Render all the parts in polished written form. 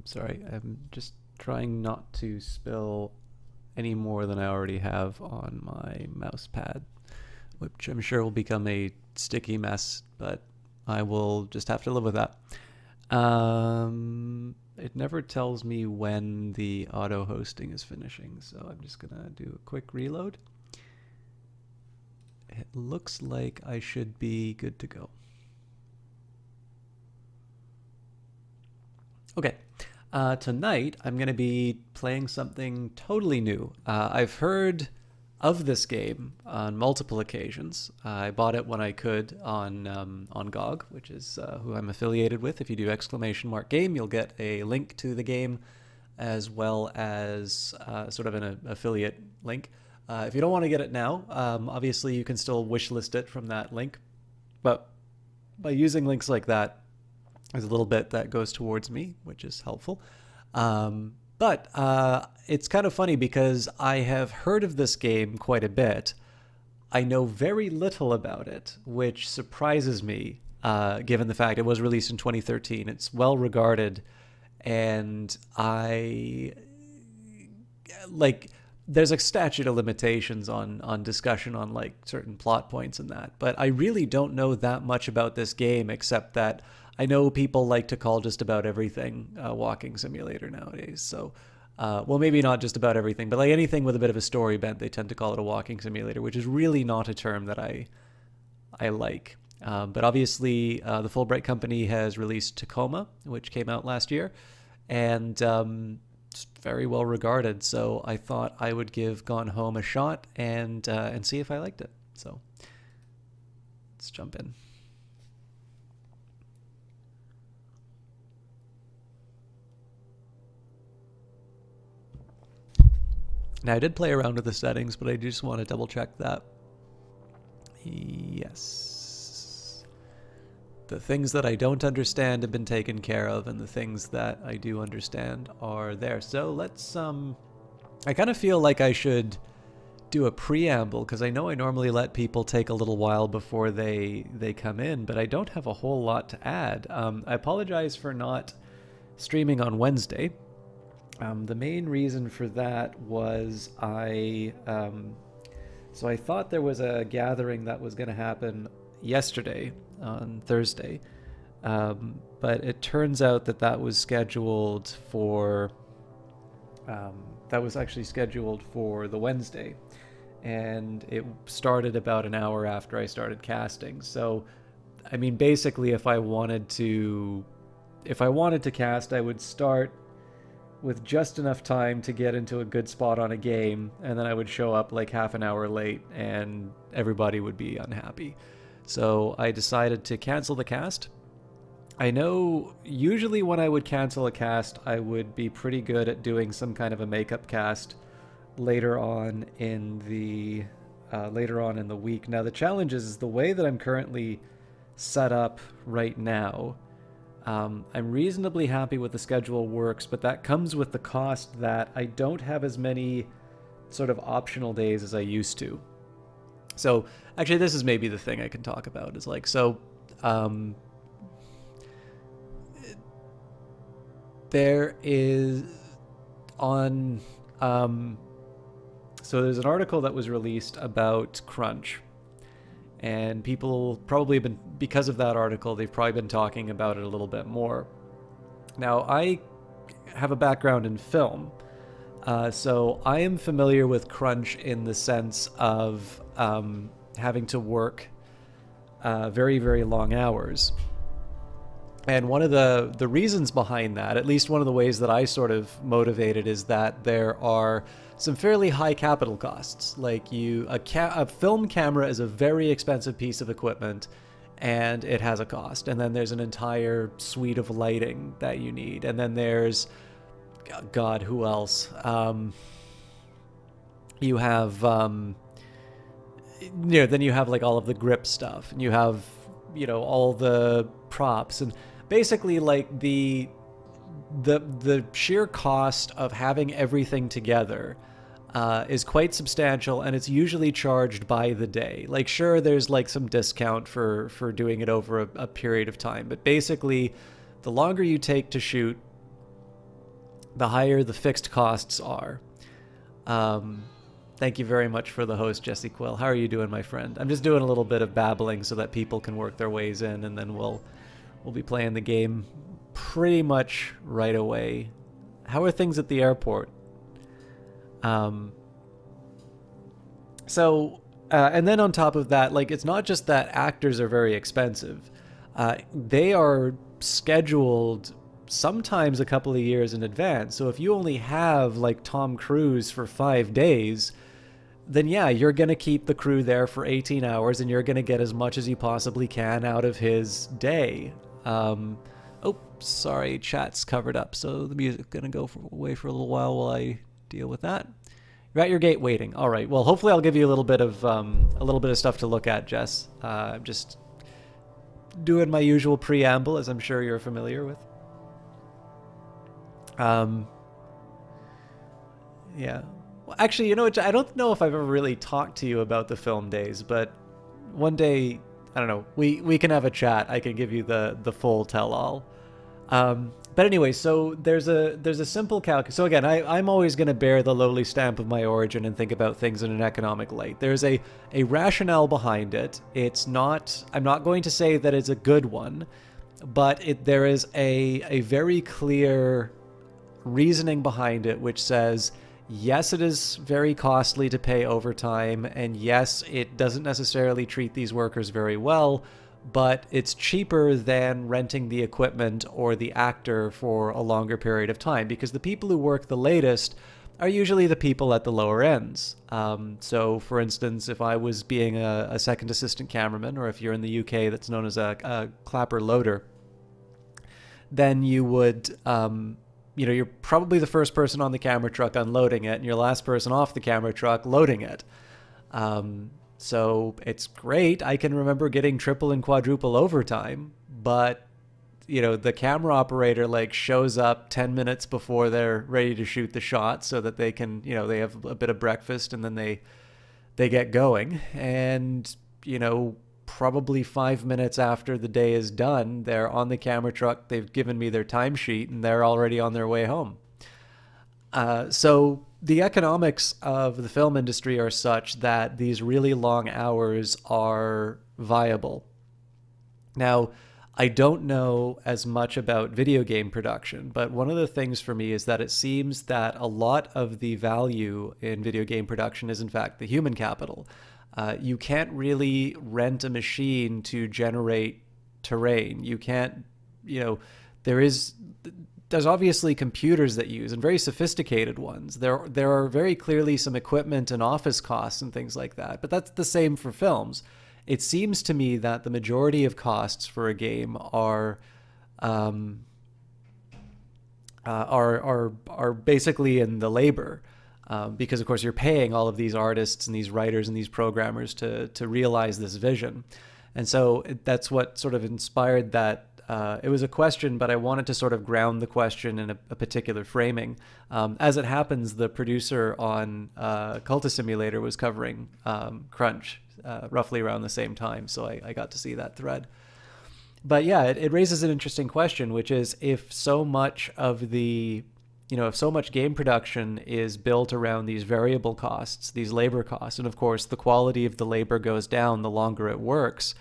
Sorry, I'm just trying not to spill any more than I already have on my mouse pad, which I'm sure will become a sticky mess, but I will just have to live with that. It never tells me when the auto hosting is finishing, so I'm just gonna do a quick reload. It looks like I should be good to go. Okay. Tonight, I'm going to be playing something totally new. I've heard of this game on multiple occasions. I bought it when I could on GOG, which is who I'm affiliated with. If you do !game, you'll get a link to the game as well as sort of an affiliate link. If you don't want to get it now, obviously you can still wishlist it from that link. But by using links like that, there's a little bit that goes towards me, which is helpful. But it's kind of funny because I have heard of this game quite a bit. I know very little about it, which surprises me, given the fact it was released in 2013. It's well regarded, and there's a statute of limitations on discussion on like certain plot points and that. But I really don't know that much about this game, except that I know people like to call just about everything a walking simulator nowadays. So, well, maybe not just about everything, but like anything with a bit of a story bent, they tend to call it a walking simulator, which is really not a term that I like. But obviously, the Fulbright company has released Tacoma, which came out last year, and it's very well regarded. So I thought I would give Gone Home a shot and see if I liked it. So let's jump in. Now, I did play around with the settings, but I just want to double check that. Yes. The things that I don't understand have been taken care of, and the things that I do understand are there. So let's, I kind of feel like I should do a preamble, because I know I normally let people take a little while before they come in, but I don't have a whole lot to add. I apologize for not streaming on Wednesday. The main reason for that was I thought there was a gathering that was going to happen yesterday on Thursday, but it turns out that was scheduled for the Wednesday, and it started about an hour after I started casting. So, I mean, basically, if I wanted to cast, I would start with just enough time to get into a good spot on a game, and then I would show up like half an hour late and everybody would be unhappy. So I decided to cancel the cast. I know usually when I would cancel a cast, I would be pretty good at doing some kind of a makeup cast later on in the week. Now the challenge is the way that I'm currently set up right now. I'm reasonably happy with the schedule works, but that comes with the cost that I don't have as many sort of optional days as I used to. So actually, this is maybe the thing I can talk about is like, there is on, so there's an article that was released about Crunch. And people probably have been, because of that article, they've probably been talking about it a little bit more. Now, I have a background in film, so I am familiar with crunch in the sense of having to work very, very long hours. And one of the reasons behind that, at least one of the ways that I sort of motivated, is that there are some fairly high capital costs. Like a film camera is a very expensive piece of equipment, and it has a cost. And then there's an entire suite of lighting that you need. And then there's, God, who else? You have, then you have like all of the grip stuff, and you have, all the props, and basically like the sheer cost of having everything together is quite substantial, and it's usually charged by the day. Like, sure, there's like some discount for doing it over a period of time, but basically the longer you take to shoot, the higher the fixed costs are. Thank you very much for the host, Jesse Quill. How are you doing, my friend? I'm just doing a little bit of babbling so that people can work their ways in, and then we'll be playing the game pretty much right away. How are things at the airport? And then on top of that, like, it's not just that actors are very expensive. They are scheduled sometimes a couple of years in advance. So if you only have like Tom Cruise for 5 days, then yeah, you're going to keep the crew there for 18 hours and you're going to get as much as you possibly can out of his day. Oh, sorry, chat's covered up, so the music's going to go away for a little while I deal with that. You're at your gate waiting. All right. Well, hopefully I'll give you a little bit of stuff to look at, Jess. I'm just doing my usual preamble, as I'm sure you're familiar with. Yeah. Well, actually, you know what? I don't know if I've ever really talked to you about the film days, but one day, I don't know, we can have a chat. I can give you the full tell-all. But anyway, so there's a simple calculus. So again, I'm always going to bear the lowly stamp of my origin and think about things in an economic light. There's a rationale behind it. I'm not going to say that it's a good one, but there is a very clear reasoning behind it, which says, yes, it is very costly to pay overtime, and yes, it doesn't necessarily treat these workers very well, but it's cheaper than renting the equipment or the actor for a longer period of time, because the people who work the latest are usually the people at the lower ends. So, for instance, if I was being a second assistant cameraman, or if you're in the UK, that's known as a clapper loader, then you would... you're probably the first person on the camera truck unloading it, and you're the last person off the camera truck loading it. So it's great. I can remember getting triple and quadruple overtime, but the camera operator like shows up 10 minutes before they're ready to shoot the shot so that they can, they have a bit of breakfast and then they get going. And, probably 5 minutes after the day is done, they're on the camera truck, they've given me their timesheet, and they're already on their way home. So the economics of the film industry are such that these really long hours are viable. Now, I don't know as much about video game production, but one of the things for me is that it seems that a lot of the value in video game production is in fact the human capital. You can't really rent a machine to generate terrain. You can't, there's obviously computers that use, and very sophisticated ones. There are very clearly some equipment and office costs and things like that, but that's the same for films. It seems to me that the majority of costs for a game are basically in the labor. Because of course you're paying all of these artists and these writers and these programmers to realize this vision. And so that's what sort of inspired that. It was a question, but I wanted to sort of ground the question in a particular framing. As it happens, the producer on Cultist Simulator was covering crunch roughly around the same time, so I got to see that thread. But yeah, it raises an interesting question, which is if so much of the if so much game production is built around these variable costs, these labor costs, and of course the quality of the labor goes down the longer it works,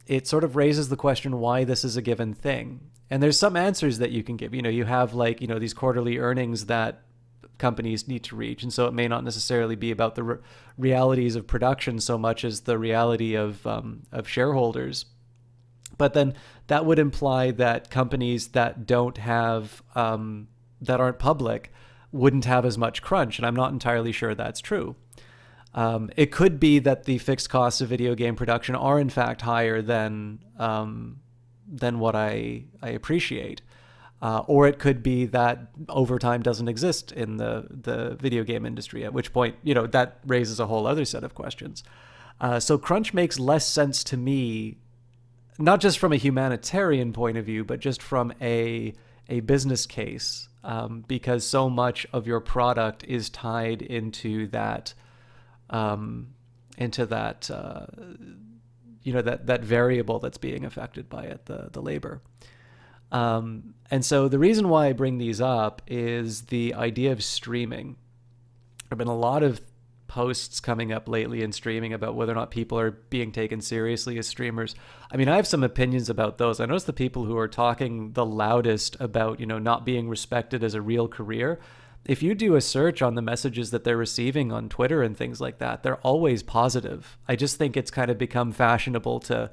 it sort of raises the question why this is a given thing. And there's some answers that you can give. You have these quarterly earnings that companies need to reach, and so it may not necessarily be about the realities of production so much as the reality of shareholders. But then that would imply that companies that don't have, that aren't public, wouldn't have as much crunch, and I'm not entirely sure that's true. It could be that the fixed costs of video game production are in fact higher than what I appreciate, or it could be that overtime doesn't exist in the video game industry. At which point, that raises a whole other set of questions. So crunch makes less sense to me. Not just from a humanitarian point of view, but just from a business case, because so much of your product is tied into that that variable that's being affected by it, the labor. And so the reason why I bring these up is the idea of streaming. There have been a lot of posts coming up lately in streaming about whether or not people are being taken seriously as streamers. I mean, I have some opinions about those. I notice the people who are talking the loudest about, not being respected as a real career. If you do a search on the messages that they're receiving on Twitter and things like that, they're always positive. I just think it's kind of become fashionable to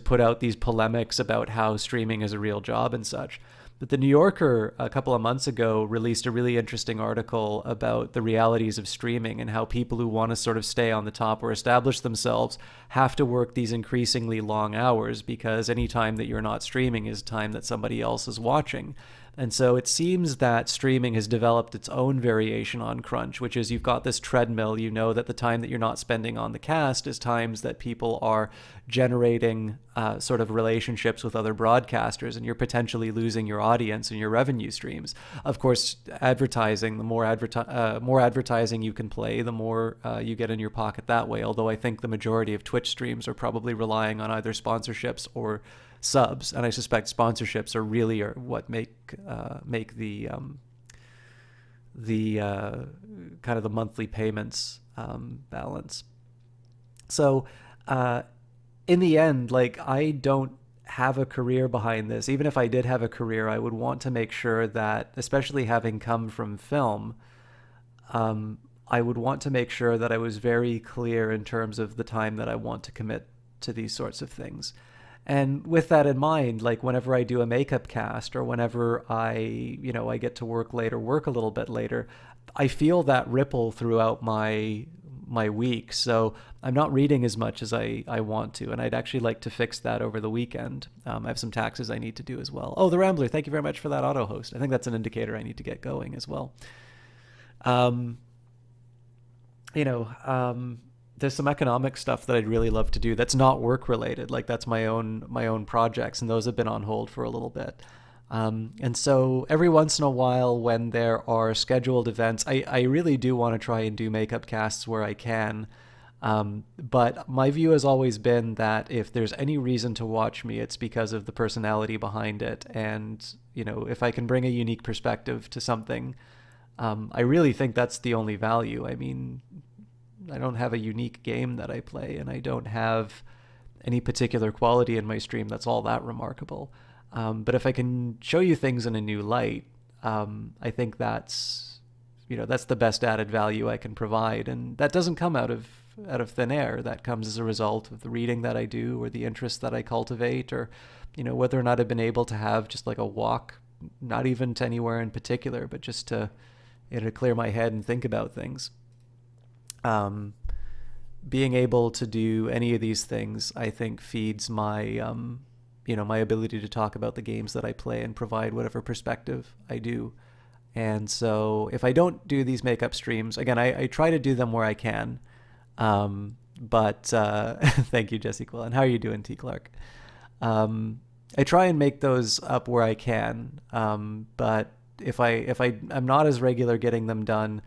put out these polemics about how streaming is a real job and such. But the New Yorker a couple of months ago released a really interesting article about the realities of streaming and how people who want to sort of stay on the top or establish themselves have to work these increasingly long hours, because any time that you're not streaming is time that somebody else is watching. And so it seems that streaming has developed its own variation on crunch, which is you've got this treadmill. You know that the time that you're not spending on the cast is times that people are generating sort of relationships with other broadcasters, and you're potentially losing your audience and your revenue streams. Of course, advertising, the more advertising you can play, the more you get in your pocket that way. Although I think the majority of Twitch streams are probably relying on either sponsorships or subs, and I suspect sponsorships are really what make the kind of the monthly payments balance. So in the end, like, I don't have a career behind this. Even if I did have a career, I would want to make sure that, especially having come from film, I would want to make sure that I was very clear in terms of the time that I want to commit to these sorts of things. And with that in mind, like, whenever I do a makeup cast, or whenever I get to work late or work a little bit later, I feel that ripple throughout my week. So I'm not reading as much as I want to, and I'd actually like to fix that over the weekend. I have some taxes I need to do as well. Oh, the Rambler, thank you very much for that auto host. I think that's an indicator I need to get going as well. There's some economic stuff that I'd really love to do that's not work related. Like, that's my own projects, and those have been on hold for a little bit. And so every once in a while, when there are scheduled events, I really do want to try and do makeup casts where I can. But my view has always been that if there's any reason to watch me, it's because of the personality behind it. And, if I can bring a unique perspective to something, I really think that's the only value. I mean, I don't have a unique game that I play, and I don't have any particular quality in my stream that's all that remarkable. But if I can show you things in a new light, I think that's the best added value I can provide. And that doesn't come out of thin air. That comes as a result of the reading that I do, or the interest that I cultivate, or, whether or not I've been able to have just like a walk, not even to anywhere in particular, but just to, clear my head and think about things. Being able to do any of these things, I think, feeds my, my ability to talk about the games that I play and provide whatever perspective I do. And so if I don't do these makeup streams, again, I try to do them where I can. But thank you, Jesse Quill. And how are you doing, T. Clark? I try and make those up where I can. But if I'm not as regular getting them done,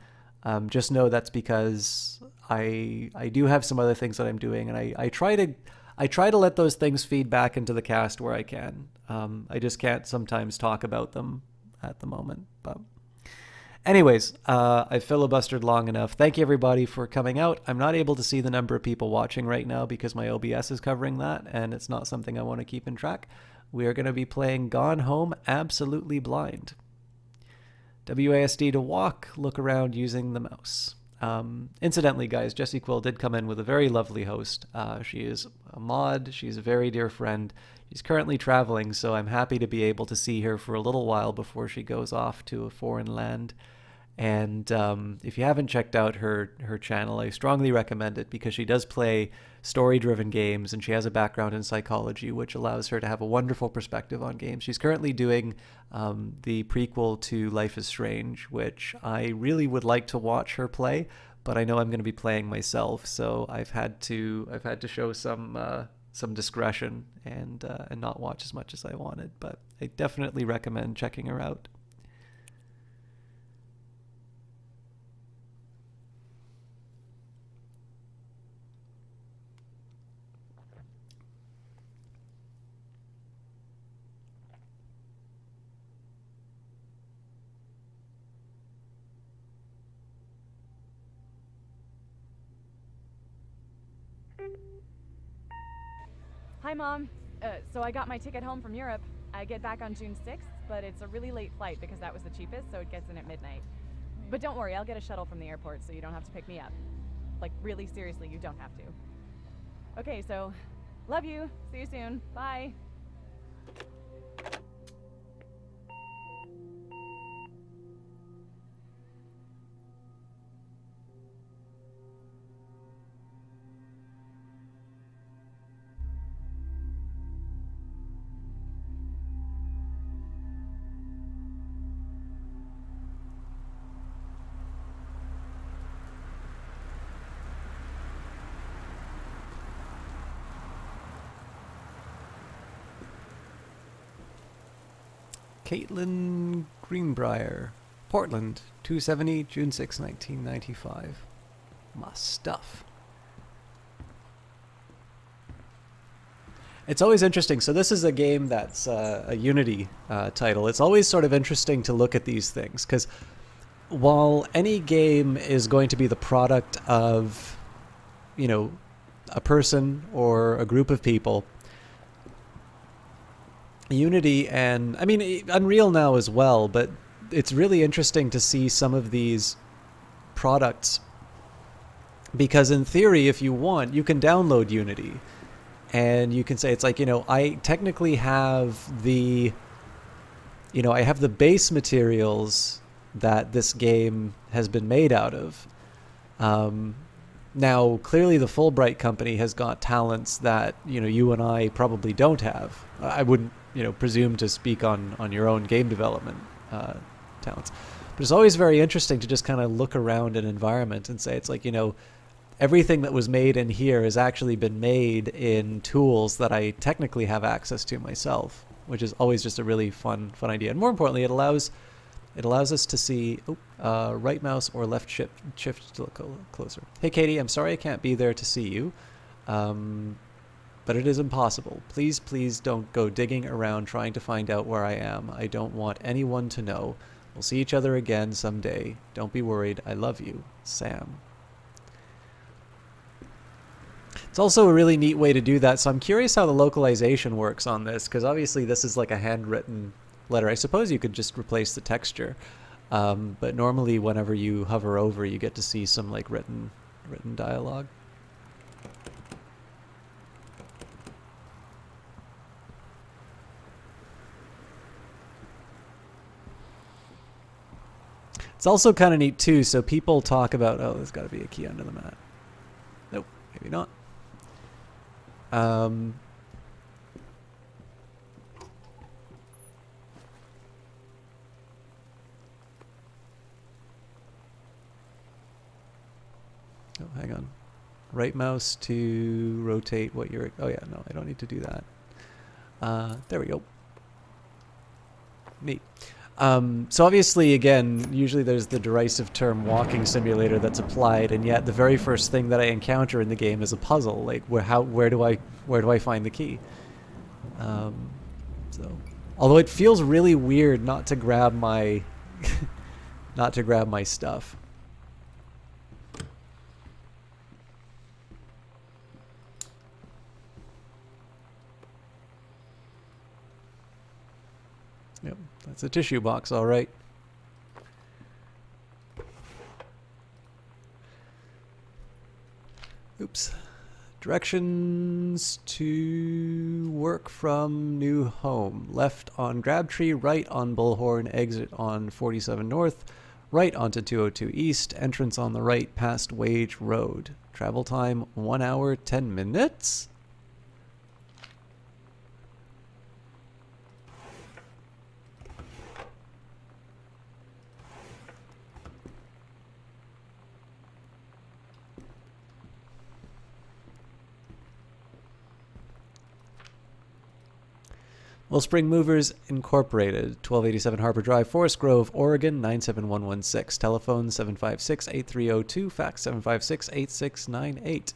just know that's because I do have some other things that I'm doing, and I try to let those things feed back into the cast where I can. I just can't sometimes talk about them at the moment. But anyways, I filibustered long enough. Thank you, everybody, for coming out. I'm not able to see the number of people watching right now because my OBS is covering that, and it's not something I want to keep in track. We are going to be playing Gone Home Absolutely Blind. WASD to walk, look around using the mouse. Incidentally, guys, Jessie Quill did come in with a very lovely host. She is a mod. She's a very dear friend. She's currently traveling, so I'm happy to be able to see her for a little while before she goes off to a foreign land. And if you haven't checked out her channel, I strongly recommend it, because she does play story-driven games, and she has a background in psychology, which allows her to have a wonderful perspective on games. She's currently doing the prequel to Life is Strange, which I really would like to watch her play, but I know I'm going to be playing myself, so I've had to show some discretion and not watch as much as I wanted. But I definitely recommend checking her out. Hi, Mom. So I got my ticket home from Europe. I get back on June 6th, but it's a really late flight because that was the cheapest, so it gets in at midnight. But don't worry, I'll get a shuttle from the airport so you don't have to pick me up. Like, really, seriously, you don't have to. Okay, so, love you. See you soon. Bye. Caitlin Greenbrier, Portland, 270, June 6, 1995. My stuff. It's always interesting. So this is a game that's a Unity title. It's always sort of interesting to look at these things because while any game is going to be the product of, you know, a person or a group of people, Unity and, I mean, Unreal now as well, but it's really interesting to see some of these products because in theory, if you want, you can download Unity and you can say, it's like, you know, I technically have the, you know, I have the base materials that this game has been made out of. Now, clearly the Fulbright company has got talents that, you know, you and I probably don't have. I wouldn't, you know, presume to speak on your own game development talents. But it's always very interesting to just kind of look around an environment and say, it's like, you know, everything that was made in here has actually been made in tools that I technically have access to myself, which is always just a really fun idea. And more importantly, it allows us to see right mouse or left shift to look closer. Hey, Katie, I'm sorry I can't be there to see you, but it is impossible. Please, please don't go digging around trying to find out where I am. I don't want anyone to know. We'll see each other again someday. Don't be worried. I love you, Sam. It's also a really neat way to do that, so I'm curious how the localization works on this, because obviously this is like a handwritten letter. I suppose you could just replace the texture, but normally whenever you hover over, you get to see some like written dialogue. It's also kind of neat too, so people talk about, oh, there's got to be a key under the mat. Nope, maybe not. Oh, hang on. Right mouse to rotate what you're... Oh, yeah, no, I don't need to do that. There we go. Neat. So obviously, again, usually there's the derisive term walking simulator that's applied, and yet the very first thing that I encounter in the game is a puzzle. Like, where do I find the key? So, although it feels really weird not to grab my stuff. Yep, that's a tissue box, all right. Oops. Directions to work from new home. Left on Grabtree, right on Bullhorn, exit on 47 North, right onto 202 East, entrance on the right past Wage Road. Travel time 1 hour, 10 minutes? Wellspring Movers Incorporated, 1287 Harbor Drive, Forest Grove, Oregon, 97116. Telephone 756-8302, fax 756-8698.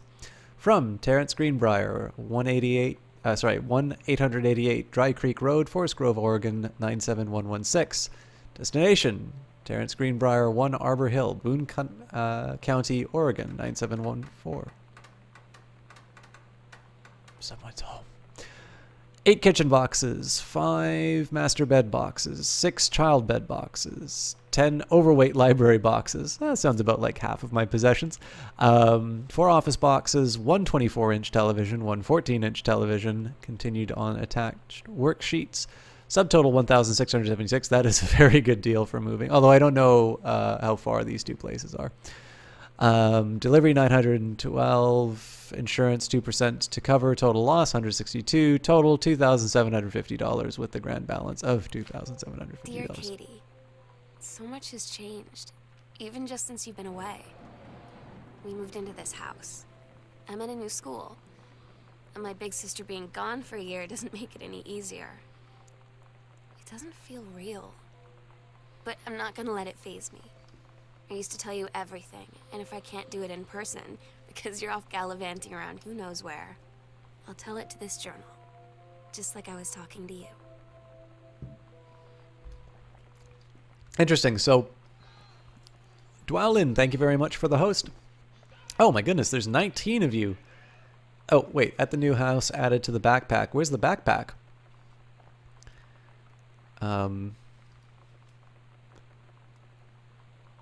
From Terrence Greenbrier, 1-888 Dry Creek Road, Forest Grove, Oregon, 97116. Destination, Terrence Greenbrier, 1 Arbor Hill, Boone County, Oregon, 9714. Someone's home. 8 kitchen boxes, 5 master bed boxes, 6 child bed boxes, 10 overweight library boxes. That sounds about like half of my possessions. 4 office boxes, 1 24-inch television, 1 14-inch television, continued on attached worksheets. Subtotal 1,676. That is a very good deal for moving, although I don't know how far these two places are. Delivery 912. Insurance 2% to cover. Total loss 162. Total $2,750 with the grand balance of $2,750. Dear Katie, so much has changed, even just since you've been away. We moved into this house. I'm in a new school, and my big sister being gone for a year doesn't make it any easier. It doesn't feel real, but I'm not gonna let it faze me. I used to tell you everything, and if I can't do it in person, because you're off gallivanting around who knows where, I'll tell it to this journal, just like I was talking to you. Interesting. So, Dwellin, thank you very much for the host. Oh my goodness, there's 19 of you. Oh, wait, at the new house, added to the backpack. Where's the backpack?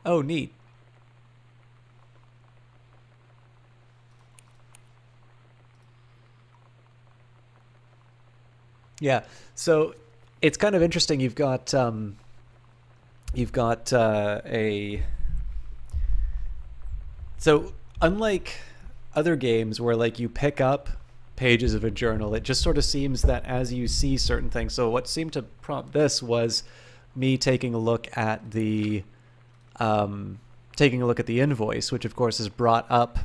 Oh, neat. Yeah, so it's kind of interesting. You've got a so unlike other games where like you pick up pages of a journal, it just sort of seems that as you see certain things. So what seemed to prompt this was me taking a look at the invoice, which of course has brought up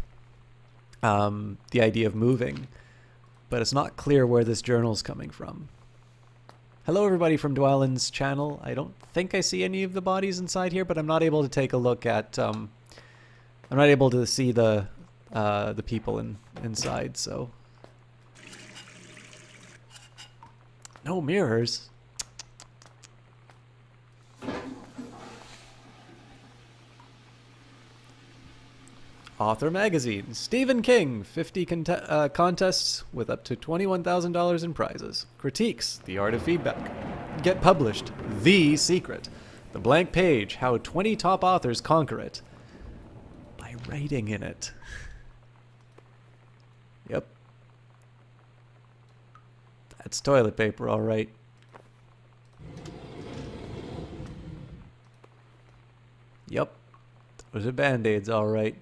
the idea of moving, but it's not clear where this journal's coming from. Hello everybody from Dwellin's channel. I don't think I see any of the bodies inside here, but I'm not able to take a look at I'm not able to see the people inside, so no mirrors. Author Magazine. Stephen King, 50 contests with up to $21,000 in prizes. Critiques, The Art of Feedback. Get published, The Secret. The Blank Page, How 20 Top Authors Conquer It. By writing in it. Yep. That's toilet paper, all right. Yep. Those are Band-Aids, all right.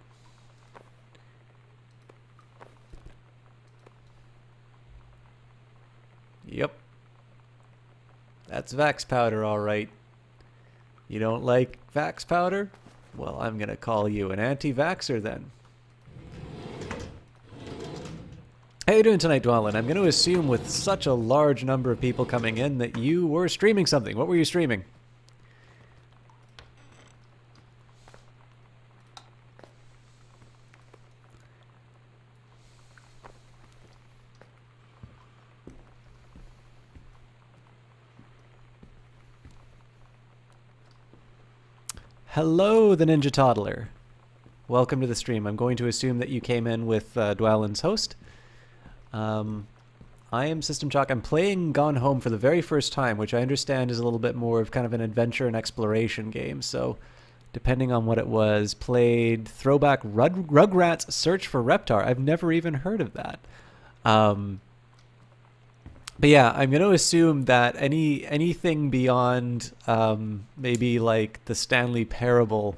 Yep. That's Vax powder, all right. You don't like Vax powder? Well, I'm going to call you an anti-vaxxer then. How you doing tonight, Dwellin? I'm going to assume with such a large number of people coming in that you were streaming something. What were you streaming? Hello, the Ninja Toddler. Welcome to the stream. I'm going to assume that you came in with Dwellin's host. I am System Chalk. I'm playing Gone Home for the very first time, which I understand is a little bit more of kind of an adventure and exploration game. So, depending on what it was, played Throwback Rugrats Search for Reptar. I've never even heard of that. But yeah, I'm going to assume that anything beyond maybe like the Stanley Parable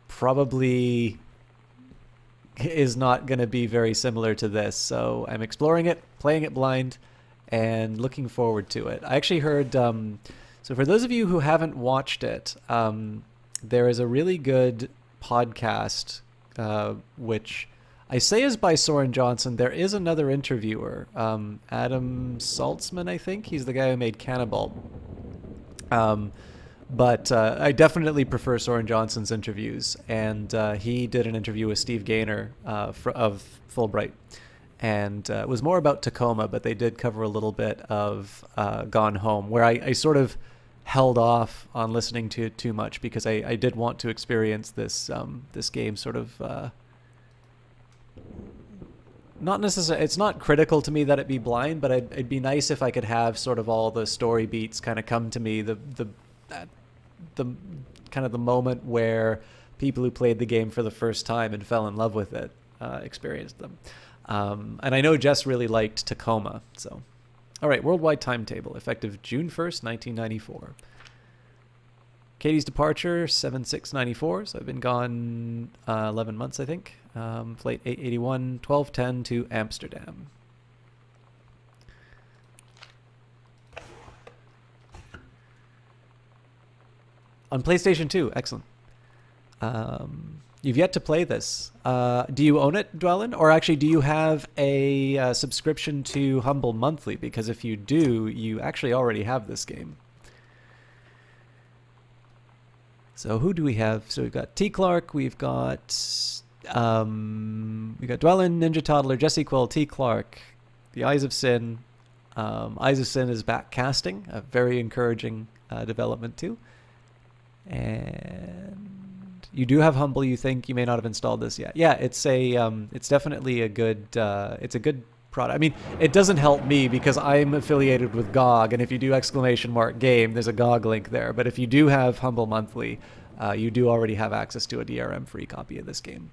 probably is not going to be very similar to this. So I'm exploring it, playing it blind, and looking forward to it. I actually heard, so for those of you who haven't watched it, there is a really good podcast, which I say is by Soren Johnson. There is another interviewer, Adam Saltzman, I think. He's the guy who made Cannibal. But I definitely prefer Soren Johnson's interviews. And he did an interview with Steve Gaynor of Fulbright. And it was more about Tacoma, but they did cover a little bit of Gone Home, where I sort of held off on listening to it too much because I did want to experience this game sort of not necessarily, it's not critical to me that it be blind, but it'd be nice if I could have sort of all the story beats kind of come to me, the kind of the moment where people who played the game for the first time and fell in love with it experienced them. And I know Jess really liked Tacoma. So, all right, worldwide timetable, effective June 1st, 1994. Katie's departure, 7/6/94, so I've been gone 11 months, I think. Flight 881, 12:10 to Amsterdam. On PlayStation 2, excellent. You've yet to play this. Do you own it, Dwellin? Or actually, do you have a subscription to Humble Monthly? Because if you do, you actually already have this game. So who do we have? So we've got T. Clark, we've got Dwellin, Ninja Toddler, Jesse Quill, T. Clark, The Eyes of Sin. Eyes of Sin is back casting, a very encouraging development too. And you do have Humble. You think you may not have installed this yet? Yeah, it's definitely a good it's a good product. I mean, it doesn't help me because I'm affiliated with GOG, and if you do !game, there's a GOG link there. But if you do have Humble Monthly, you do already have access to a DRM free copy of this game.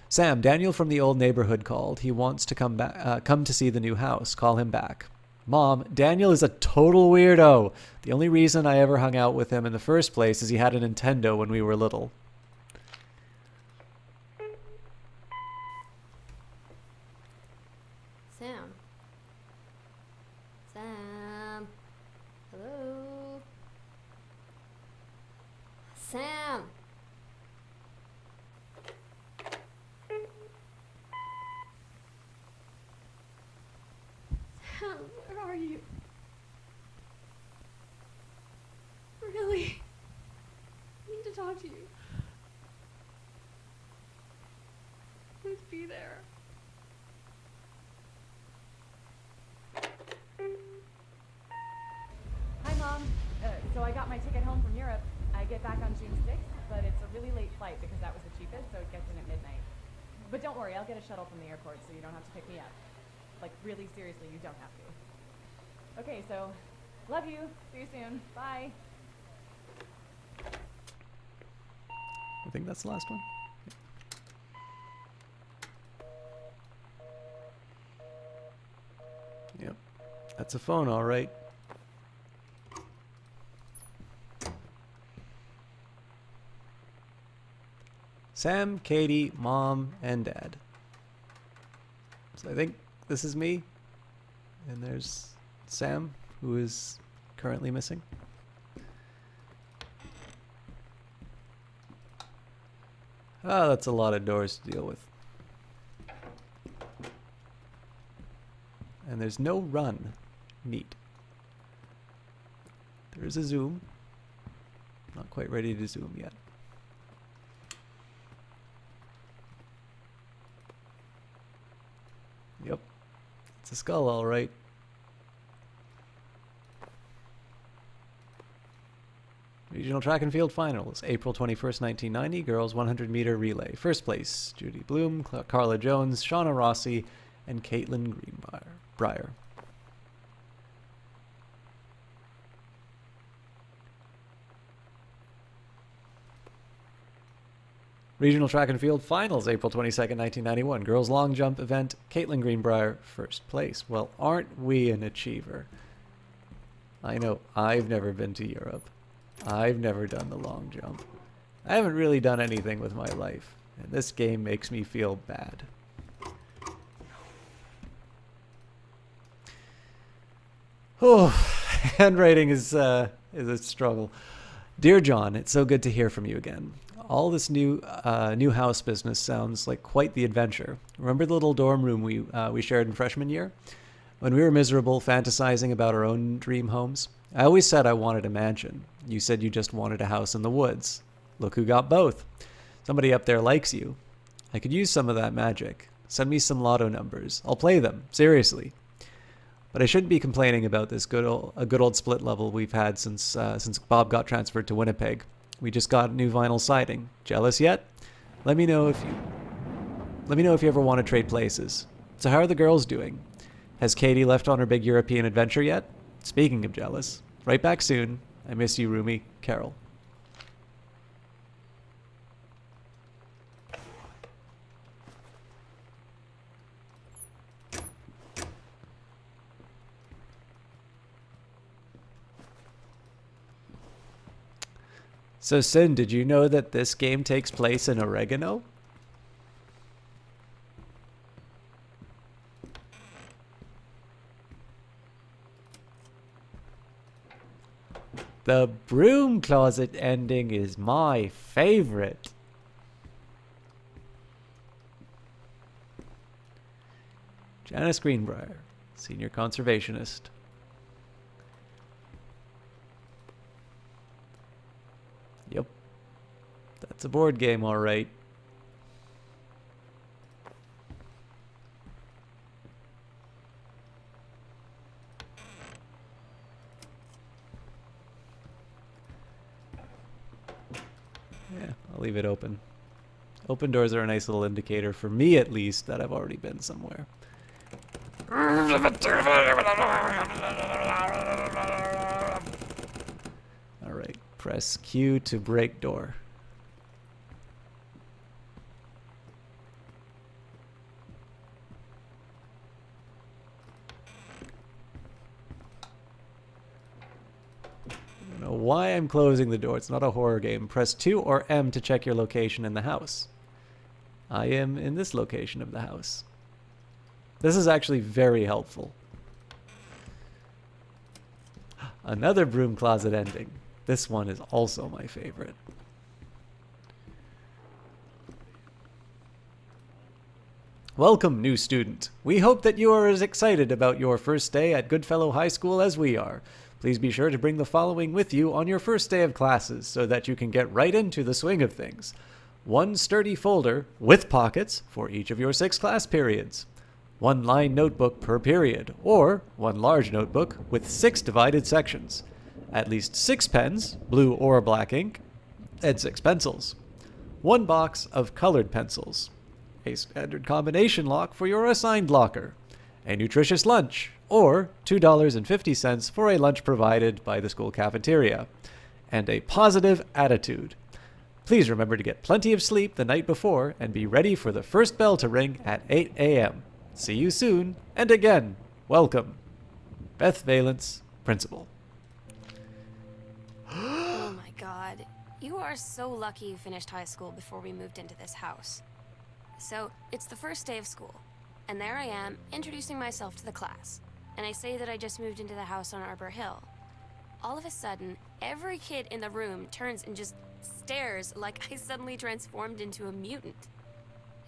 Sam, Daniel from the old neighborhood called. He wants to come back, come to see the new house. Call him back. Mom, Daniel is a total weirdo. The only reason I ever hung out with him in the first place is he had a Nintendo when we were little. Sam. Sam. Hello. Sam. Sam, where are you? Really? I need to talk to you. Please be there. Hi, Mom. So I got my ticket home from Europe. I get back on June 6th, but it's a really late flight because that was the cheapest, so it gets in at midnight. But don't worry, I'll get a shuttle from the airport, so you don't have to pick me up. Like, really, seriously, you don't have to. Okay, so, love you. See you soon. Bye. I think that's the last one. Yep. That's a phone, all right. Sam, Katie, Mom, and Dad. So I think this is me. And there's Sam, who is currently missing. Oh, that's a lot of doors to deal with. And there's no run. Neat. There is a zoom. Not quite ready to zoom yet. Yep. It's a skull, all right. Regional Track and Field Finals, April 21st, 1990, girls 100-meter relay. First place, Judy Bloom, Carla Jones, Shauna Rossi, and Caitlin Greenbrier. Regional Track and Field Finals, April 22nd, 1991. Girls Long Jump event, Caitlin Greenbrier, first place. Well, aren't we an achiever? I know I've never been to Europe. I've never done the long jump. I haven't really done anything with my life, and this game makes me feel bad. Oh, handwriting is a struggle. Dear John, it's so good to hear from you again. All this new house business sounds like quite the adventure. Remember the little dorm room we shared in freshman year? When we were miserable, fantasizing about our own dream homes? I always said I wanted a mansion. You said you just wanted a house in the woods. Look who got both. Somebody up there likes you. I could use some of that magic. Send me some lotto numbers. I'll play them, seriously. But I shouldn't be complaining about this good old split level we've had since Bob got transferred to Winnipeg. We just got new vinyl siding. Jealous yet? Let me know if you ever want to trade places. So how are the girls doing? Has Katie left on her big European adventure yet? Speaking of jealous, right back soon. I miss you, Rumi. Carol. So, Sin, did you know that this game takes place in Oregano? The broom closet ending is my favorite. Janice Greenbrier, senior conservationist. Yep. That's a board game, all right. Yeah, I'll leave it open. Open doors are a nice little indicator, for me at least, that I've already been somewhere. Alright, press Q to break door. I don't know why I'm closing the door. It's not a horror game. Press 2 or M to check your location in the house. I am in this location of the house. This is actually very helpful. Another broom closet ending. This one is also my favorite. Welcome, new student. We hope that you are as excited about your first day at Goodfellow High School as we are. Please be sure to bring the following with you on your first day of classes so that you can get right into the swing of things. One sturdy folder with pockets for each of your 6 class periods. One line notebook per period, or one large notebook with 6 divided sections. At least 6 pens, blue or black ink, and 6 pencils. One box of colored pencils. A standard combination lock for your assigned locker. A nutritious lunch, or $2.50 for a lunch provided by the school cafeteria. And a positive attitude. Please remember to get plenty of sleep the night before and be ready for the first bell to ring at 8 a.m. See you soon, and again, welcome. Beth Valence, Principal. Oh my god. You are so lucky you finished high school before we moved into this house. So, it's the first day of school, and there I am, introducing myself to the class. And I say that I just moved into the house on Arbor Hill. All of a sudden, every kid in the room turns and just stares like I suddenly transformed into a mutant.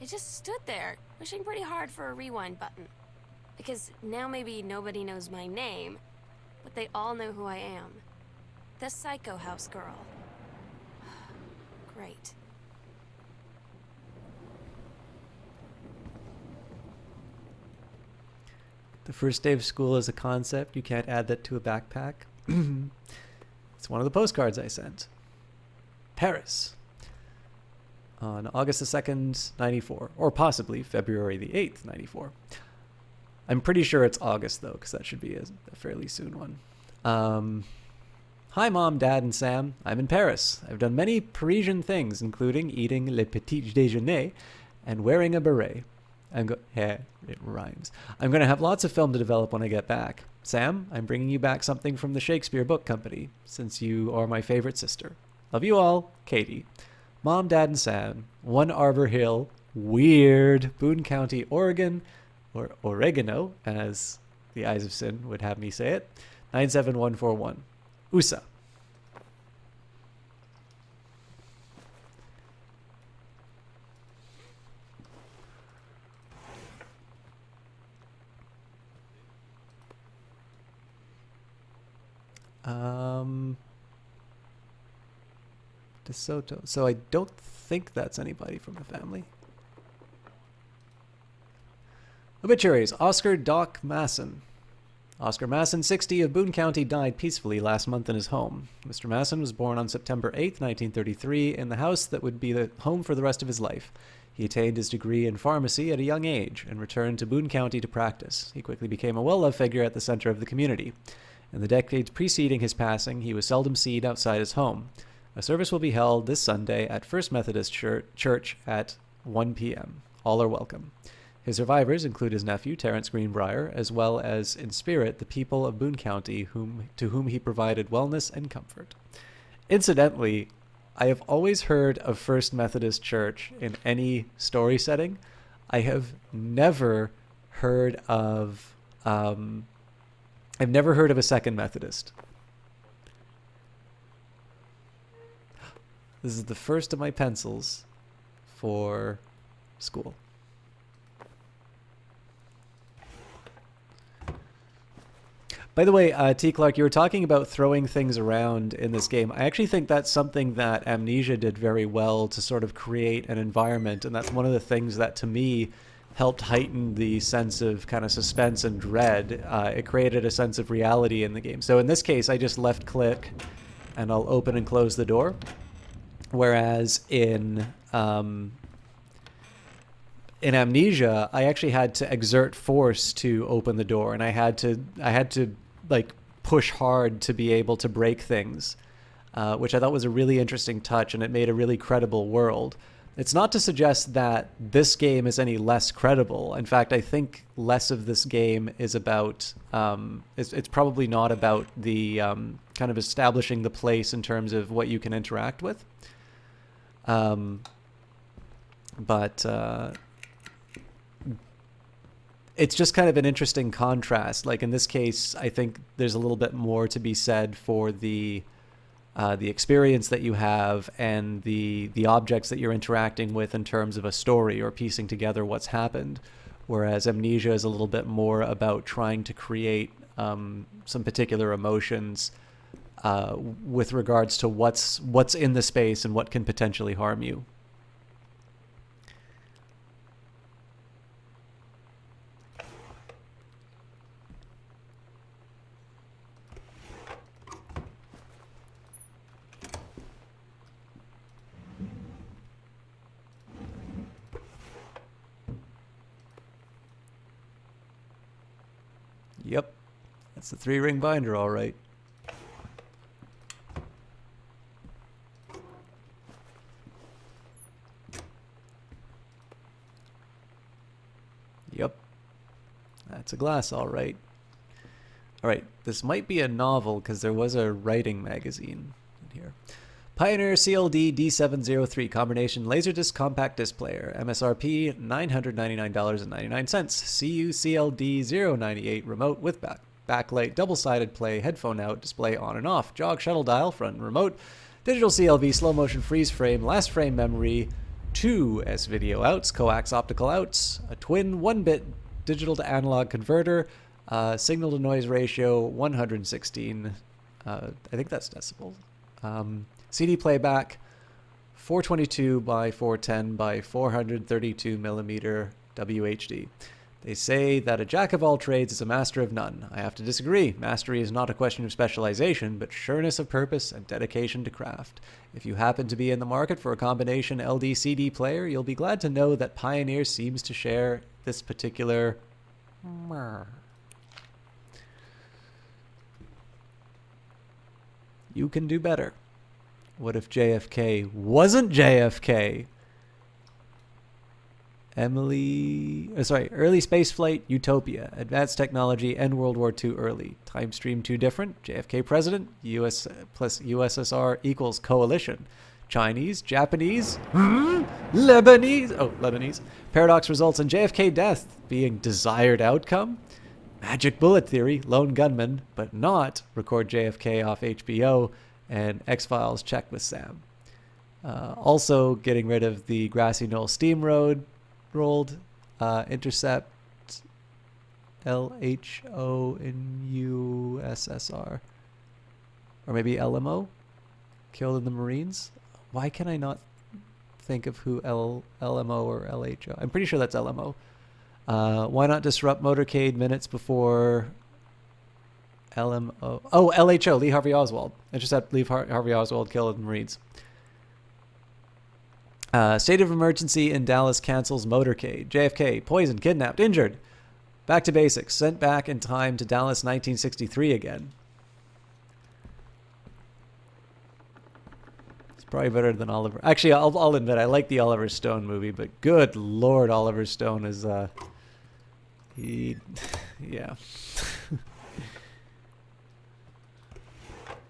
I just stood there, wishing pretty hard for a rewind button. Because now maybe nobody knows my name, but they all know who I am. The Psycho House girl. Great. The first day of school is a concept. You can't add that to a backpack. It's one of the postcards I sent. Paris. On August the 2nd, 94. Or possibly February the 8th, 94. I'm pretty sure it's August, though, because that should be a fairly soon one. Hi, Mom, Dad, and Sam. I'm in Paris. I've done many Parisian things, including eating le petit déjeuner and wearing a beret. It rhymes. I'm going to have lots of film to develop when I get back. Sam, I'm bringing you back something from the Shakespeare Book Company, since you are my favorite sister. Love you all, Katie. Mom, Dad, and Sam, 1 Arbor Hill, Weird, Boone County, Oregon, or Oregano, as the Eyes of Sin would have me say it, 97141. USA. DeSoto. So I don't think that's anybody from the family. Obituaries. Oscar Doc Masson. Oscar Masson, 60, of Boone County, died peacefully last month in his home. Mr. Masson was born on September 8, 1933, in the house that would be the home for the rest of his life. He attained his degree in pharmacy at a young age and returned to Boone County to practice. He quickly became a well-loved figure at the center of the community. In the decades preceding his passing, he was seldom seen outside his home. A service will be held this Sunday at First Methodist Church at 1 p.m. All are welcome. His survivors include his nephew, Terrence Greenbrier, as well as, in spirit, the people of Boone County to whom he provided wellness and comfort. Incidentally, I have always heard of First Methodist Church in any story setting. I have never heard of... I've never heard of a Second Methodist. This is the first of my pencils for school. By the way, T. Clark, you were talking about throwing things around in this game. I actually think that's something that Amnesia did very well to sort of create an environment, and that's one of the things that, to me, helped heighten the sense of kind of suspense and dread. It created a sense of reality in the game. So in this case, I just left-click, and I'll open and close the door. Whereas in Amnesia, I actually had to exert force to open the door, and I had to like push hard to be able to break things, which I thought was a really interesting touch, and it made a really credible world. It's not to suggest that this game is any less credible. In fact, I think less of this game is about, it's probably not about the kind of establishing the place in terms of what you can interact with. But it's just kind of an interesting contrast. Like in this case, I think there's a little bit more to be said for the experience that you have and the objects that you're interacting with in terms of a story or piecing together what's happened. Whereas Amnesia is a little bit more about trying to create some particular emotions with regards to what's in the space and what can potentially harm you. Yep, that's the 3-ring binder, all right. Yep, that's a glass, all right. All right, this might be a novel because there was a writing magazine in here. Pioneer CLD D703 combination Laserdisc compact disc player. MSRP $999.99. CU CLD 098 remote with backlight, double-sided play, headphone out, display on and off, jog shuttle dial, front and remote, digital CLV, slow motion freeze frame, last frame memory, 2 S-video outs, coax optical outs, a twin 1-bit digital to analog converter, signal to noise ratio 116. I think that's decibels. CD playback, 422 by 410 by 432 millimeter WHD. They say that a jack of all trades is a master of none. I have to disagree. Mastery is not a question of specialization, but sureness of purpose and dedication to craft. If you happen to be in the market for a combination LD-CD player, you'll be glad to know that Pioneer seems to share this particular... You can do better. What if JFK wasn't JFK? Early spaceflight, utopia. Advanced technology, end World War II early. Time stream too different. JFK president, US plus USSR equals coalition. Chinese, Japanese, Lebanese. Oh, Lebanese. Paradox results in JFK death being desired outcome. Magic bullet theory, lone gunman, but not record JFK off HBO. And X-Files check with Sam. Also getting rid of the Grassy Knoll Steam Road rolled, Intercept LHO in USSR. Or maybe LMO? Killed in the Marines? Why can I not think of who LMO or LHO? I'm pretty sure that's LMO. Why not disrupt motorcade minutes before... LMO. Oh, LHO, Lee Harvey Oswald. Intercept Lee Harvey Oswald, killed in the Marines. State of emergency in Dallas cancels motorcade. JFK, poisoned, kidnapped, injured. Back to basics. Sent back in time to Dallas 1963 again. It's probably better than Oliver. Actually, I'll admit I like the Oliver Stone movie, but good Lord, Oliver Stone is yeah.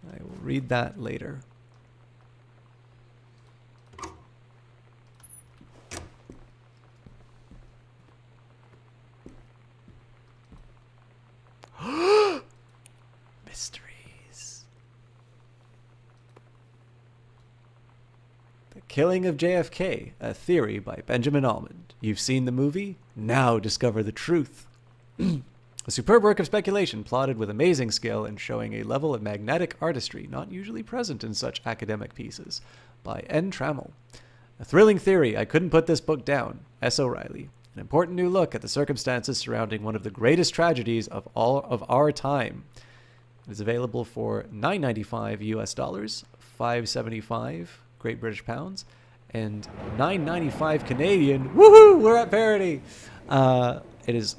I will read that later. Mysteries. The Killing of JFK, a theory by Benjamin Almond. You've seen the movie? Now discover the truth. A superb work of speculation plotted with amazing skill and showing a level of magnetic artistry not usually present in such academic pieces, by N. Trammell. A thrilling theory, I couldn't put this book down. S. O'Reilly. An important new look at the circumstances surrounding one of the greatest tragedies of all of our time. It is available for $9.95 US dollars, $5.75 Great British pounds, and $9.95 Canadian. Woohoo! We're at parity. It is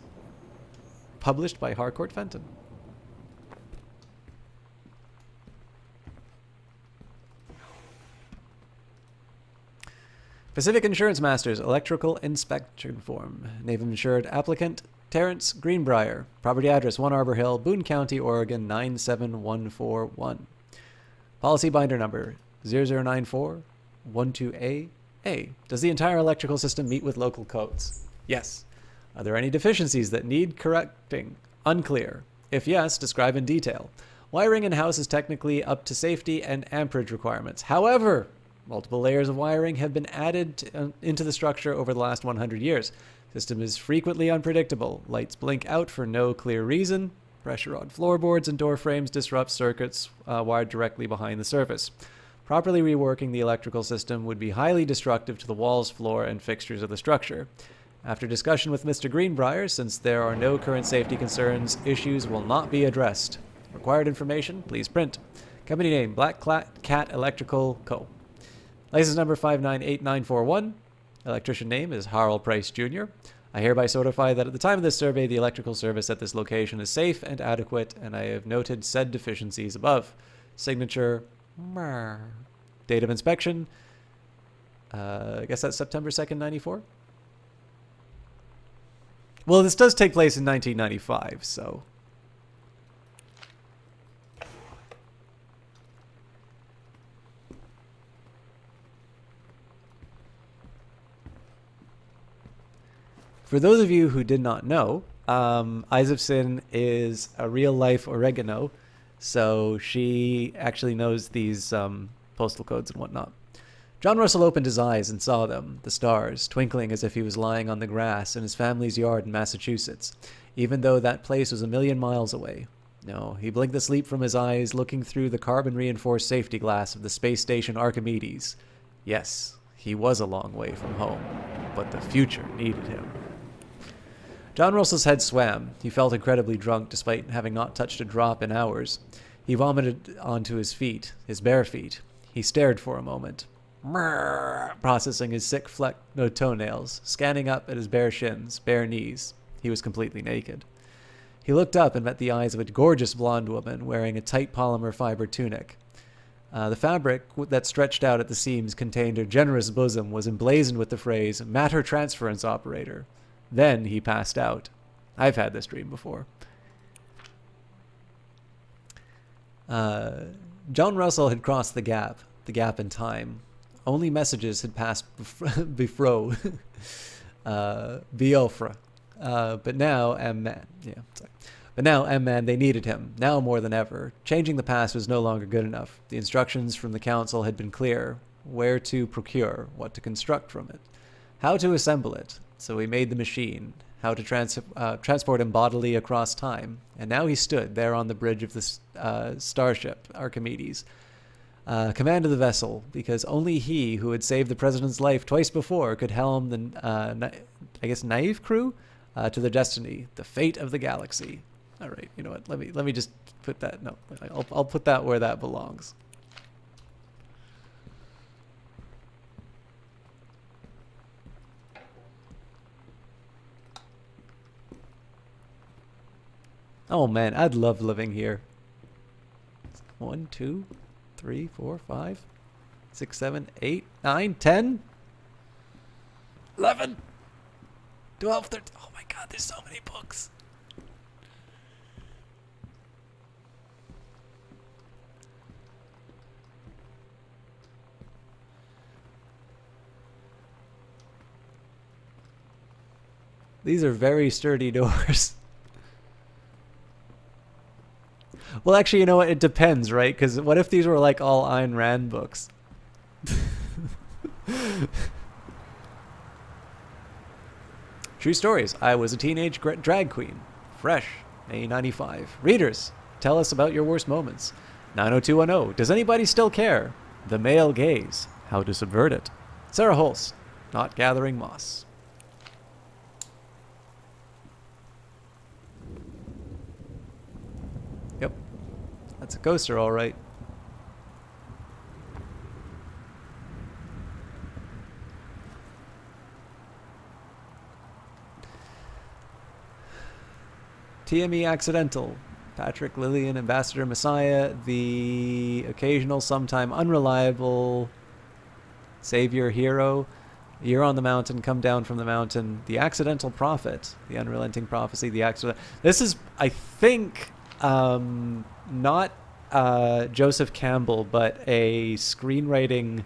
published by Harcourt Fenton. Pacific Insurance Masters Electrical Inspection Form. Name of insured applicant Terrence Greenbrier. Property address 1 Arbor Hill, Boone County, Oregon 97141. Policy binder number 009412A. A. Does the entire electrical system meet with local codes? Yes. Are there any deficiencies that need correcting? Unclear. If yes, describe in detail. Wiring in house is technically up to safety and amperage requirements. However, multiple layers of wiring have been added into the structure over the last 100 years. System is frequently unpredictable. Lights blink out for no clear reason. Pressure on floorboards and door frames disrupts circuits wired directly behind the surface. Properly reworking the electrical system would be highly destructive to the walls, floor, and fixtures of the structure. After discussion with Mr. Greenbrier, since there are no current safety concerns, issues will not be addressed. Required information, please print. Company name, Black Cat Electrical Co. License number 598941. Electrician name is Harl Price Jr. I hereby certify that at the time of this survey, the electrical service at this location is safe and adequate, and I have noted said deficiencies above. Signature. Date of inspection. I guess that's September 2nd, 94. Well, this does take place in 1995, so. For those of you who did not know, Eyes of Sin is a real-life oregano, so she actually knows these postal codes and whatnot. John Russell opened his eyes and saw them, the stars, twinkling as if he was lying on the grass in his family's yard in Massachusetts, even though that place was 1,000,000 miles away. No, he blinked the sleep from his eyes, looking through the carbon-reinforced safety glass of the space station Archimedes. Yes, he was a long way from home, but the future needed him. John Russell's head swam. He felt incredibly drunk despite having not touched a drop in hours. He vomited onto his feet, his bare feet. He stared for a moment, processing his sick flecked toenails, scanning up at his bare shins, bare knees. He was completely naked. He looked up and met the eyes of a gorgeous blonde woman wearing a tight polymer fiber tunic. The fabric that stretched out at the seams contained her generous bosom was emblazoned with the phrase, matter transference operator. Then he passed out. I've had this dream before. John Russell had crossed the gap in time. Only messages had passed before Biofra. But now M-Man, they needed him, now more than ever. Changing the past was no longer good enough. The instructions from the council had been clear. Where to procure, what to construct from it, how to assemble it. So he made the machine, how to transport him bodily across time. And now he stood there on the bridge of the starship, Archimedes. Command of the vessel, because only he who had saved the president's life twice before could helm the, naive crew to their destiny, the fate of the galaxy. All right, you know what? Let me just put that. No, I'll put that where that belongs. Oh man, I'd love living here. 1, 2, 3, 4, 5, 6, 7, 8, 9, 10, 11, 12, 13. Oh my god, there's so many books. These are very sturdy doors. Well, actually, you know what? It depends, right? Because what if these were like all Ayn Rand books? True stories. I was a teenage drag queen. Fresh. May 95. Readers, tell us about your worst moments. 90210. Does anybody still care? The male gaze. How to subvert it. Sarah Holst. Not gathering moss. Yep. That's a coaster, all right. TME Accidental. Patrick, Lillian, Ambassador Messiah, the occasional, sometime unreliable savior hero. You're on the mountain, come down from the mountain. The accidental prophet, the unrelenting prophecy, the accident. This is, I think, not Joseph Campbell, but a screenwriting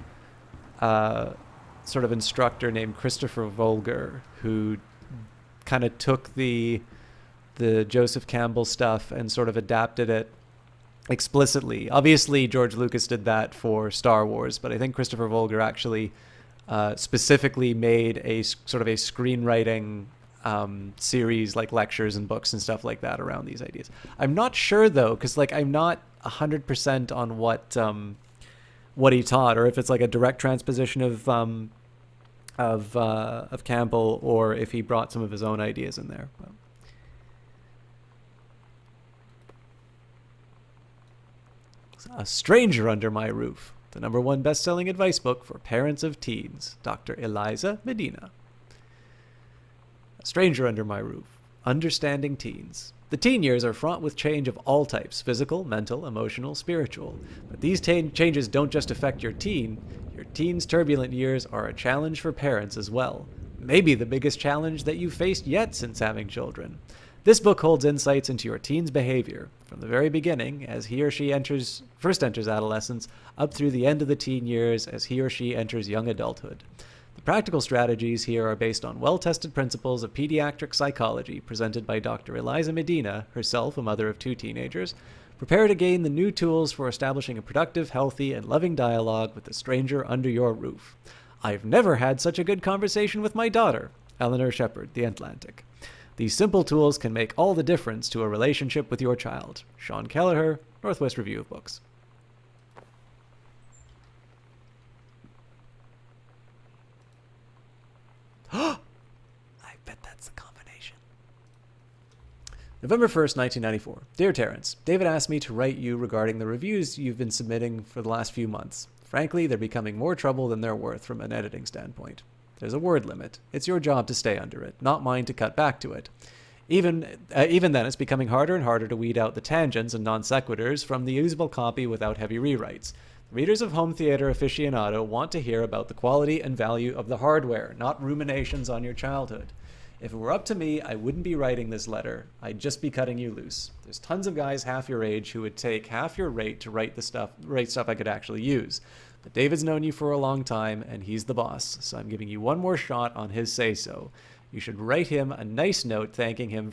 sort of instructor named Christopher Vogler, who kind of took the Joseph Campbell stuff and sort of adapted it explicitly. Obviously, George Lucas did that for Star Wars, but I think Christopher Vogler actually specifically made a sort of a screenwriting series, like lectures and books and stuff like that around these ideas. I'm not sure though, because like I'm not 100% on what he taught, or if it's like a direct transposition of Campbell, or if he brought some of his own ideas in there. But. A Stranger Under My Roof, the #1 best-selling advice book for parents of teens, Dr. Eliza Medina. A Stranger Under My Roof, Understanding Teens. The teen years are fraught with change of all types, physical, mental, emotional, spiritual. But these changes don't just affect your teen. Your teen's turbulent years are a challenge for parents as well. Maybe the biggest challenge that you've faced yet since having children. This book holds insights into your teen's behavior, from the very beginning, as he or she first enters adolescence, up through the end of the teen years, as he or she enters young adulthood. The practical strategies here are based on well-tested principles of pediatric psychology presented by Dr. Eliza Medina, herself a mother of 2 teenagers. Prepare to gain the new tools for establishing a productive, healthy, and loving dialogue with the stranger under your roof. I've never had such a good conversation with my daughter. Eleanor Shepard, The Atlantic. These simple tools can make all the difference to a relationship with your child. Sean Kelleher, Northwest Review of Books. I bet that's the combination. November 1st, 1994. Dear Terrence, David asked me to write you regarding the reviews you've been submitting for the last few months. Frankly, they're becoming more trouble than they're worth from an editing standpoint. There's a word limit. It's your job to stay under it, not mine to cut back to it. Even then, it's becoming harder and harder to weed out the tangents and non sequiturs from the usable copy without heavy rewrites. Readers of Home Theater Aficionado want to hear about the quality and value of the hardware, not ruminations on your childhood. If it were up to me, I wouldn't be writing this letter. I'd just be cutting you loose. There's tons of guys half your age who would take half your rate to write stuff I could actually use. But David's known you for a long time, and he's the boss, so I'm giving you one more shot on his say-so. You should write him a nice note thanking him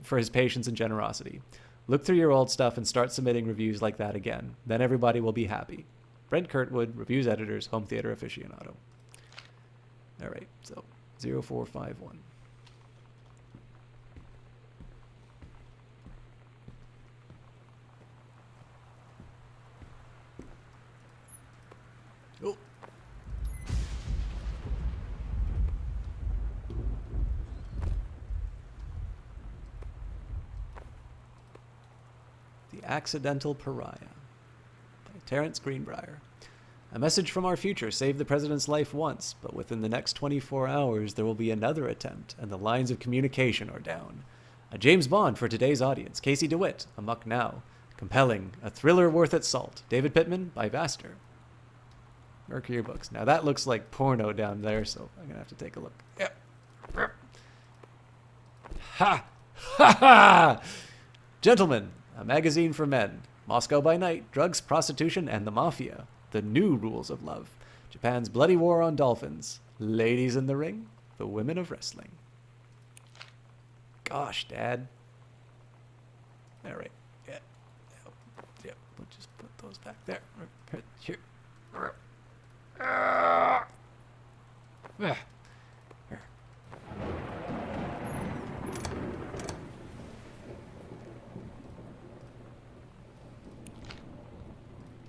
for his patience and generosity. Look through your old stuff and start submitting reviews like that again. Then everybody will be happy. Brent Kurtwood, Reviews Editors, Home Theater Aficionado. All right, so 0451. Oh. The Accidental Pariah by Terence Greenbrier. A message from our future saved the president's life once, but within the next 24 hours there will be another attempt, and the lines of communication are down. A James Bond for today's audience. Casey DeWitt, Amok Now. Compelling, a thriller worth its salt. David Pittman by Vaster. Mercury Books. Now that looks like porno down there, so I'm gonna have to take a look. Yep. Ha! Ha ha! Gentlemen, a magazine for men. Moscow by Night, Drugs, Prostitution, and the Mafia. The New Rules of Love. Japan's Bloody War on Dolphins. Ladies in the Ring. The Women of Wrestling. Gosh, Dad. All right. Yeah. Yeah. We'll just put those back there. Here. Here.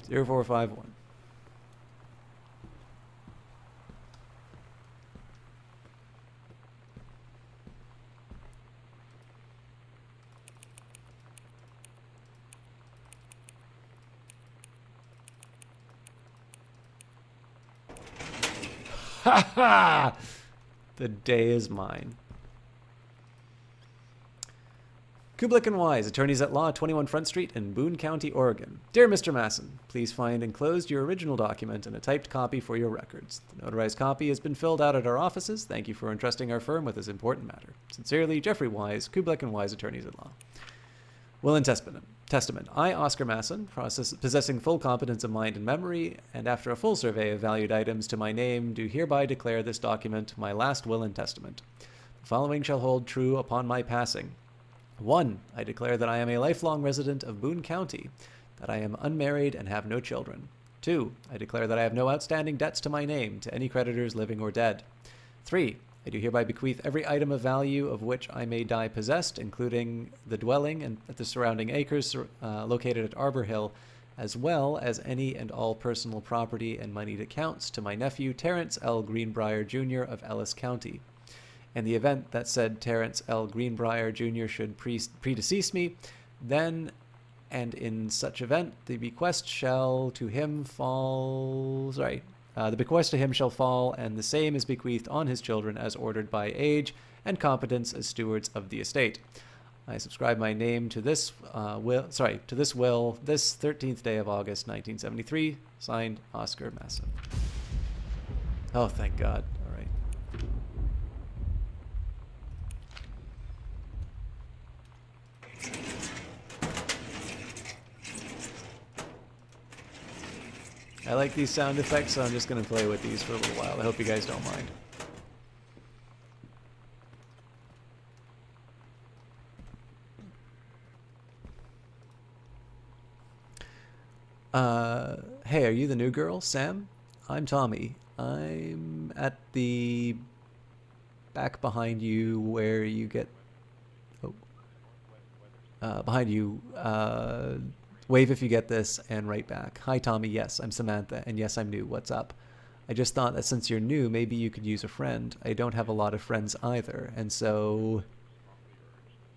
0451. Ha ha! The day is mine. Kublik and Wise, attorneys at law, 21 Front Street in Boone County, Oregon. Dear Mr. Masson, please find enclosed your original document and a typed copy for your records. The notarized copy has been filled out at our offices. Thank you for entrusting our firm with this important matter. Sincerely, Jeffrey Wise, Kublik and Wise, attorneys at law. Will and Testament. I, Oscar Masson, possessing full competence of mind and memory, and after a full survey of valued items to my name, do hereby declare this document my last will and testament. The following shall hold true upon my passing. 1. I declare that I am a lifelong resident of Boone County, that I am unmarried and have no children. 2. I declare that I have no outstanding debts to my name to any creditors living or dead. 3. I do hereby bequeath every item of value of which I may die possessed, including the dwelling and the surrounding acres located at Arbor Hill, as well as any and all personal property and moneyed accounts to my nephew Terrence L. Greenbrier Jr. of Ellis County. In the event that said Terrence L. Greenbrier Jr. should predecease me, then and in such event the bequest shall to him fall. The bequest to him shall fall, and the same is bequeathed on his children as ordered by age and competence as stewards of the estate. I subscribe my name to this will this 13th day of August 1973. Signed, Oscar Masson. Oh, thank God. All right. I like these sound effects, so I'm just going to play with these for a little while. I hope you guys don't mind. Hey, are you the new girl, Sam? I'm Tommy. I'm at the back behind you where you get... behind you. Wave if you get this, and write back. Hi, Tommy. Yes, I'm Samantha, and yes, I'm new. What's up? I just thought that since you're new, maybe you could use a friend. I don't have a lot of friends either, and so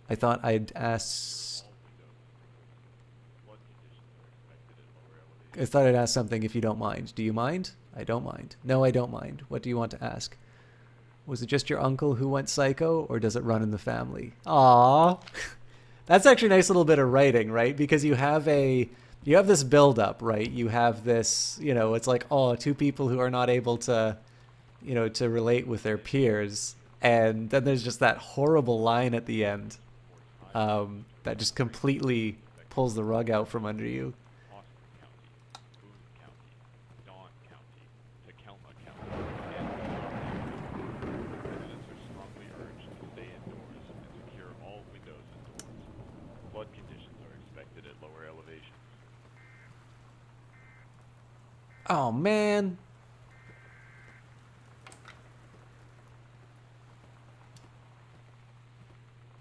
I thought I'd ask... something if you don't mind. Do you mind? I don't mind. No, I don't mind. What do you want to ask? Was it just your uncle who went psycho, or does it run in the family? Aww. That's actually a nice little bit of writing, right? Because you have this build-up, right? You have this, it's like, two people who are not able to, to relate with their peers. And then there's just that horrible line at the end that just completely pulls the rug out from under you. Oh, man.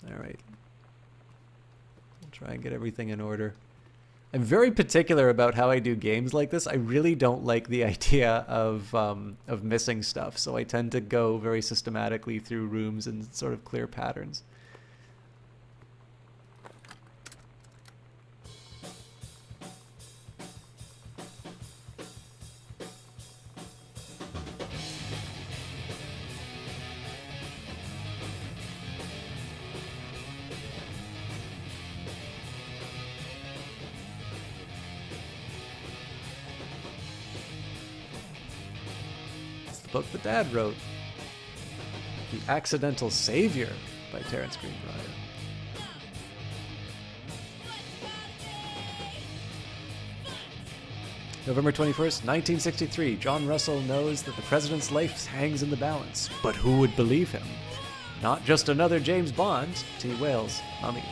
All right. I'll try and get everything in order. I'm very particular about how I do games like this. I really don't like the idea of missing stuff, so I tend to go very systematically through rooms and sort of clear patterns. the book that Dad wrote. The Accidental Savior by Terence Greenbrier. November 21st, 1963. John Russell knows that the president's life hangs in the balance. But who would believe him? Not just another James Bond. T. Wales, Mummy.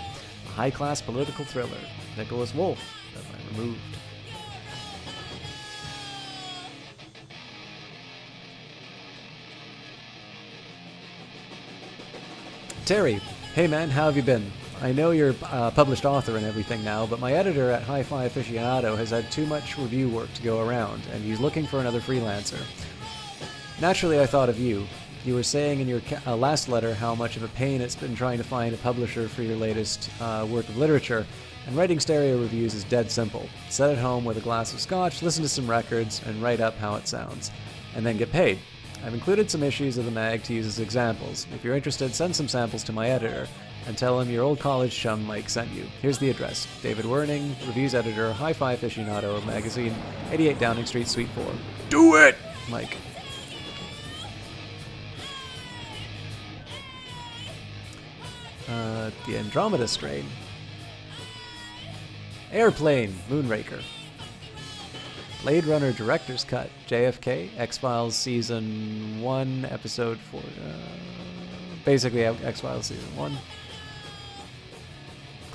A high-class political thriller. Nicholas Wolfe, Deadline Removed. Terry, hey man, how have you been? I know you're a published author and everything now, but my editor at Hi-Fi Aficionado has had too much review work to go around, and he's looking for another freelancer. Naturally, I thought of you. You were saying in your last letter how much of a pain it's been trying to find a publisher for your latest work of literature, and writing stereo reviews is dead simple. Sit at home with a glass of scotch, listen to some records, and write up how it sounds, and then get paid. I've included some issues of the mag to use as examples. If you're interested, send some samples to my editor, and tell him your old college chum Mike sent you. Here's the address. David Werning, reviews editor, Hi-Fi Aficionado magazine, 88 Downing Street, Suite 4. Do it! Mike. The Andromeda Strain. Airplane, Moonraker. Blade Runner Director's Cut, JFK, X-Files Season 1, Episode 4. Basically, X-Files Season 1.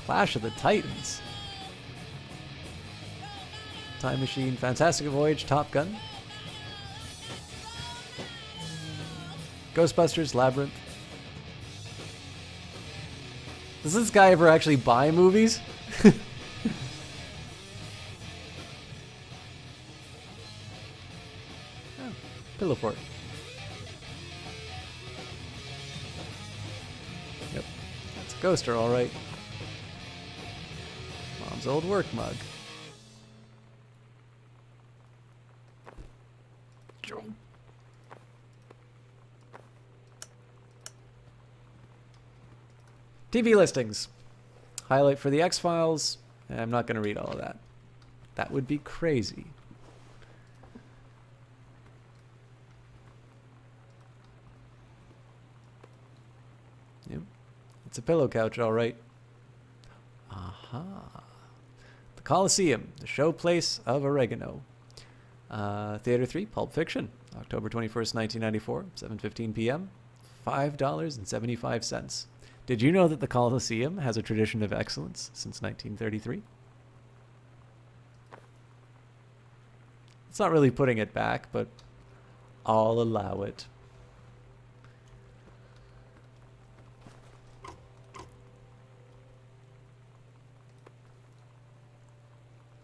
Clash of the Titans. Time Machine, Fantastic Voyage, Top Gun. Ghostbusters, Labyrinth. Does this guy ever actually buy movies? Pillow Fort. Yep. That's a coaster, alright. Mom's old work mug. TV listings. Highlight for the X-Files. I'm not going to read all of that. That would be crazy. Yep. It's a pillow couch, all right. Aha. The Coliseum, the showplace of oregano. Theater 3, Pulp Fiction. October 21st, 1994, 7:15 p.m. $5.75. Did you know that the Coliseum has a tradition of excellence since 1933? It's not really putting it back, but I'll allow it.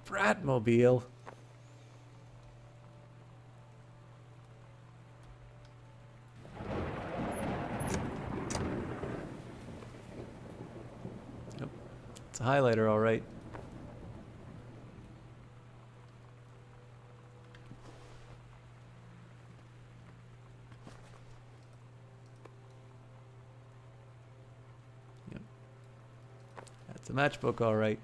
Bratmobile. Yep. It's a highlighter, all right. Yep. That's a matchbook, all right.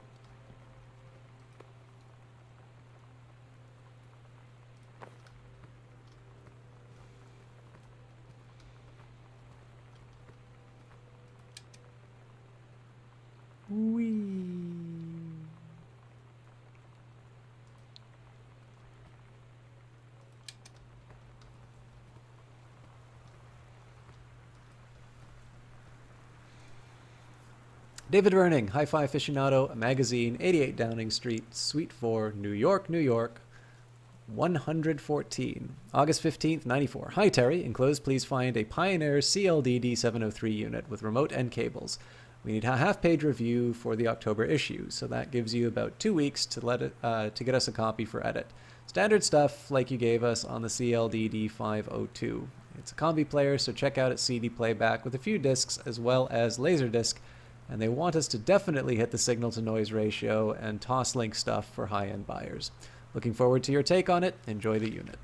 David Werning, Hi-Fi Aficionado, a magazine, 88 Downing Street, Suite 4, New York, New York, 114. August 15th, 94. Hi Terry, enclosed please find a Pioneer CLD D703 unit with remote and cables. We need a half-page review for the October issue, so that gives you about 2 weeks to to get us a copy for edit. Standard stuff like you gave us on the CLD D502. It's a combi player, so check out its CD playback with a few discs as well as Laserdisc, and they want us to definitely hit the signal-to-noise ratio and toss-link stuff for high-end buyers. Looking forward to your take on it. Enjoy the unit.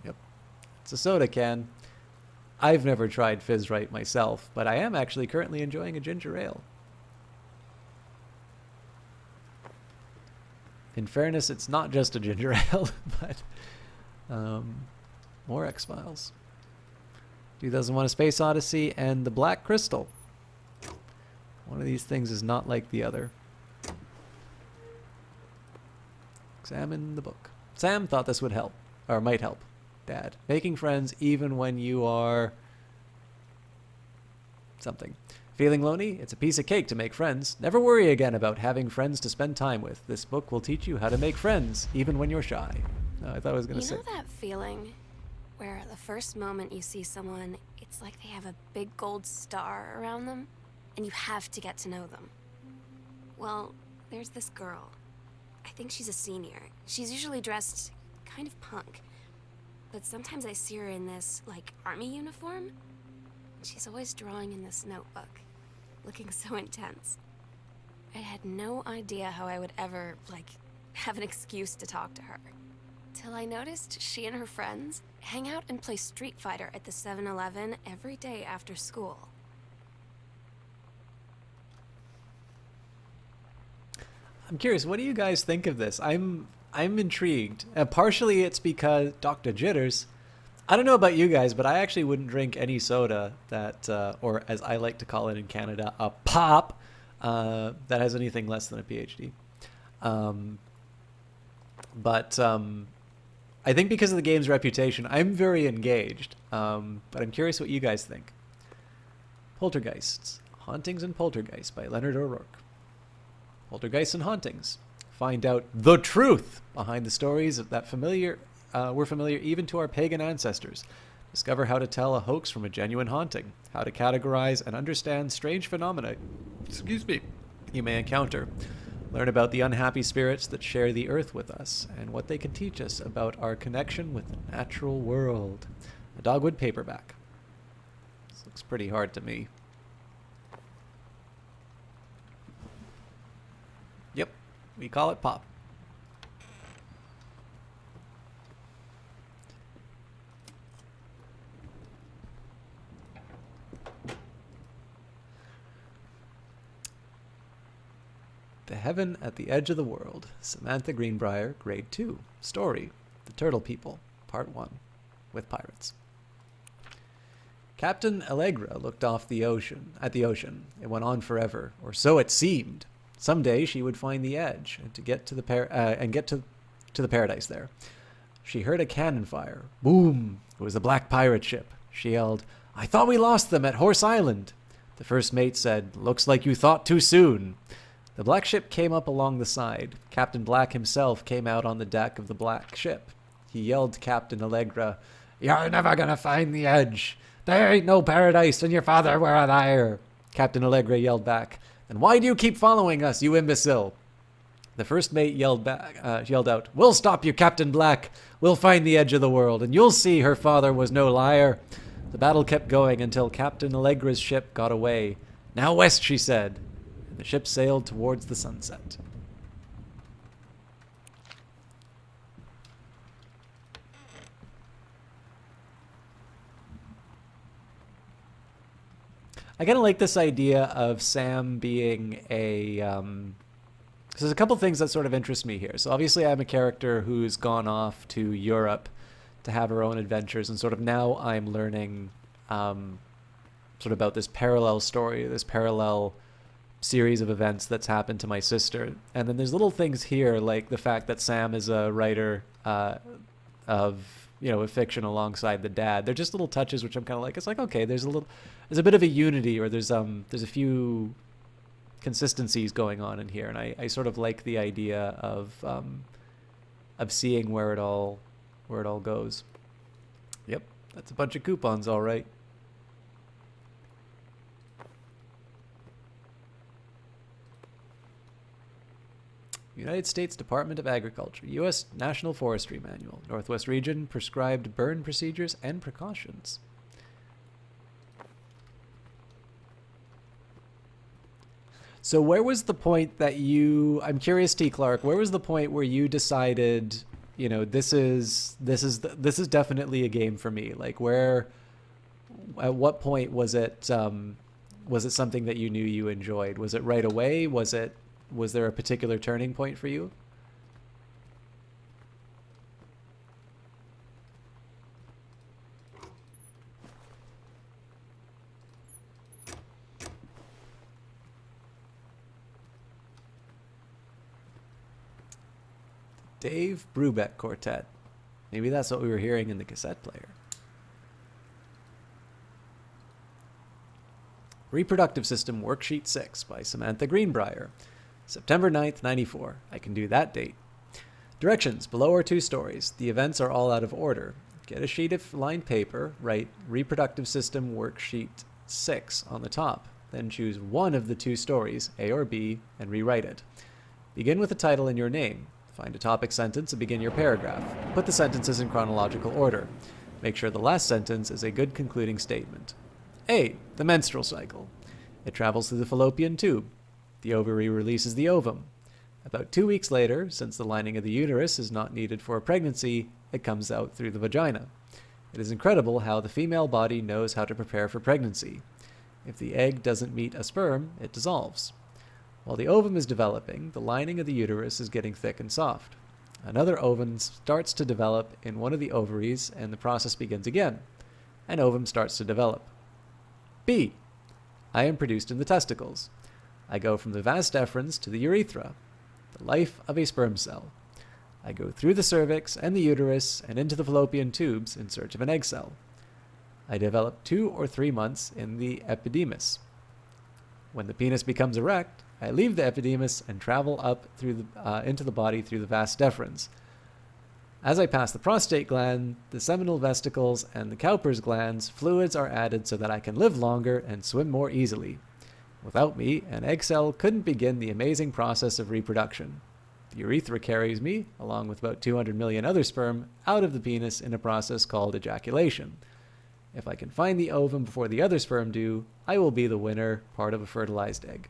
Yep. It's a soda can. I've never tried Fizz Right myself, but I am actually currently enjoying a ginger ale. In fairness, it's not just a ginger ale, but more X-Files. 2001: A Space Odyssey and The Black Crystal. One of these things is not like the other. Examine the book. Sam thought this would help, or might help. Dad. Making friends even when you are... something. Feeling lonely? It's a piece of cake to make friends. Never worry again about having friends to spend time with. This book will teach you how to make friends, even when you're shy. Oh, I thought I was going to say... You know that feeling where the first moment you see someone, it's like they have a big gold star around them, and you have to get to know them? Well, there's this girl. I think she's a senior. She's usually dressed kind of punk. But sometimes I see her in this, like, army uniform. She's always drawing in this notebook, looking so intense. I had no idea how I would ever, like, have an excuse to talk to her. Till I noticed she and her friends hang out and play Street Fighter at the 7-Eleven every day after school. I'm curious, what do you guys think of this? I'm intrigued. Partially it's because Dr. Jitters. I don't know about you guys, but I actually wouldn't drink any soda that, or as I like to call it in Canada, a pop, that has anything less than a PhD. But I think because of the game's reputation, I'm very engaged. But I'm curious what you guys think. Poltergeists. Hauntings and Poltergeists by Leonard O'Rourke. Poltergeists and Hauntings. Find out the truth behind the stories that were familiar even to our pagan ancestors. Discover how to tell a hoax from a genuine haunting. How to categorize and understand strange phenomena you may encounter. Learn about the unhappy spirits that share the earth with us and what they can teach us about our connection with the natural world. A Dogwood paperback. This looks pretty hard to me. Yep, we call it pop. The Heaven at the Edge of the World. Samantha Greenbrier, Grade 2. Story. The Turtle People, Part 1. With pirates. Captain Allegra looked off at the ocean. It went on forever, or so it seemed. Someday she would find the edge and get to the paradise there. She heard a cannon fire. Boom! It was a black pirate ship. She yelled, "I thought we lost them at Horse Island." The first mate said, "Looks like you thought too soon." The black ship came up along the side. Captain Black himself came out on the deck of the black ship. He yelled to Captain Allegra, "You're never gonna find the edge. There ain't no paradise, and your father were a liar." Captain Allegra yelled back, "Then why do you keep following us, you imbecile?" The first mate yelled out, "We'll stop you, Captain Black. We'll find the edge of the world, and you'll see her father was no liar." The battle kept going until Captain Allegra's ship got away. "Now west," she said. The ship sailed towards the sunset. I kind of like this idea of Sam being a... there's a couple things that sort of interest me here. So obviously I'm a character who's gone off to Europe to have her own adventures, and sort of now I'm learning sort of about this parallel story, this parallel series of events that's happened to my sister. And then there's little things here, like the fact that Sam is a writer of, a fiction alongside the dad. They're just little touches which I'm kind of like, it's like, okay, there's a bit of a unity, or there's a few consistencies going on in here, and I sort of like the idea of seeing where it all goes. Yep, that's a bunch of coupons, all right. United States Department of Agriculture, U.S. National Forestry Manual, Northwest Region, prescribed burn procedures and precautions. So where was the point that I'm curious, T. Clark, where was the point where you decided, this is definitely a game for me? Like at what point was it something that you knew you enjoyed? Was it right away? Was there a particular turning point for you? Dave Brubeck Quartet. Maybe that's what we were hearing in the cassette player. Reproductive System Worksheet 6 by Samantha Greenbrier. September 9th, 94. I can do that date. Directions. Below are 2 stories. The events are all out of order. Get a sheet of lined paper, write Reproductive System Worksheet 6 on the top. Then choose one of the 2 stories, A or B, and rewrite it. Begin with a title and your name. Find a topic sentence and begin your paragraph. Put the sentences in chronological order. Make sure the last sentence is a good concluding statement. A. The menstrual cycle. It travels through the fallopian tube. The ovary releases the ovum. About 2 weeks later, since the lining of the uterus is not needed for a pregnancy, it comes out through the vagina. It is incredible how the female body knows how to prepare for pregnancy. If the egg doesn't meet a sperm, it dissolves. While the ovum is developing, the lining of the uterus is getting thick and soft. Another ovum starts to develop in one of the ovaries, and the process begins again. An ovum starts to develop. B. I am produced in the testicles. I go from the vas deferens to the urethra, the life of a sperm cell. I go through the cervix and the uterus and into the fallopian tubes in search of an egg cell. I develop 2 or 3 months in the epididymis. When the penis becomes erect, I leave the epididymis and travel up through into the body through the vas deferens. As I pass the prostate gland, the seminal vesicles, and the Cowper's glands, fluids are added so that I can live longer and swim more easily. Without me, an egg cell couldn't begin the amazing process of reproduction. The urethra carries me, along with about 200 million other sperm, out of the penis in a process called ejaculation. If I can find the ovum before the other sperm do, I will be the winner, part of a fertilized egg.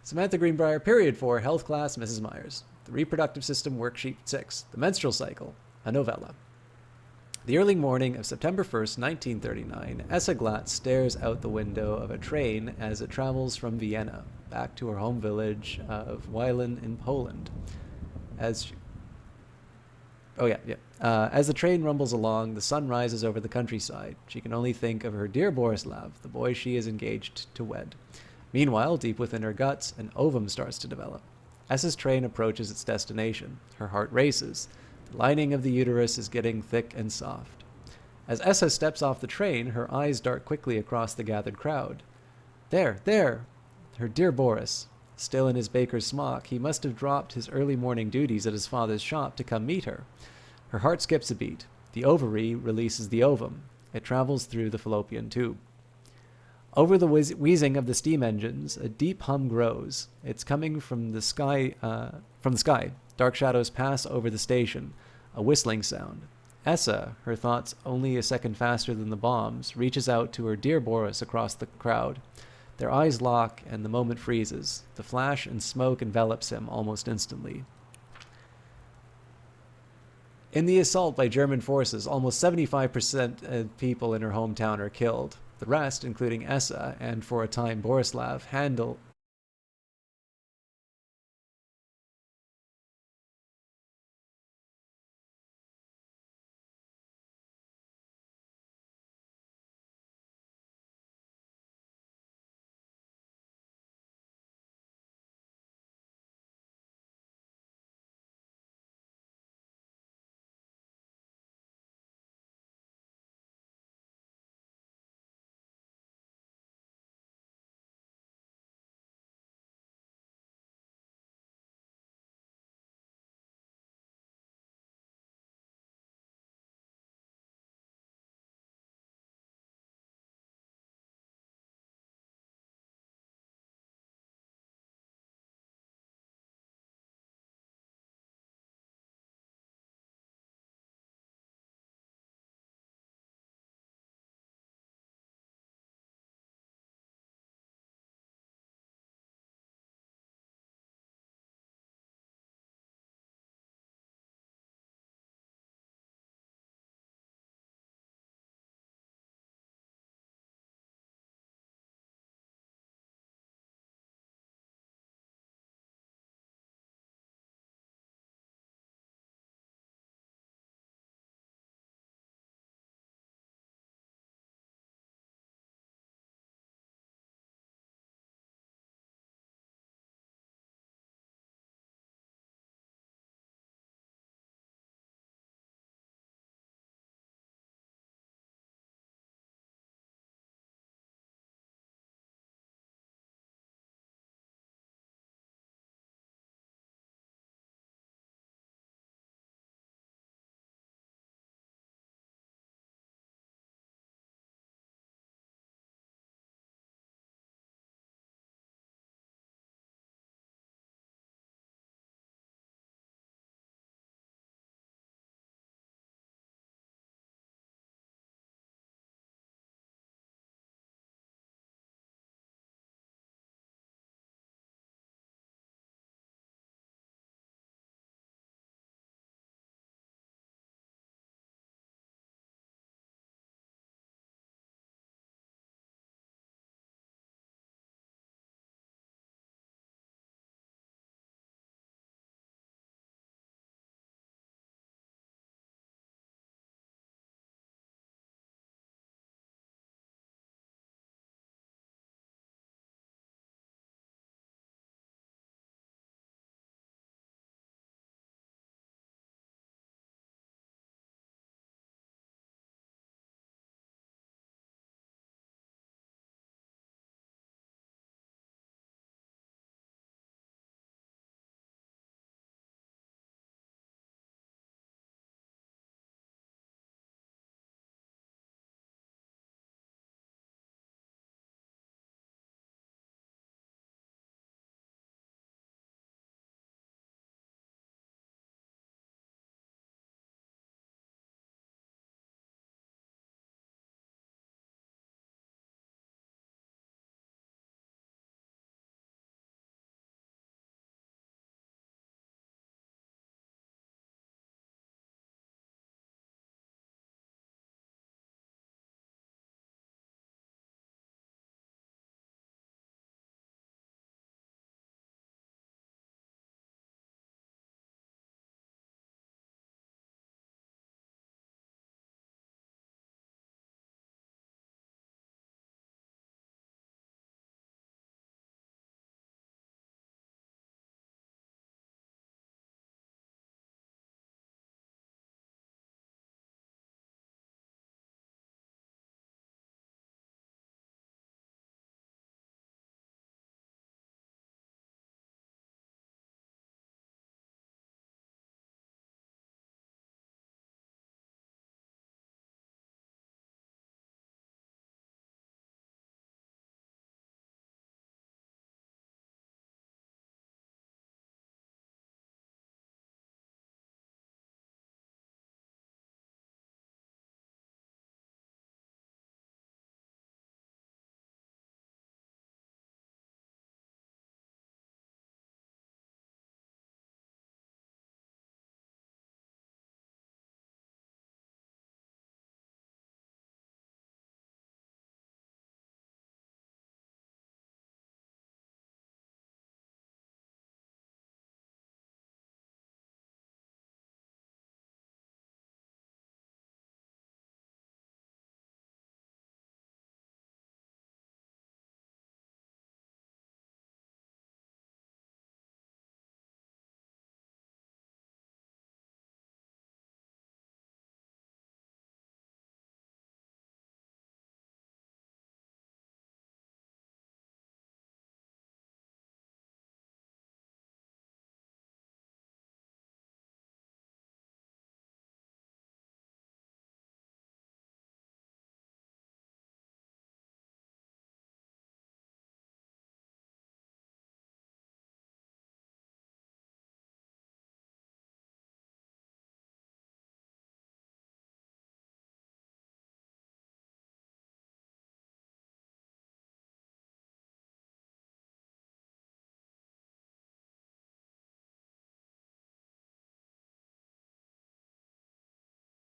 Samantha Greenbrier, period 4, health class, Mrs. Myers. The Reproductive System Worksheet 6, The Menstrual Cycle, a novella. The early morning of September 1st, 1939, Essa Glatt stares out the window of a train as it travels from Vienna back to her home village of Wielin in Poland. As the train rumbles along, the sun rises over the countryside. She can only think of her dear Borislav, the boy she is engaged to wed. Meanwhile, deep within her guts, an ovum starts to develop. As train approaches its destination, her heart races. The lining of the uterus is getting thick and soft. As Essa steps off the train, her eyes dart quickly across the gathered crowd. There! Her dear Boris. Still in his baker's smock, he must have dropped his early morning duties at his father's shop to come meet her. Her heart skips a beat. The ovary releases the ovum. It travels through the fallopian tube. Over the wheezing of the steam engines, a deep hum grows. It's coming from the sky. Dark shadows pass over the station, a whistling sound. Essa, her thoughts only a second faster than the bombs, reaches out to her dear Boris across the crowd. Their eyes lock, and the moment freezes. The flash and smoke envelops him almost instantly. In the assault by German forces, almost 75% of people in her hometown are killed. The rest, including Essa and, for a time, Borislav, handle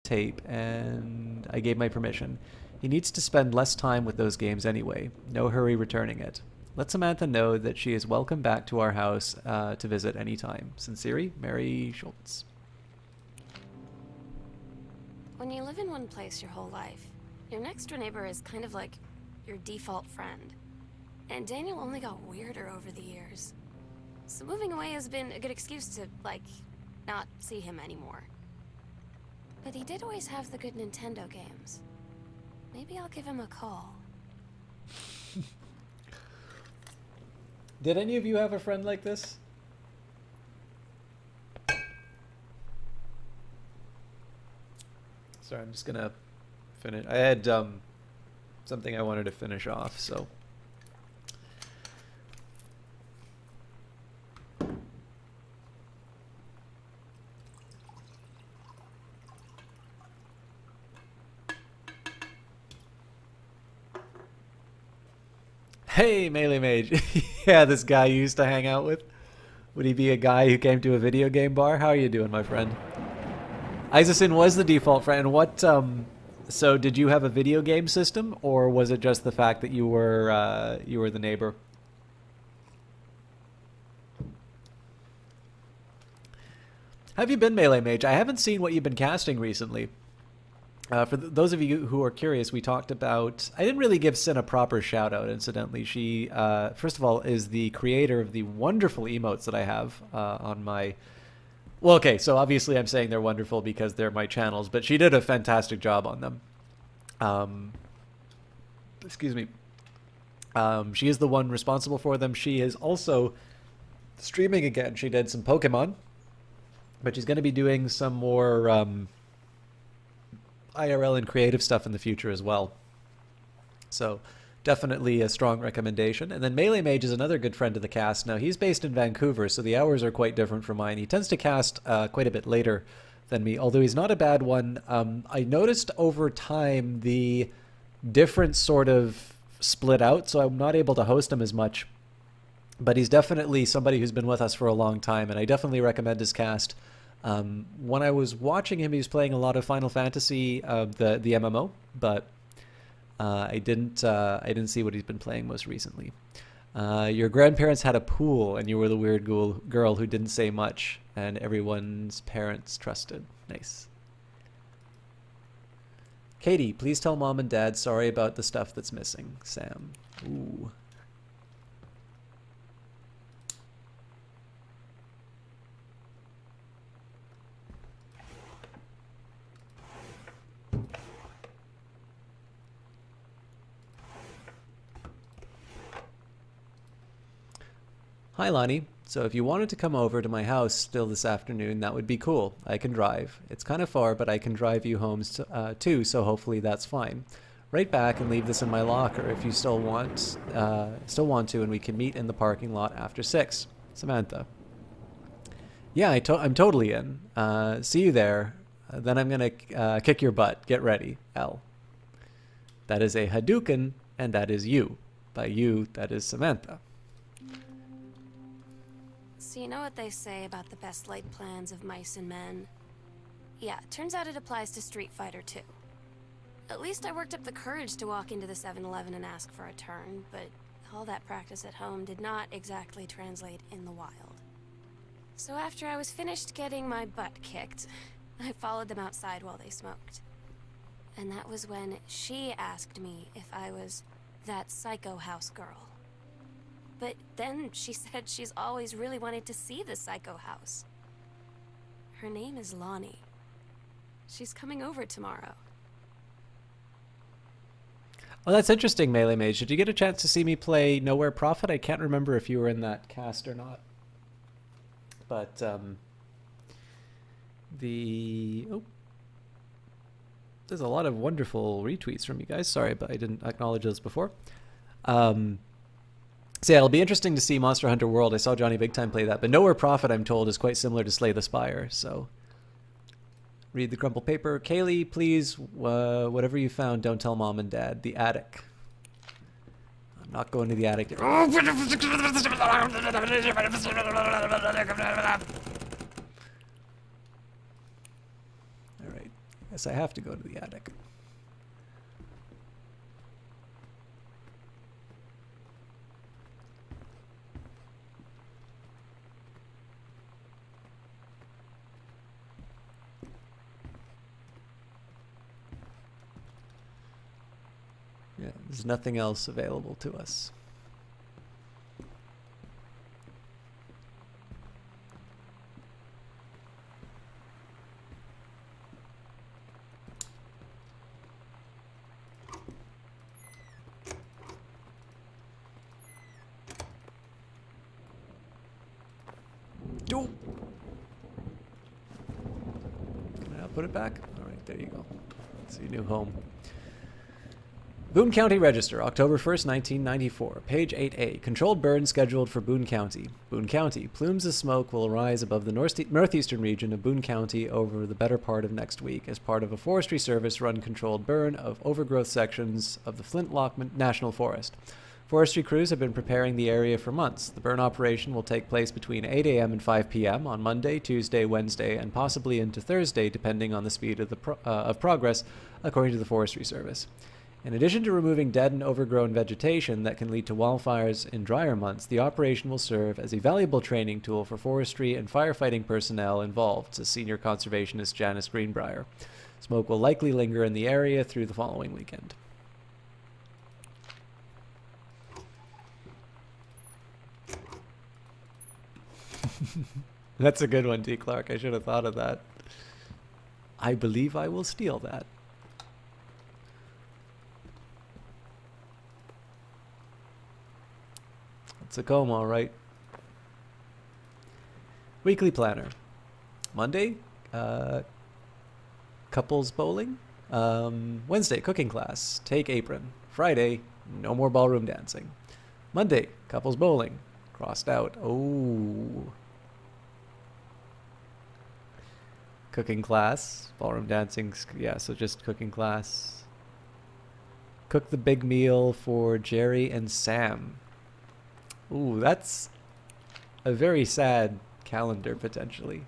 tape, and I gave my permission. He needs to spend less time with those games anyway. No hurry returning it. Let Samantha know that she is welcome back to our house to visit anytime. Sincerely, Mary Schultz. When you live in one place your whole life, your next door neighbor is kind of like your default friend. And Daniel only got weirder over the years. So moving away has been a good excuse to, like, not see him anymore. But he did always have the good Nintendo games. Maybe I'll give him a call. Did any of you have a friend like this? Sorry, I'm just gonna finish. I had something I wanted to finish off, so. Hey, Melee Mage. Yeah, this guy you used to hang out with. Would he be a guy who came to a video game bar? How are you doing, my friend? Isaacin was the default friend. What, so did you have a video game system, or was it just the fact that you were the neighbor? How have you been, Melee Mage? I haven't seen what you've been casting recently. For those of you who are curious, we talked about... I didn't really give Sin a proper shout-out, incidentally. She, first of all, is the creator of the wonderful emotes that I have on my... Well, okay, so obviously I'm saying they're wonderful because they're my channels, but she did a fantastic job on them. Excuse me. She is the one responsible for them. She is also streaming again. She did some Pokemon, but she's going to be doing some more... IRL and creative stuff in the future as well. So definitely a strong recommendation. And then Melee Mage is another good friend of the cast. Now he's based in Vancouver, so the hours are quite different from mine. He tends to cast quite a bit later than me, although he's not a bad one. I noticed over time the different sort of split out, so I'm not able to host him as much. But he's definitely somebody who's been with us for a long time, and I definitely recommend his cast. When I was watching him, he was playing a lot of Final Fantasy, the MMO, but I didn't see what he's been playing most recently. Your grandparents had a pool, and you were the weird girl who didn't say much, and everyone's parents trusted. Nice. Katie, please tell Mom and Dad sorry about the stuff that's missing. Sam. Ooh. Hi, Lonnie. So if you wanted to come over to my house still this afternoon, that would be cool. I can drive. It's kind of far, but I can drive you home too, so hopefully that's fine. Right back and leave this in my locker if you still want to, and we can meet in the parking lot after 6. Samantha. Yeah, I'm totally in. See you there. Then I'm going to kick your butt. Get ready. L. That is a Hadouken, and that is you. By you, that is Samantha. So you know what they say about the best laid plans of mice and men? Yeah, turns out it applies to Street Fighter too. At least I worked up the courage to walk into the 7-Eleven and ask for a turn, but all that practice at home did not exactly translate in the wild. So after I was finished getting my butt kicked, I followed them outside while they smoked. And that was when she asked me if I was that psycho house girl. But then she said she's always really wanted to see the psycho house. Her name is Lonnie. She's coming over tomorrow. Well, that's interesting, Melee Mage. Did you get a chance to see me play Nowhere Prophet? I can't remember if you were in that cast or not. But, there's a lot of wonderful retweets from you guys. Sorry, but I didn't acknowledge those before. So yeah, it'll be interesting to see Monster Hunter World. I saw Johnny Big Time play that, but Nowhere Prophet, I'm told, is quite similar to Slay the Spire. So read the crumpled paper. Kaylee, please, whatever you found, don't tell Mom and Dad. The attic. I'm not going to the attic. All right. Guess I have to go to the attic. Yeah, there's nothing else available to us. Can I put it back? All right, there you go. It's your new home. Boone County Register, October 1st, 1994. Page 8A. Controlled burn scheduled for Boone County. Boone County. Plumes of smoke will arise above the northeastern region of Boone County over the better part of next week as part of a Forestry Service-run controlled burn of overgrowth sections of the Flintlock National Forest. Forestry crews have been preparing the area for months. The burn operation will take place between 8 a.m. and 5 p.m. on Monday, Tuesday, Wednesday, and possibly into Thursday, depending on the speed of progress, according to the Forestry Service. In addition to removing dead and overgrown vegetation that can lead to wildfires in drier months, the operation will serve as a valuable training tool for forestry and firefighting personnel involved, says senior conservationist Janice Greenbrier. Smoke will likely linger in the area through the following weekend. That's a good one, T. Clark. I should have thought of that. I believe I will steal that. It's a coma, all right. Weekly planner. Monday, couples bowling. Wednesday, cooking class. Take apron. Friday, no more ballroom dancing. Monday, couples bowling. Crossed out. Oh. Cooking class. Ballroom dancing. Yeah, so just cooking class. Cook the big meal for Jerry and Sam. Ooh, that's a very sad calendar, potentially.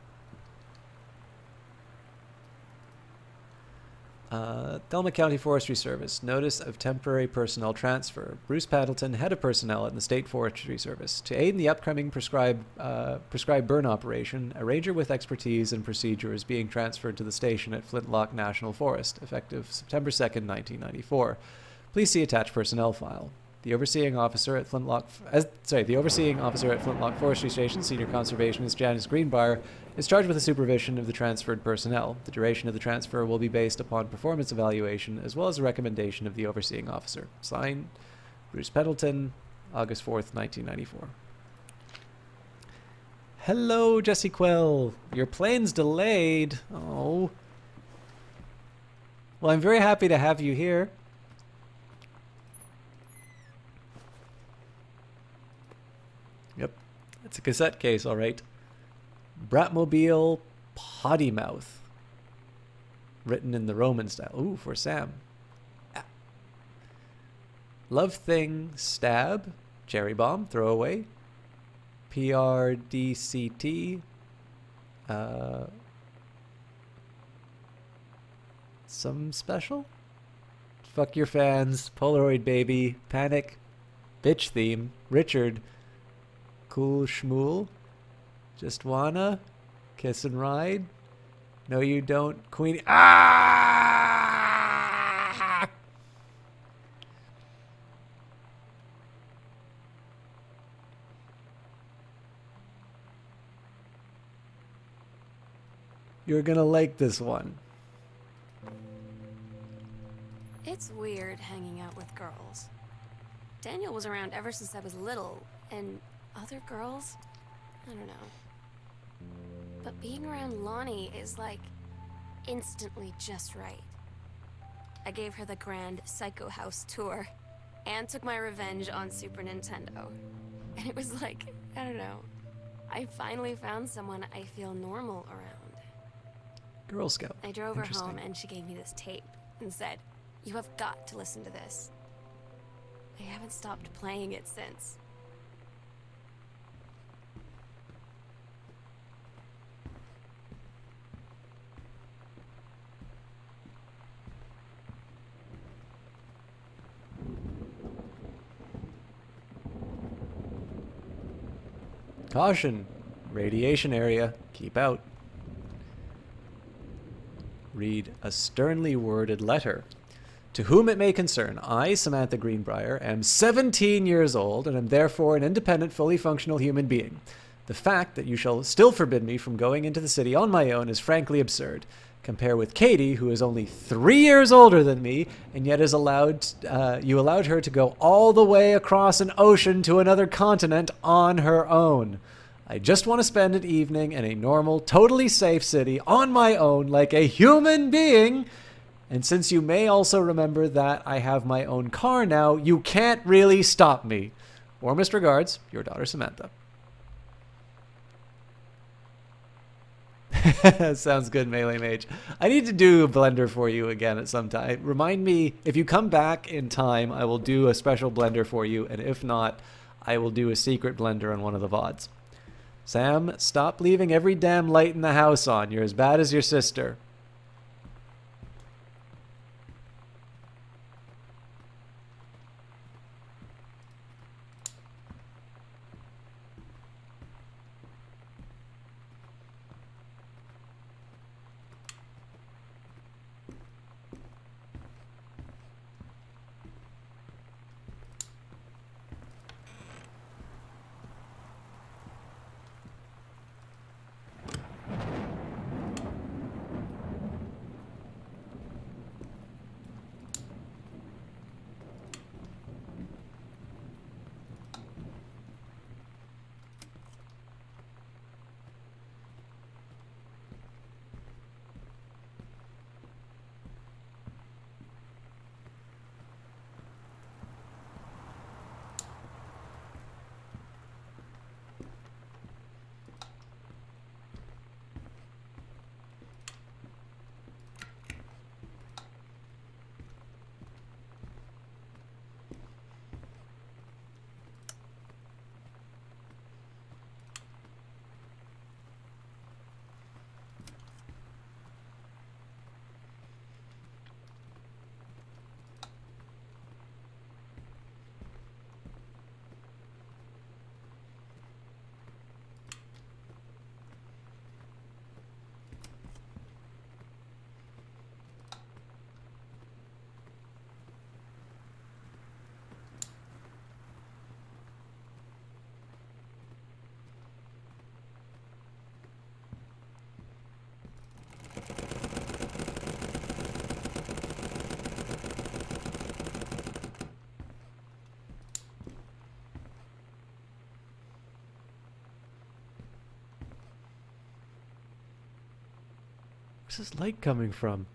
Thelma County Forestry Service. Notice of temporary personnel transfer. Bruce Paddleton, head of personnel at the State Forestry Service. To aid in the upcoming prescribed burn operation, a ranger with expertise and procedure is being transferred to the station at Flintlock National Forest, effective September 2nd, 1994. Please see attached personnel file. The overseeing officer at Flintlock Forestry Station, Senior Conservationist Janice Greenbrier, is charged with the supervision of the transferred personnel. The duration of the transfer will be based upon performance evaluation as well as a recommendation of the overseeing officer. Signed, Bruce Pendleton, August 4th, 1994. Hello, Jesse Quill. Your plane's delayed. Oh. Well, I'm very happy to have you here. Yep, it's a cassette case, all right. Bratmobile Potty Mouth. Written in the Roman style. Ooh, for Sam. Love Thing Stab. Cherry Bomb. Throwaway. PRDCT. Some special? Fuck Your Fans. Polaroid Baby. Panic. Bitch Theme. Richard. Cool Schmool. Just Wanna. Kiss and Ride. No You Don't. Queenie. Ah! You're gonna like this one. It's weird hanging out with girls. Daniel was around ever since I was little, and other girls? I don't know. But being around Lonnie is like instantly just right. I gave her the grand Psycho House tour and took my revenge on Super Nintendo. And it was like, I don't know. I finally found someone I feel normal around. Girl Scout. I drove her home and she gave me this tape and said, "You have got to listen to this." I haven't stopped playing it since. Caution. Radiation area. Keep out. Read a sternly worded letter. To whom it may concern, I, Samantha Greenbriar, am 17 years old and am therefore an independent, fully functional human being. The fact that you shall still forbid me from going into the city on my own is frankly absurd. Compare with Katie, who is only 3 years older than me, and yet is you allowed her to go all the way across an ocean to another continent on her own. I just want to spend an evening in a normal, totally safe city on my own like a human being. And since you may also remember that I have my own car now, you can't really stop me. Warmest regards, your daughter Samantha. Sounds good, Melee Mage. I need to do a blender for you again at some time. Remind me, if you come back in time, I will do a special blender for you, and if not, I will do a secret blender on one of the VODs. Sam, stop leaving every damn light in the house on. You're as bad as your sister. Where's this light coming from?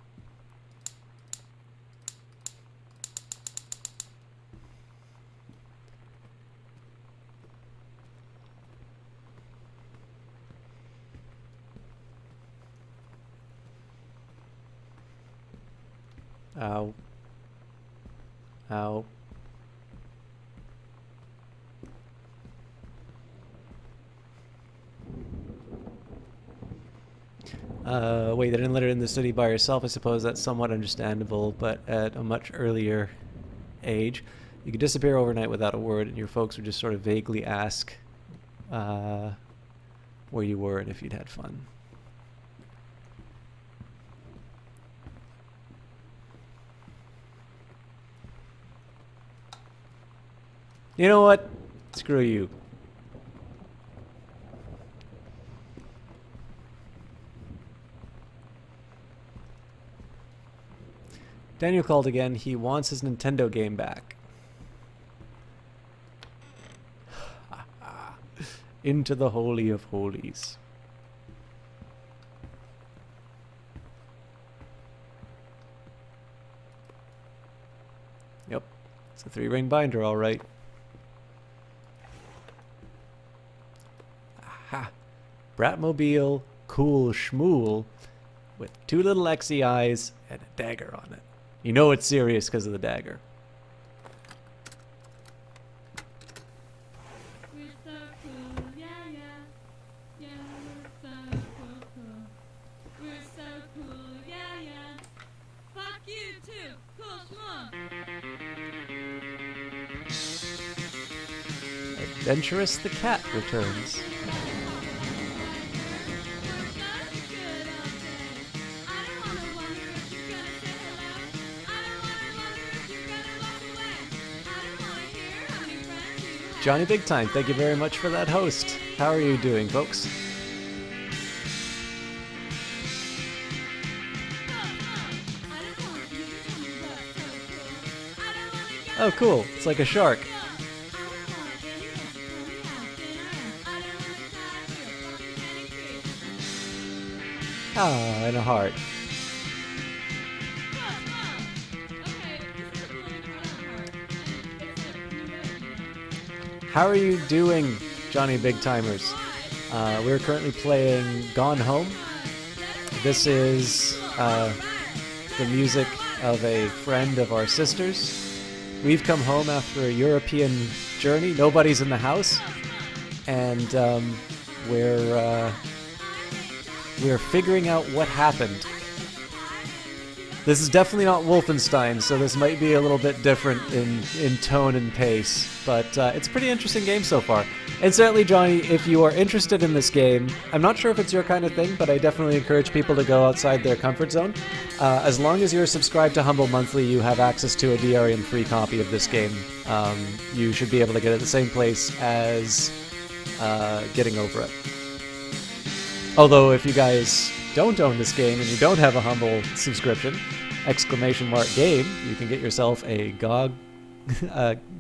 Ow. Ow. Wait, they didn't let her in the city by herself. I suppose that's somewhat understandable, but at a much earlier age, you could disappear overnight without a word, and your folks would just sort of vaguely ask where you were and if you'd had fun. You know what? Screw you. Daniel called again. He wants his Nintendo game back. Into the Holy of Holies. Yep. It's a 3-ring binder, all right. Aha. Bratmobile, cool schmool, with 2 little Lexi eyes and a dagger on it. You know it's serious because of the dagger. We're so cool, yeah, yeah. Yeah, we're so cool. We're so cool, yeah, yeah. Fuck you too, cool schmuck. Adventurous the cat returns. Johnny Big Time, thank you very much for that host. How are you doing, folks? Oh, cool. It's like a shark. Ah, and a heart. How are you doing, Johnny Big Timers? We're currently playing Gone Home. This is the music of a friend of our sister's. We've come home after a European journey. Nobody's in the house, and we're figuring out what happened. This is definitely not Wolfenstein, so this might be a little bit different in tone and pace, but it's a pretty interesting game so far. And certainly, Johnny, if you are interested in this game, I'm not sure if it's your kind of thing, but I definitely encourage people to go outside their comfort zone. As long as you're subscribed to Humble Monthly, you have access to a DRM-free copy of this game. You should be able to get it at the same place as Getting Over It. Although, if you guys don't own this game and you don't have a Humble subscription, ! Game, you can get yourself a GOG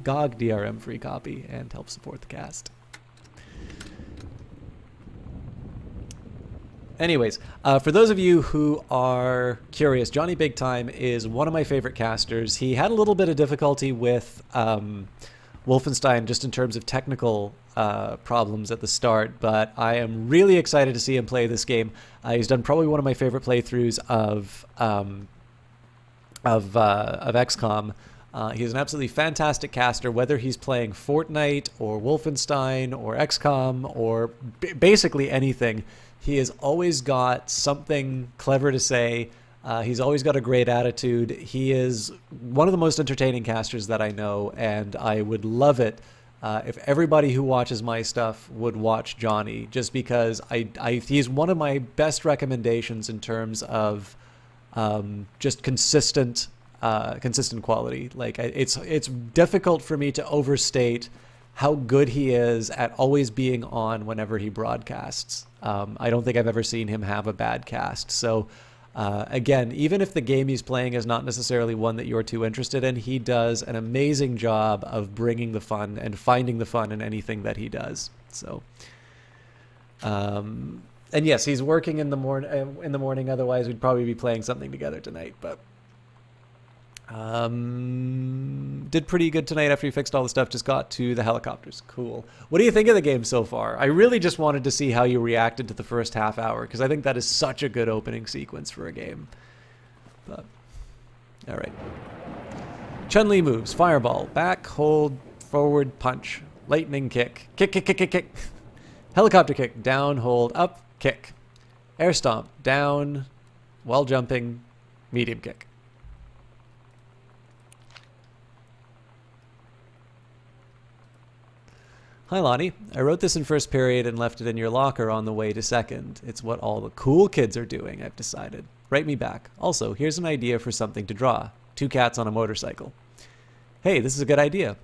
DRM free copy and help support the cast. Anyways, for those of you who are curious, Johnny Big Time is one of my favorite casters. He had a little bit of difficulty with Wolfenstein just in terms of technical problems at the start, but I am really excited to see him play this game. He's done probably one of my favorite playthroughs of XCOM. He's an absolutely fantastic caster, whether he's playing Fortnite or Wolfenstein or XCOM or basically anything. He has always got something clever to say. He's always got a great attitude. He is one of the most entertaining casters that I know, and I would love it if everybody who watches my stuff would watch Johnny, just because he's one of my best recommendations in terms of just consistent quality. Like, it's difficult for me to overstate how good he is at always being on whenever he broadcasts. I don't think I've ever seen him have a bad cast. So again, even if the game he's playing is not necessarily one that you're too interested in, he does an amazing job of bringing the fun and finding the fun in anything that he does. So, and yes, he's working in the morning. Otherwise, we'd probably be playing something together tonight. But did pretty good tonight after he fixed all the stuff. Just got to the helicopters. Cool. What do you think of the game so far? I really just wanted to see how you reacted to the first half hour, because I think that is such a good opening sequence for a game. But all right. Chun-Li moves. Fireball. Back, hold, forward, punch. Lightning kick. Kick, kick, kick, kick, kick. Helicopter kick. Down, hold, up, kick. Air stomp. Down, while jumping, medium kick. Hi, Lonnie. I wrote this in first period and left it in your locker on the way to second. It's what all the cool kids are doing, I've decided. Write me back. Also, here's an idea for something to draw. 2 cats on a motorcycle. Hey, this is a good idea.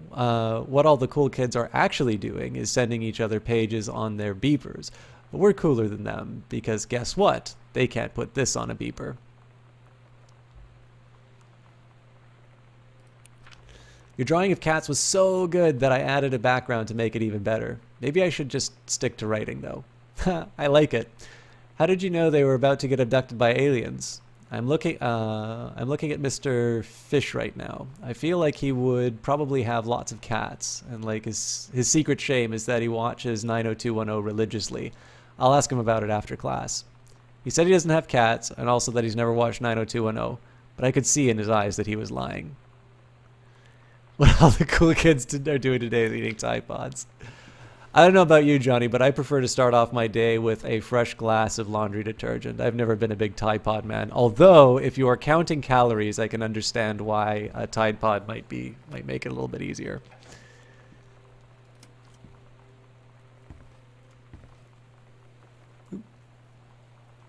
What all the cool kids are actually doing is sending each other pages on their beepers. But we're cooler than them, because guess what? They can't put this on a beeper. Your drawing of cats was so good that I added a background to make it even better. Maybe I should just stick to writing, though. I like it. How did you know they were about to get abducted by aliens? I'm looking at Mr. Fish right now. I feel like he would probably have lots of cats, and like his secret shame is that he watches 90210 religiously. I'll ask him about it after class. He said he doesn't have cats, and also that he's never watched 90210, but I could see in his eyes that he was lying. What all the cool kids are doing today is eating Tide Pods. I don't know about you, Johnny, but I prefer to start off my day with a fresh glass of laundry detergent. I've never been a big Tide Pod man. Although, if you are counting calories, I can understand why a Tide Pod might make it a little bit easier.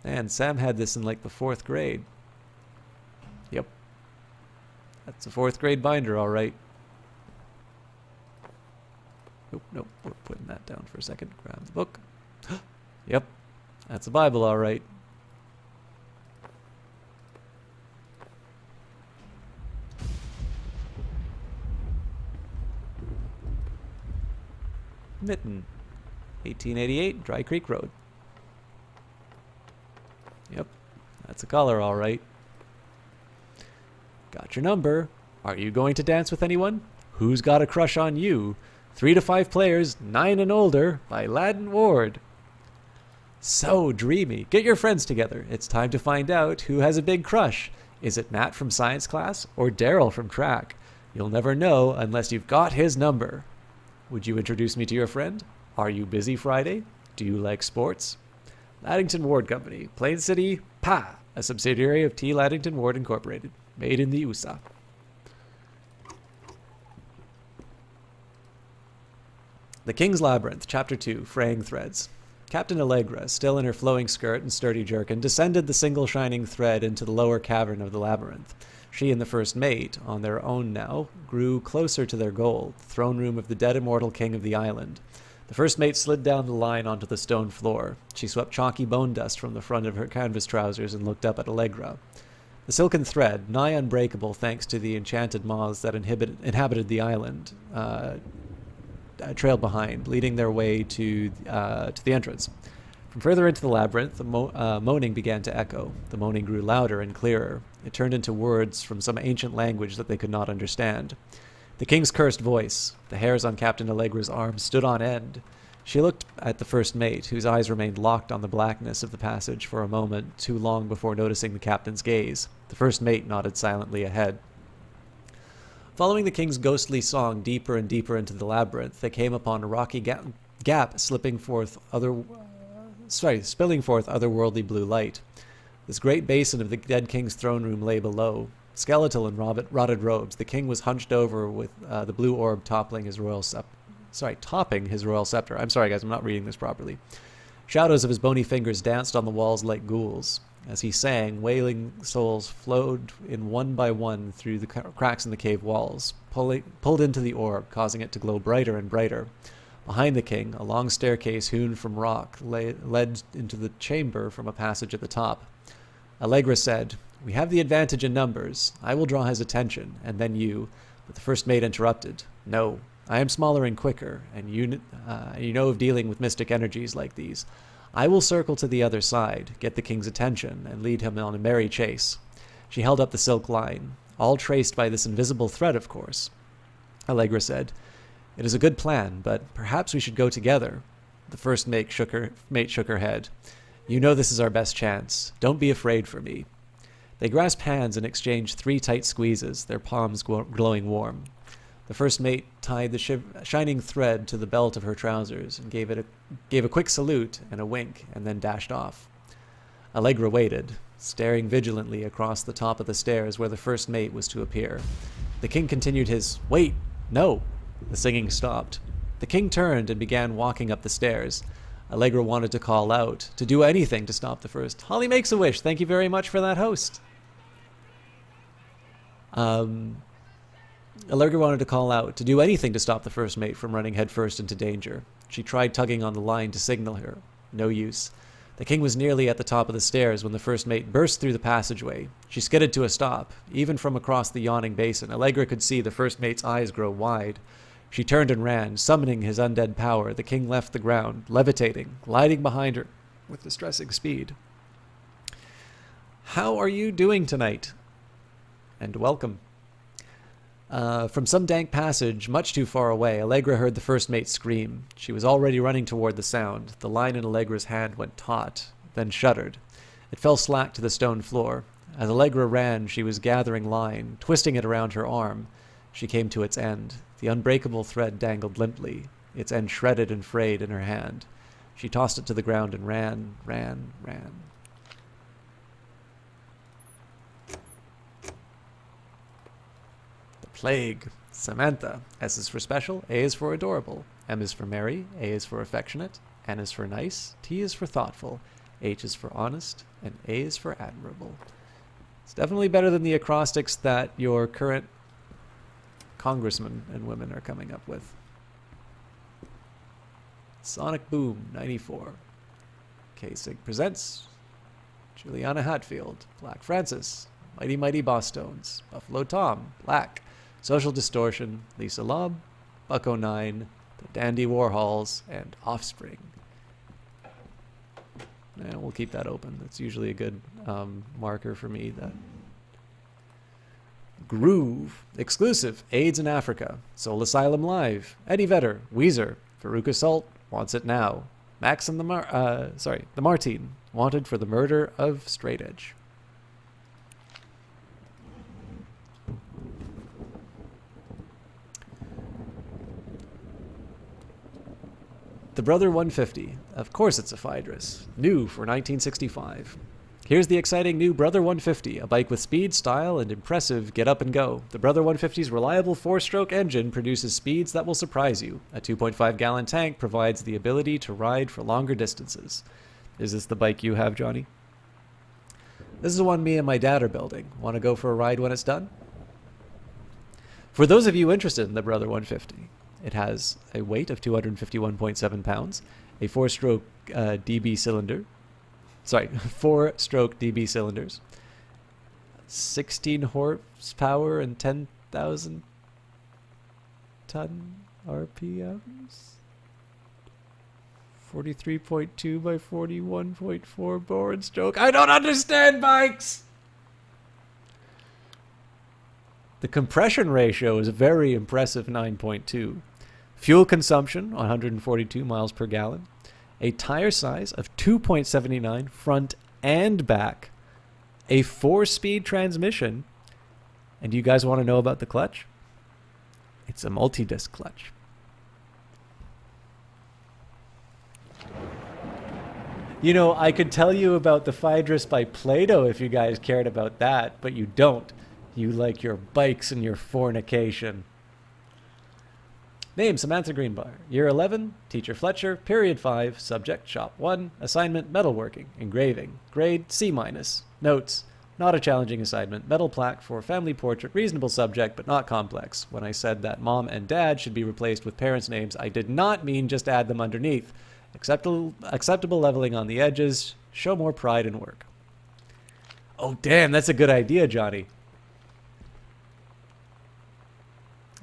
Man, Sam had this in like the 4th grade. Yep. That's a 4th grade binder, all right. Nope, nope, we're putting that down for a second. Grab the book. Yep, that's a Bible, all right. Mitten, 1888, Dry Creek Road. Yep, that's a color, all right. Got your number. Are you going to dance with anyone? Who's got a crush on you? 3 to 5 players, 9 and older, by Ladin Ward. So dreamy. Get your friends together. It's time to find out who has a big crush. Is it Matt from science class or Daryl from track? You'll never know unless you've got his number. Would you introduce me to your friend? Are you busy Friday? Do you like sports? Laddington Ward Company, Plain City, PA, a subsidiary of T. Laddington Ward Incorporated, made in the USA. The King's Labyrinth, Chapter 2, Fraying Threads. Captain Allegra, still in her flowing skirt and sturdy jerkin, descended the single shining thread into the lower cavern of the labyrinth. She and the first mate, on their own now, grew closer to their goal, the throne room of the dead immortal king of the island. The first mate slid down the line onto the stone floor. She swept chalky bone dust from the front of her canvas trousers and looked up at Allegra. The silken thread, nigh unbreakable thanks to the enchanted moths that inhabited the island, trailed behind, leading their way to the entrance. From further into the labyrinth, the moaning began to echo. The moaning grew louder and clearer. It turned into words from some ancient language that they could not understand. The king's cursed voice. The hairs on Captain Allegra's arms stood on end. She looked at the first mate, whose eyes remained locked on the blackness of the passage for a moment, too long before noticing the captain's gaze. The first mate nodded silently ahead. Following the king's ghostly song deeper and deeper into the labyrinth, they came upon a rocky gap spilling forth otherworldly blue light. This great basin of the dead king's throne room lay below. Skeletal in rotted robes, the king was hunched over with the blue orb topping his royal scepter. I'm sorry, guys, I'm not reading this properly. Shadows of his bony fingers danced on the walls like ghouls. As he sang, wailing souls flowed in one by one through the cracks in the cave walls, pulled into the orb, causing it to glow brighter and brighter. Behind the king, a long staircase hewn from rock led into the chamber from a passage at the top. Allegra said, "We have the advantage in numbers. I will draw his attention, and then you." But the first mate interrupted. "No, I am smaller and quicker, and you know of dealing with mystic energies like these. I will circle to the other side, get the king's attention, and lead him on a merry chase." She held up the silk line. "All traced by this invisible thread, of course." Allegra said, "It is a good plan, but perhaps we should go together." The first mate shook her head. "You know this is our best chance. Don't be afraid for me." They grasped hands and exchanged 3 tight squeezes, their palms glowing warm. The first mate tied the shining thread to the belt of her trousers and gave a quick salute and a wink, and then dashed off. Allegra waited, staring vigilantly across the top of the stairs where the first mate was to appear. The king continued his, "Wait, no." The singing stopped. The king turned and began walking up the stairs. Allegra wanted to call out, to do anything to stop the first. Holly makes a wish. Thank you very much for that, host. Allegra wanted to call out, to do anything to stop the first mate from running headfirst into danger. She tried tugging on the line to signal her. No use. The king was nearly at the top of the stairs when the first mate burst through the passageway. She skidded to a stop. Even from across the yawning basin, Allegra could see the first mate's eyes grow wide. She turned and ran, summoning his undead power. The king left the ground, levitating, gliding behind her with distressing speed. "How are you doing tonight?" And welcome. From some dank passage, much too far away, Allegra heard the first mate scream. She was already running toward the sound. The line in Allegra's hand went taut, then shuddered. It fell slack to the stone floor. As Allegra ran, she was gathering line, twisting it around her arm. She came to its end. The unbreakable thread dangled limply, its end shredded and frayed in her hand. She tossed it to the ground and ran. Plague. Samantha. S is for special, A is for adorable, M is for merry, A is for affectionate, N is for nice, T is for thoughtful, H is for honest, and A is for admirable. It's definitely better than the acrostics that your current congressmen and women are coming up with. Sonic Boom 94. K-Sig presents Juliana Hatfield, Black Francis, Mighty Mighty Boss Tones, Buffalo Tom, Black, Social Distortion, Lisa Lobb, Bucko 9, The Dandy Warhols, and Offspring. And we'll keep that open. That's usually a good marker for me. That Groove, exclusive, AIDS in Africa, Soul Asylum Live, Eddie Vedder, Weezer, Farouk Assault, Wants It Now, Max and the Martine, wanted for the murder of Straight Edge. The Brother 150. Of course it's a Phaedrus. New for 1965. Here's the exciting new Brother 150, a bike with speed, style, and impressive get up and go. The Brother 150's reliable 4-stroke engine produces speeds that will surprise you. A 2.5-gallon tank provides the ability to ride for longer distances. Is this the bike you have, Johnny? This is the one me and my dad are building. Want to go for a ride when it's done? For those of you interested in the Brother 150, it has a weight of 251.7 pounds, a 4-stroke DB cylinder, 4-stroke DB cylinders, 16 horsepower and 10,000 ton RPMs, 43.2 by 41.4 bore and stroke. I don't understand bikes! The compression ratio is a very impressive 9.2. Fuel consumption, 142 miles per gallon. A tire size of 2.79 front and back. A 4-speed transmission. And do you guys want to know about the clutch? It's a multi-disc clutch. You know, I could tell you about the Phaedrus by Plato if you guys cared about that, but you don't. You like your bikes and your fornication. Name, Samantha Greenbar. Year 11, Teacher Fletcher, Period 5, Subject, Shop 1, Assignment, Metalworking, Engraving, Grade, C-. Notes, not a challenging assignment, metal plaque for family portrait, reasonable subject, but not complex. When I said that mom and dad should be replaced with parents' names, I did not mean just add them underneath. Acceptable leveling on the edges, show more pride in work. Oh, damn, that's a good idea, Johnny.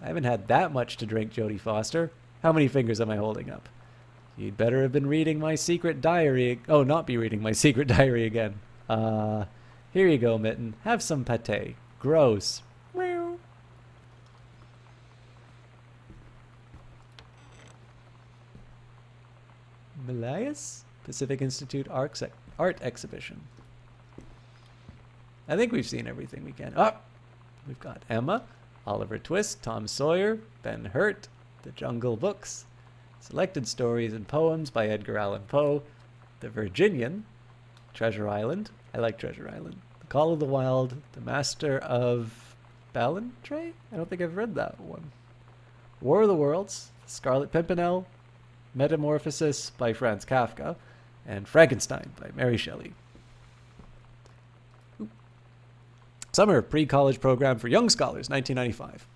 I haven't had that much to drink, Jodie Foster. How many fingers am I holding up? You'd better have been reading my secret diary. Oh, not be reading my secret diary again. Here you go, Mitten. Have some pate. Gross. Meow. Malayas? Pacific Institute Art Exhibition. I think we've seen everything we can. Oh, we've got Emma, Oliver Twist, Tom Sawyer, Ben Hurt, The Jungle Books, Selected Stories and Poems by Edgar Allan Poe, The Virginian, Treasure Island. I like Treasure Island. The Call of the Wild, The Master of Ballantrae? I don't think I've read that one. War of the Worlds, Scarlet Pimpernel, Metamorphosis by Franz Kafka, and Frankenstein by Mary Shelley. Summer Pre-College Program for Young Scholars, 1995.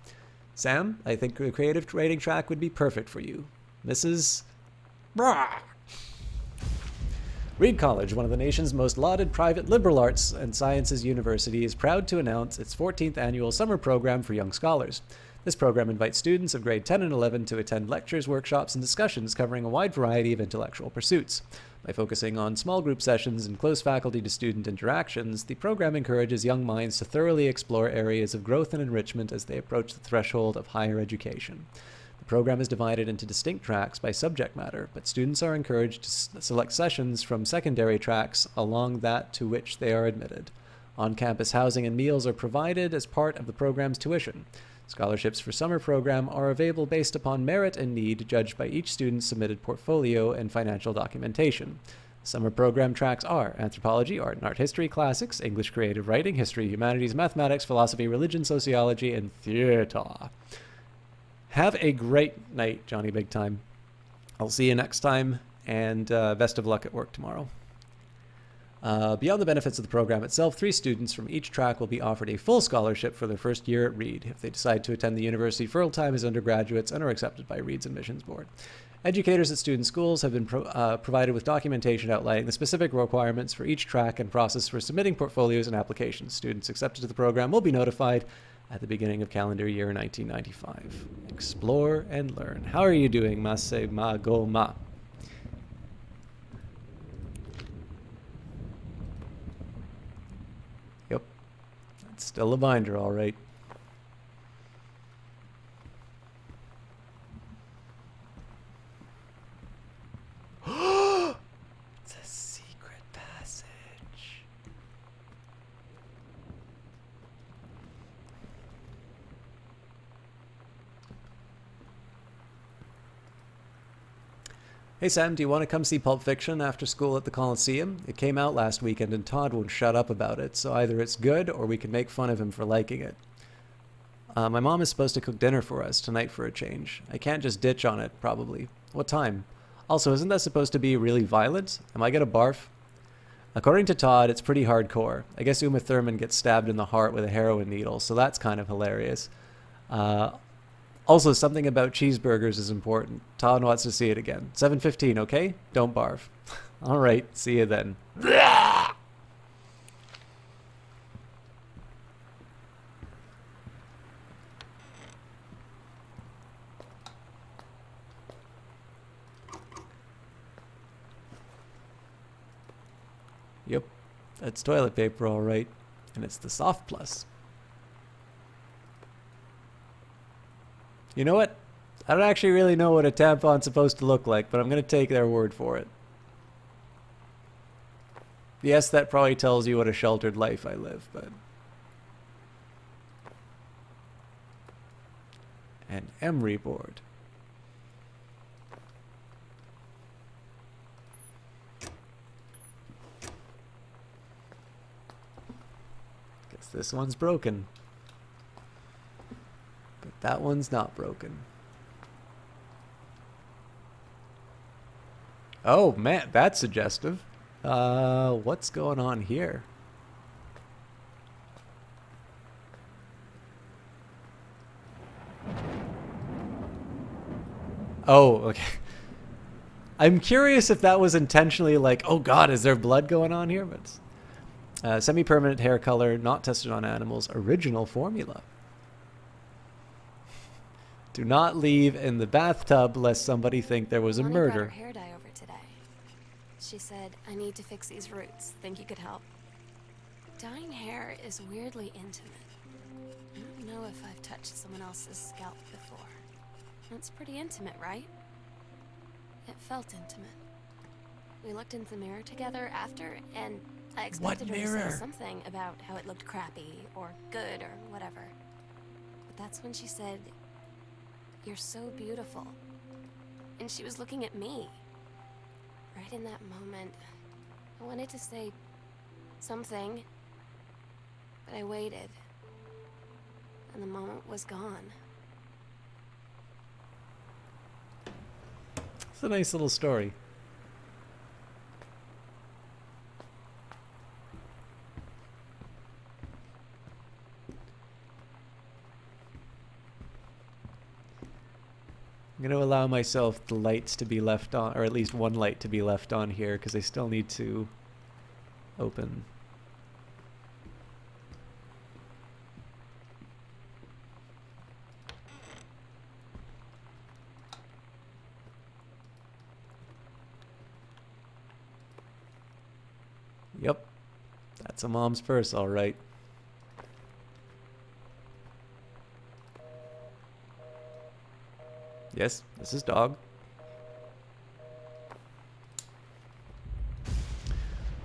Sam, I think the creative writing track would be perfect for you. Mrs. Brah. Reed College, one of the nation's most lauded private liberal arts and sciences university, is proud to announce its 14th annual summer program for young scholars. This program invites students of grade 10 and 11 to attend lectures, workshops, and discussions covering a wide variety of intellectual pursuits. By focusing on small group sessions and close faculty-to-student interactions, the program encourages young minds to thoroughly explore areas of growth and enrichment as they approach the threshold of higher education. The program is divided into distinct tracks by subject matter, but students are encouraged to select sessions from secondary tracks along that to which they are admitted. On-campus housing and meals are provided as part of the program's tuition. Scholarships for summer program are available based upon merit and need judged by each student's submitted portfolio and financial documentation. Summer program tracks are Anthropology, Art and Art History, Classics, English Creative Writing, History, Humanities, Mathematics, Philosophy, Religion, Sociology, and Theater. Have a great night, Johnny Big Time. I'll see you next time, and best of luck at work tomorrow. Beyond the benefits of the program itself, 3 students from each track will be offered a full scholarship for their first year at Reed if they decide to attend the university full-time as undergraduates and are accepted by Reed's admissions board. Educators at student schools have been provided with documentation outlining the specific requirements for each track and process for submitting portfolios and applications. Students accepted to the program will be notified at the beginning of calendar year 1995. Explore and learn. How are you doing, Mase Ma Go Ma? Yep. That's still a binder, all right. It's a secret passage. Hey Sam, do you want to come see Pulp Fiction after school at the Coliseum? It came out last weekend and Todd won't shut up about it, so either it's good or we can make fun of him for liking it. My mom is supposed to cook dinner for us tonight for a change. I can't just ditch on it, probably. What time? Also, isn't that supposed to be really violent? Am I gonna barf? According to Todd, it's pretty hardcore. I guess Uma Thurman gets stabbed in the heart with a heroin needle, so that's kind of hilarious. Also, something about cheeseburgers is important. Todd wants to see it again. 7:15, okay? Don't barf. All right, see you then. Yep, that's toilet paper, all right. And it's the Soft Plus. You know what? I don't actually really know what a tampon's supposed to look like, but I'm going to take their word for it. Yes, that probably tells you what a sheltered life I live, but... An emery board. Guess this one's broken. But that one's not broken. Oh man, that's suggestive. What's going on here? Oh, okay. I'm curious if that was intentionally like, oh god, is there blood going on here? But semi-permanent hair color, not tested on animals, original formula. Do not leave in the bathtub lest somebody think there was a Lonnie brought murder. her hair dye over today. She said, I need to fix these roots. Think you could help? Dyeing hair is weirdly intimate. I don't know if I've touched someone else's scalp before. That's pretty intimate, right? It felt intimate. We looked into the mirror together after, and I expected her to mirror? say something about how it looked crappy or good or whatever. But that's when she said, "You're so beautiful." And she was looking at me. Right in that moment, I wanted to say something, but I waited. And the moment was gone. It's a nice little story. I'm going to allow myself the lights to be left on, or at least one light to be left on here, because I still need to open. Yep, that's a mom's purse, all right. Yes, this is dog.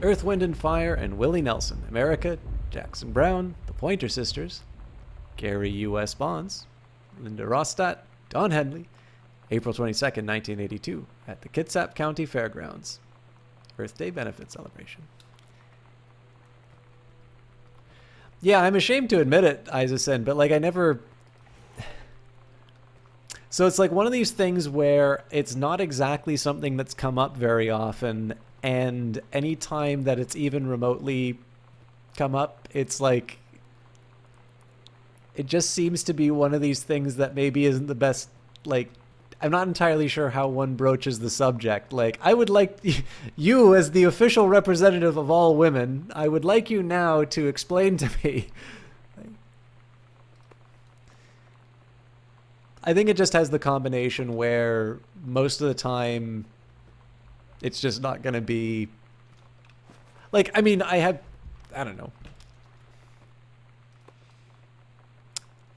Earth, Wind and Fire and Willie Nelson. America, Jackson Brown, the Pointer Sisters, Gary U.S. Bonds, Linda Rostat, Don Henley, April 22nd, 1982, at the Kitsap County Fairgrounds. Earth Day benefit celebration. Yeah, I'm ashamed to admit it, Isaacen, but like I never... So it's like one of these things where it's not exactly something that's come up very often, And any time that it's even remotely come up, it's like, it just seems to be one of these things that maybe isn't the best, like, I'm not entirely sure how one broaches the subject. Like, I would like you, as the official representative of all women, I would like you now to explain to me. I think it just has the combination where most of the time it's just not going to be, like, I mean, I don't know.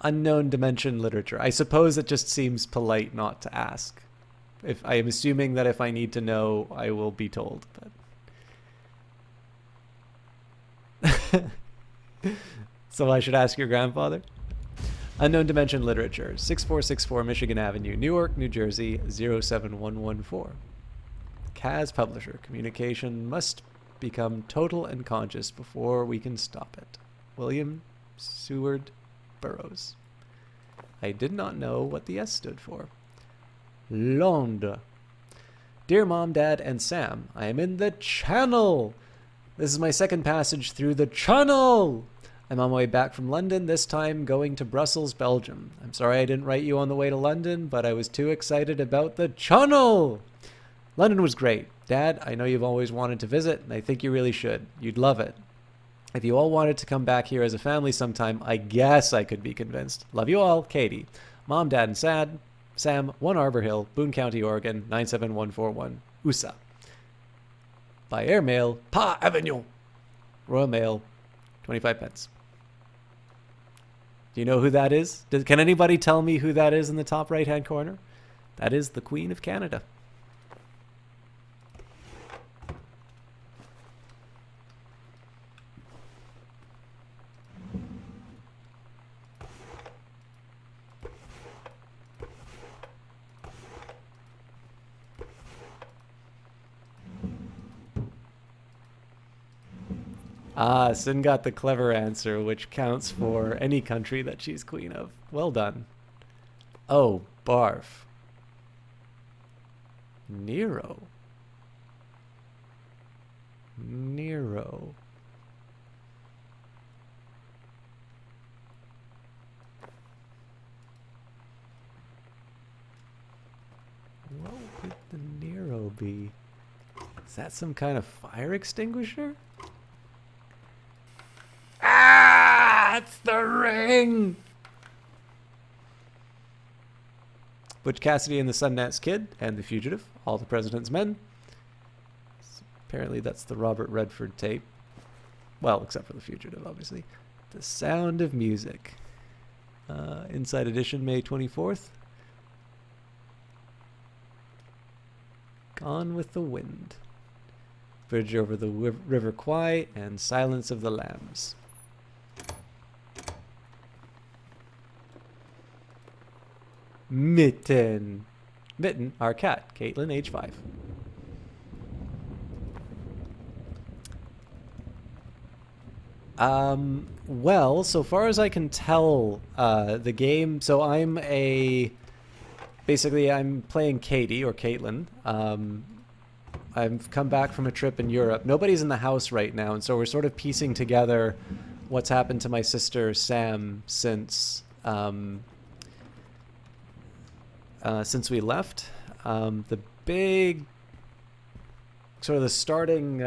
Unknown dimension literature. I suppose it just seems polite not to ask. If I am assuming that if I need to know, I will be told. But so I should ask your grandfather. Unknown dimension literature, 6464 Michigan Avenue, Newark, New Jersey 07114. Kaz publisher. Communication must become total and conscious before we can stop it. William Seward Burroughs. I did not know what the S stood for. Londres. Dear Mom, Dad, and Sam, I am in the channel. This is my second passage through the channel. I'm on my way back from London, this time going to Brussels, Belgium. I'm sorry I didn't write you on the way to London, but I was too excited about the channel. London was great. Dad, I know you've always wanted to visit, and I think you really should. You'd love it. If you all wanted to come back here as a family sometime, I guess I could be convinced. Love you all, Katie. Mom, Dad, and Sam, 1 Arbor Hill, Boone County, Oregon, 97141, USA. By airmail, Pa Avenue. Royal Mail, 25 pence. Do you know who that is? Can anybody tell me who that is in the top right-hand corner? That is the Queen of Canada. Ah, Sin got the clever answer, which counts for any country that she's queen of. Well done. Oh, barf. Nero. Nero. What would the Nero be? Is that some kind of fire extinguisher? Ah, it's the ring. Butch Cassidy and the Sundance Kid and The Fugitive, All the President's Men. Apparently that's the Robert Redford tape. Well, except for The Fugitive, obviously. The Sound of Music. Inside Edition, May 24th. Gone with the Wind. Bridge over the River Kwai and Silence of the Lambs. Mitten. Mitten, our cat, Caitlin, age 5. Well, so far as I can tell, the game, so basically I'm playing Katie, or Caitlin. I've come back from a trip in Europe. Nobody's in the house right now, and so we're sort of piecing together what's happened to my sister, Sam, since we left. The big, sort of the starting,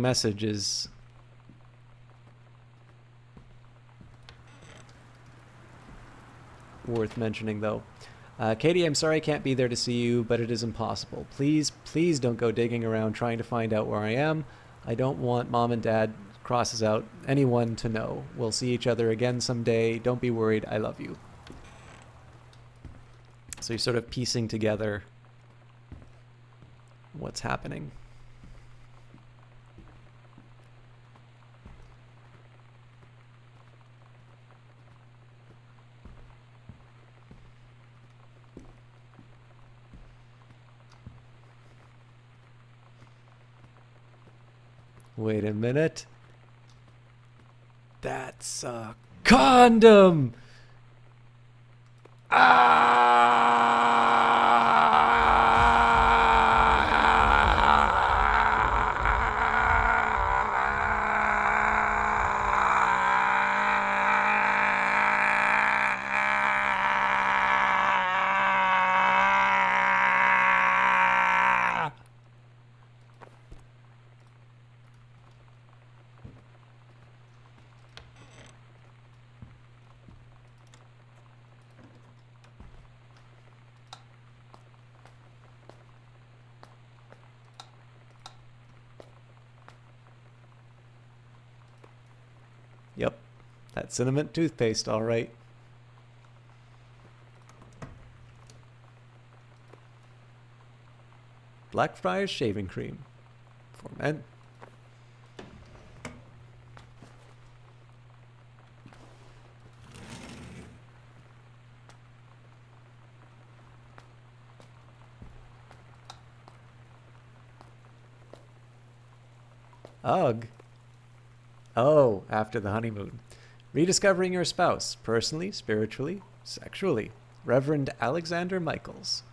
message is worth mentioning, though. Katie, I'm sorry I can't be there to see you, but it is impossible. Please, please don't go digging around trying to find out where I am. I don't want Mom and Dad, crosses out, anyone to know. We'll see each other again someday. Don't be worried. I love you. So you're sort of piecing together what's happening. Wait a minute. That's a condom! Yep, that's cinnamon toothpaste, all right. Blackfriars shaving cream for men. Ugh. Oh, after the honeymoon. Rediscovering your spouse, personally, spiritually, sexually. Reverend Alexander Michaels.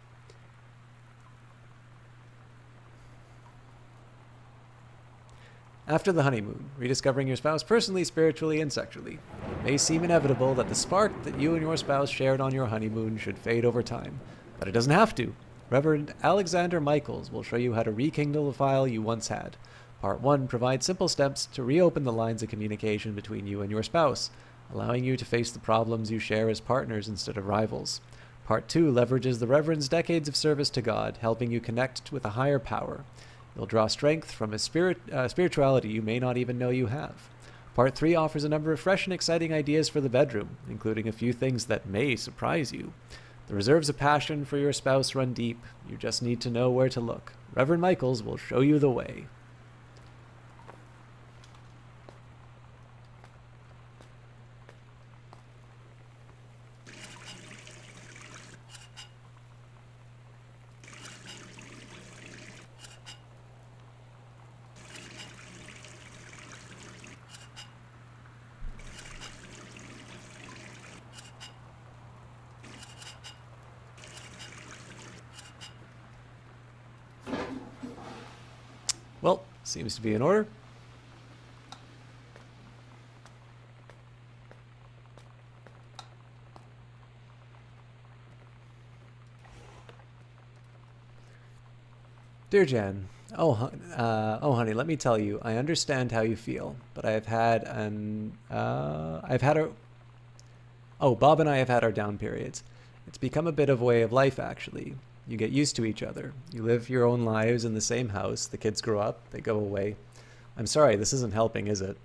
After the honeymoon, rediscovering your spouse personally, spiritually, and sexually. It may seem inevitable that the spark that you and your spouse shared on your honeymoon should fade over time, but it doesn't have to. Reverend Alexander Michaels will show you how to rekindle the fire you once had. Part 1 provides simple steps to reopen the lines of communication between you and your spouse, allowing you to face the problems you share as partners instead of rivals. Part 2 leverages the Reverend's decades of service to God, helping you connect with a higher power. You'll draw strength from a spirituality you may not even know you have. Part 3 offers a number of fresh and exciting ideas for the bedroom, including a few things that may surprise you. The reserves of passion for your spouse run deep. You just need to know where to look. Reverend Michaels will show you the way. Well, seems to be in order. Dear Jan, oh honey, let me tell you, I understand how you feel, but Bob and I have had our down periods. It's become a bit of a way of life, actually. You get used to each other. You live your own lives in the same house. The kids grow up. They go away. I'm sorry, this isn't helping, is it?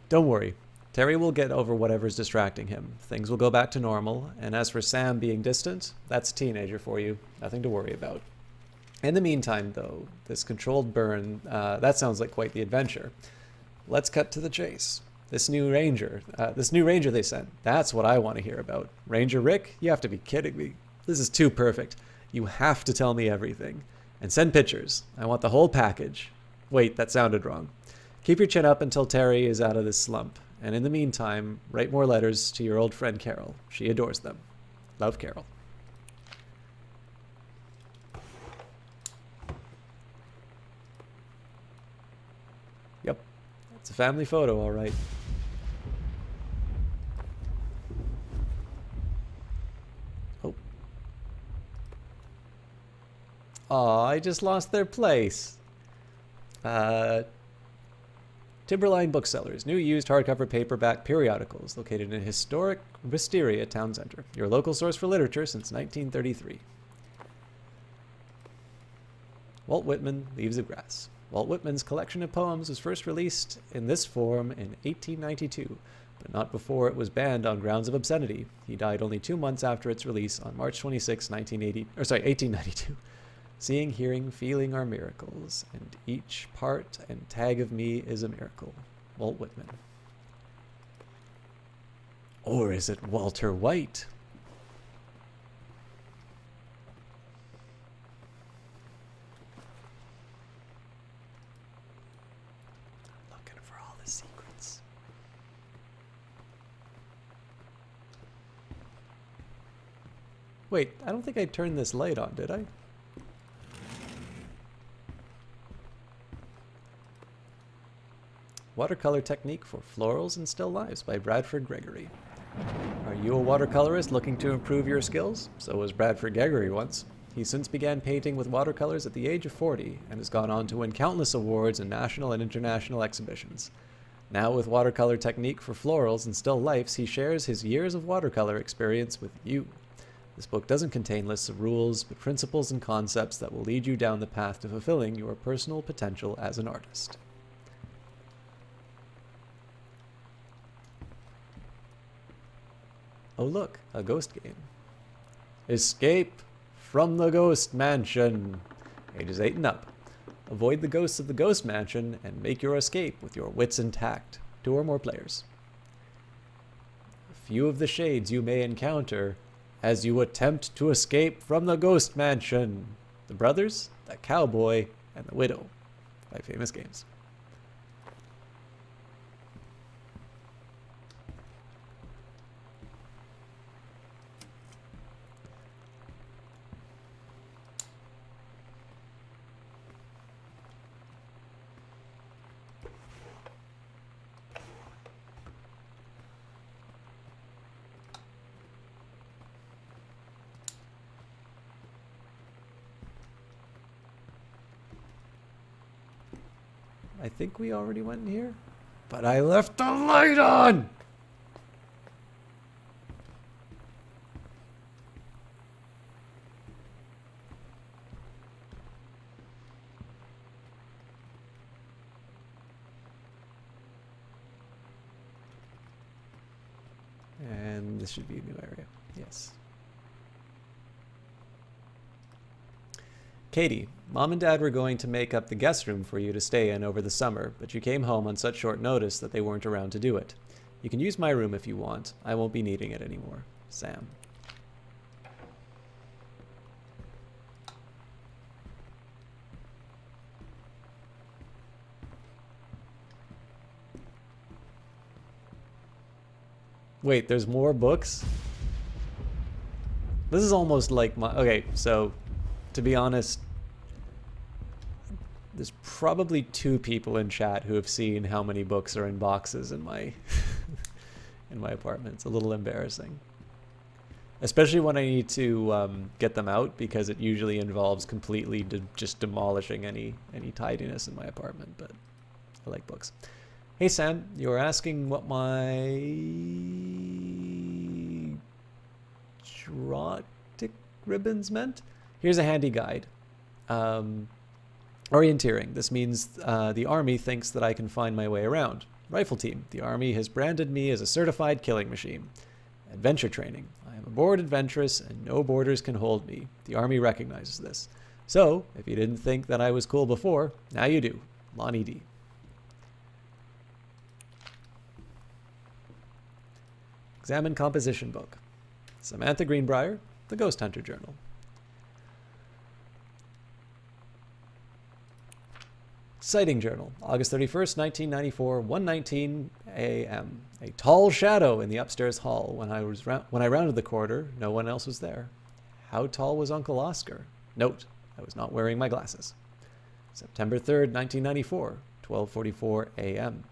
Don't worry. Terry will get over whatever's distracting him. Things will go back to normal. And as for Sam being distant, that's a teenager for you. Nothing to worry about. In the meantime, though, this controlled burn, that sounds like quite the adventure. Let's cut to the chase. This new ranger they sent, that's what I want to hear about. Ranger Rick? You have to be kidding me. This is too perfect. You have to tell me everything. And send pictures. I want the whole package. Wait, that sounded wrong. Keep your chin up until Terry is out of this slump. And in the meantime, write more letters to your old friend Carol. She adores them. Love, Carol. Yep. It's a family photo, all right. Aw, I just lost their place. Timberline Booksellers, new used hardcover paperback periodicals located in historic Wisteria Town Center. Your local source for literature since 1933. Walt Whitman, Leaves of Grass. Walt Whitman's collection of poems was first released in this form in 1892, but not before it was banned on grounds of obscenity. He died only 2 months after its release on March 26, 1892. Seeing, hearing, feeling are miracles, and each part and tag of me is a miracle. Walt Whitman. Or is it Walter White? Looking for all the secrets. Wait, I don't think I turned this light on, did I? Watercolor Technique for Florals and Still Lives by Bradford Gregory. Are you a watercolorist looking to improve your skills? So was Bradford Gregory once. He since began painting with watercolors at the age of 40 and has gone on to win countless awards in national and international exhibitions. Now with Watercolor Technique for Florals and Still Lifes, he shares his years of watercolor experience with you. This book doesn't contain lists of rules, but principles and concepts that will lead you down the path to fulfilling your personal potential as an artist. Oh look, a ghost game. Escape from the Ghost Mansion. Ages 8 and up. Avoid the ghosts of the Ghost Mansion and make your escape with your wits intact. 2 or more players. A few of the shades you may encounter as you attempt to escape from the Ghost Mansion. The Brothers, the Cowboy, and the Widow by Famous Games. I think we already went in here, but I left the light on! And this should be a new area, yes. Katie, Mom and Dad were going to make up the guest room for you to stay in over the summer, but you came home on such short notice that they weren't around to do it. You can use my room if you want. I won't be needing it anymore. Sam. Wait, there's more books? This is almost like my... Okay, so... To be honest, there's probably 2 people in chat who have seen how many books are in boxes in my in my apartment. It's a little embarrassing, especially when I need to get them out, because it usually involves completely just demolishing any tidiness in my apartment. But I like books. Hey Sam, you were asking what my erotic ribbons meant? Here's a handy guide. Orienteering. This means the Army thinks that I can find my way around. Rifle team. The Army has branded me as a certified killing machine. Adventure training. I am a bored adventuress and no borders can hold me. The Army recognizes this. So, if you didn't think that I was cool before, now you do. Lonnie D. Examine composition book. Samantha Greenbrier, The Ghost Hunter Journal. Sighting Journal, August 31st, 1994, 1:19 a.m. A tall shadow in the upstairs hall. When I rounded the corner, no one else was there. How tall was Uncle Oscar? Note, I was not wearing my glasses. September 3rd, 1994, 12:44 a.m.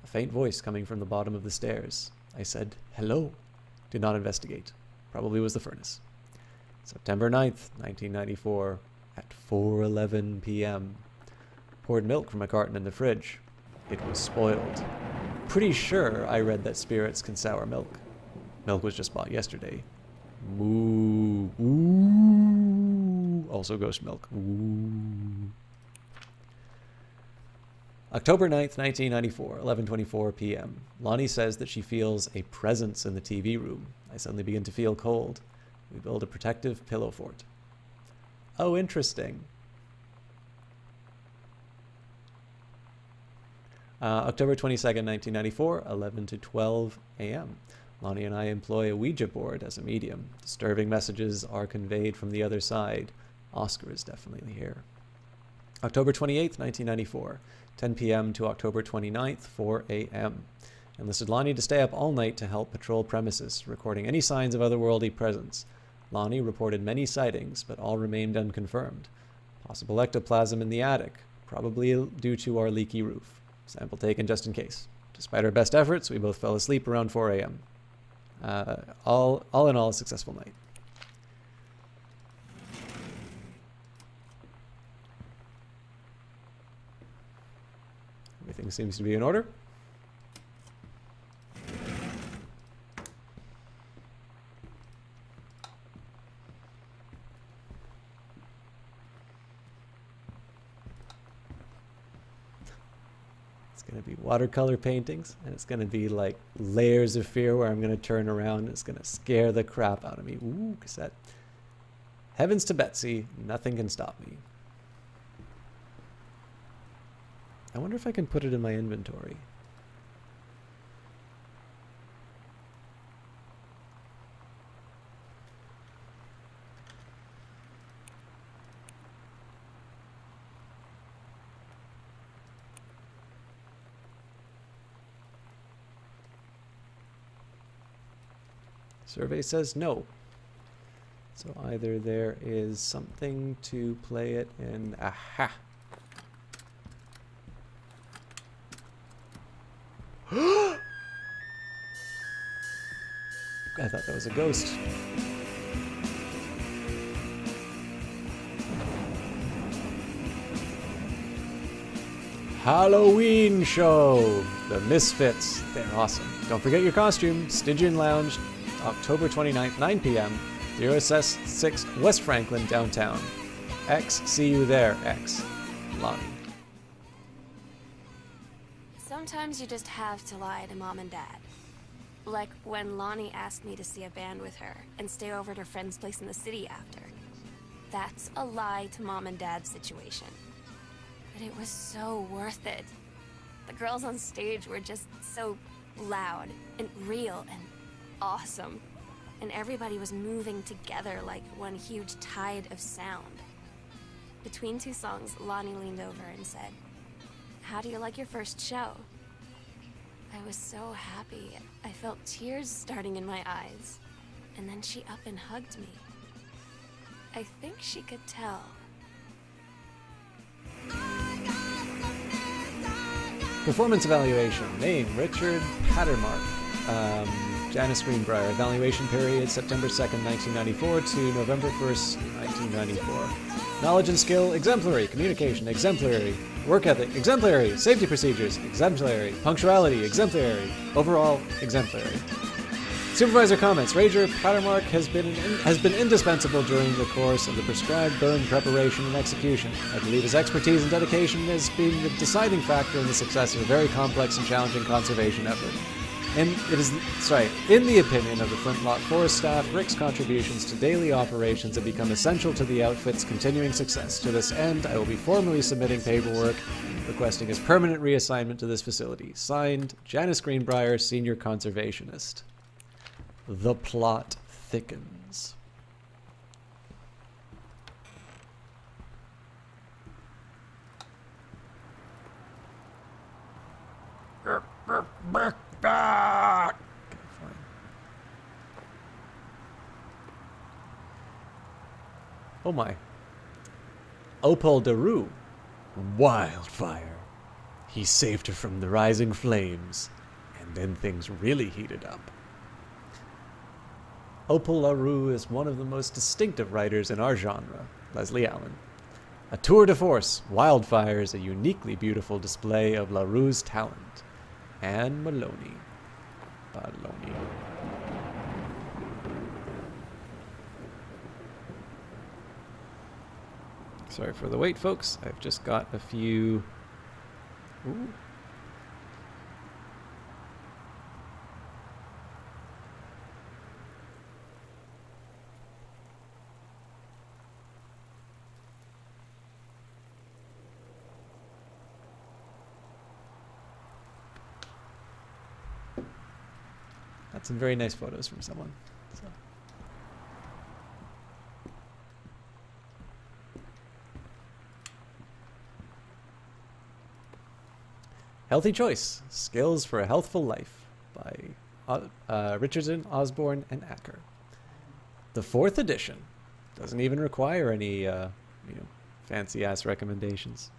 A faint voice coming from the bottom of the stairs. I said, hello. Did not investigate. Probably was the furnace. September 9th, 1994, at 4:11 p.m. Poured milk from a carton in the fridge. It was spoiled. Pretty sure I read that spirits can sour milk. Milk was just bought yesterday. Moo. Ooh. Also ghost milk. Ooh. October 9th, 1994, 11:24 p.m. Lonnie says that she feels a presence in the TV room. I suddenly begin to feel cold. We build a protective pillow fort. Oh, interesting. October 22nd, 1994, 11 to 12 a.m. Lonnie and I employ a Ouija board as a medium. Disturbing messages are conveyed from the other side. Oscar is definitely here. October 28th, 1994, 10 p.m. to October 29th, 4 a.m. Enlisted Lonnie to stay up all night to help patrol premises, recording any signs of otherworldly presence. Lonnie reported many sightings, but all remained unconfirmed. Possible ectoplasm in the attic, probably due to our leaky roof. Sample taken just in case. Despite our best efforts, we both fell asleep around 4 a.m. All in all, a successful night. Everything seems to be in order. Going to be watercolor paintings, and it's going to be like Layers of Fear, where I'm going to turn around and it's going to scare the crap out of me. Ooh, cassette. Heavens to Betsy, nothing can stop me. I wonder if I can put it in my inventory. Survey says no. So either there is something to play it in. Aha! I thought that was a ghost. Halloween show! The Misfits. They're awesome. Don't forget your costume. Stygian Lounge, October 29th, 9 p.m. 0S6 West Franklin, downtown. X, see you there, X. Lonnie. Sometimes you just have to lie to Mom and Dad. Like when Lonnie asked me to see a band with her and stay over at her friend's place in the city after. That's a lie to Mom and Dad situation. But it was so worth it. The girls on stage were just so loud and real and awesome. And everybody was moving together like one huge tide of sound. Between two songs, Lonnie leaned over and said, "How do you like your first show?" I was so happy. I felt tears starting in my eyes. And then she up and hugged me. I think she could tell. Performance evaluation. Name, Richard Pattermark. Janice Greenbrier. Evaluation period, September 2nd, 1994 to November 1st, 1994. Knowledge and skill, exemplary. Communication, exemplary. Work ethic, exemplary. Safety procedures, exemplary. Punctuality, exemplary. Overall, exemplary. Supervisor comments. Ranger Pattermark has been indispensable during the course of the prescribed burn preparation and execution. I believe his expertise and dedication has been the deciding factor in the success of a very complex and challenging conservation effort. In the opinion of the Flintlock Forest staff, Rick's contributions to daily operations have become essential to the outfit's continuing success. To this end, I will be formally submitting paperwork requesting his permanent reassignment to this facility. Signed, Janice Greenbrier, Senior Conservationist. The plot thickens. Okay, fine. Oh my. Opal Daru. Wildfire. He saved her from the rising flames, and then things really heated up. Opal LaRue is one of the most distinctive writers in our genre, Leslie Allen. A tour de force, Wildfire is a uniquely beautiful display of LaRue's talent. Anne Maloney. Baloney. Sorry for the wait, folks. I've just got a few... Ooh. Got some very nice photos from someone. So. Healthy Choice, Skills for a Healthful Life by Richardson, Osborne, and Acker. The 4th edition. Doesn't even require any, fancy-ass recommendations.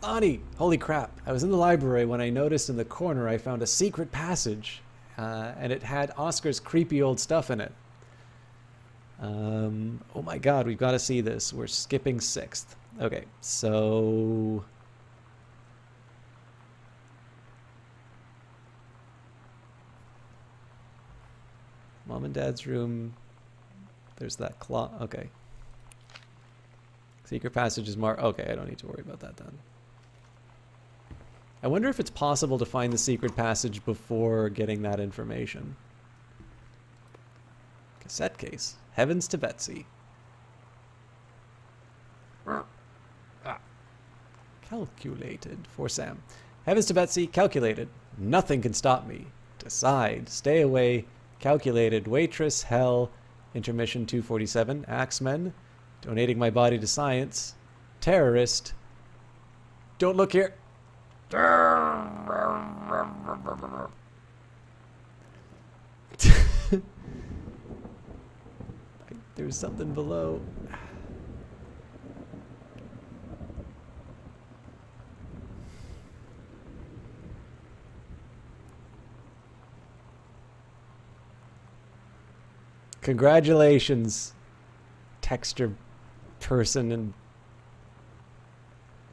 Lonnie! Holy crap. I was in the library when I noticed in the corner I found a secret passage, and it had Oscar's creepy old stuff in it. Oh my god, we've got to see this. We're skipping 6th. Okay, so... Mom and Dad's room. There's that clock. Okay. Secret passage is marked. Okay, I don't need to worry about that then. I wonder if it's possible to find the secret passage before getting that information. Cassette case. Heavens to Betsy. Calculated. For Sam. Heavens to Betsy. Calculated. Nothing can stop me. Decide. Stay away. Calculated. Waitress. Hell. Intermission 247. Axemen. Donating my body to science. Terrorist. Don't look here. There's something below. Congratulations, texture person and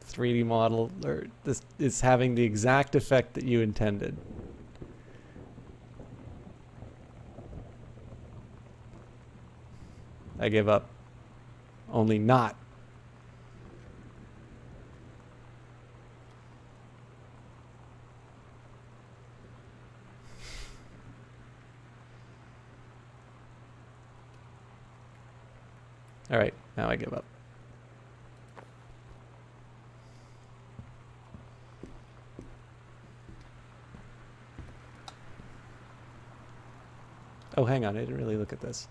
3D model, or this is having the exact effect that you intended. I give up. Only not. All right, now I give up. Oh, hang on, I didn't really look at this.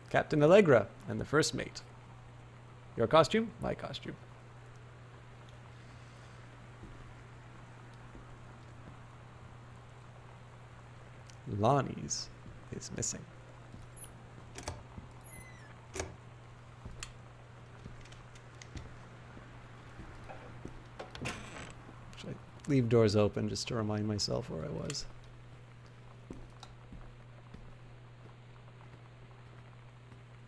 Captain Allegra and the first mate. Your costume? My costume. Lonnie's is missing. Should I leave doors open just to remind myself where I was?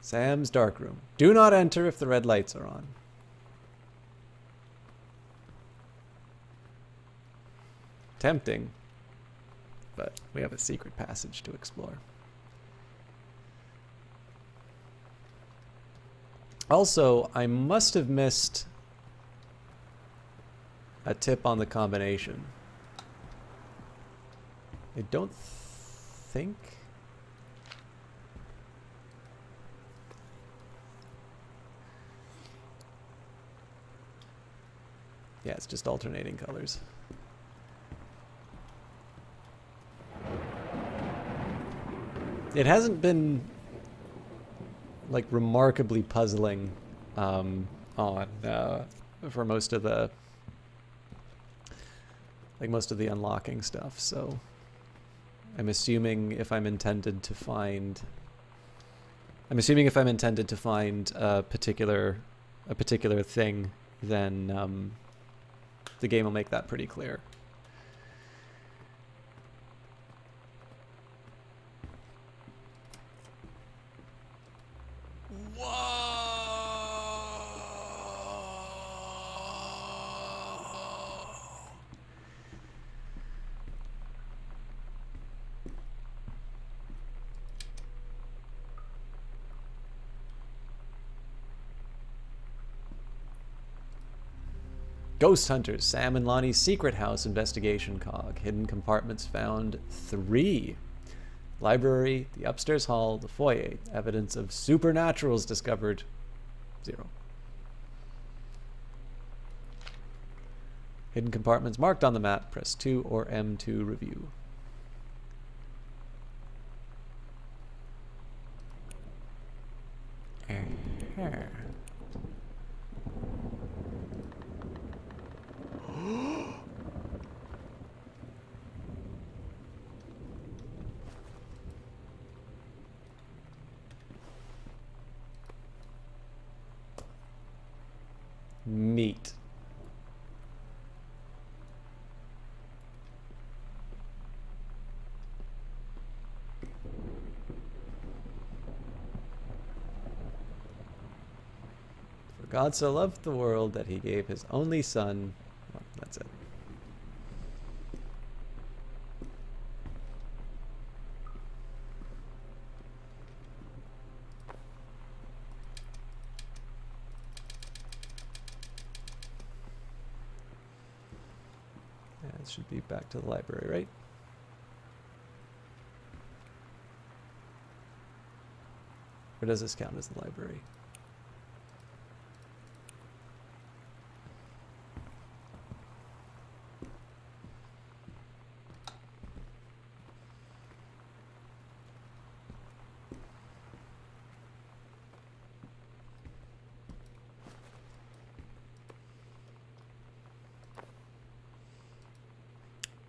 Sam's darkroom. Do not enter if the red lights are on. Tempting, but we have a secret passage to explore. Also, I must have missed a tip on the combination. I don't think... Yeah, it's just alternating colors. It hasn't been like remarkably puzzling on for most of the unlocking stuff. So I'm assuming if I'm intended to find a particular thing, then the game will make that pretty clear. Ghost Hunters, Sam and Lonnie's Secret House Investigation Cog. Hidden compartments found 3. Library, the upstairs hall, the foyer. Evidence of supernaturals discovered 0. Hidden compartments marked on the map. Press 2 or M to review. Meat. For God so loved the world that he gave his only son. Well, that's it. Yeah, it should be back to the library, right? Or does this count as the library?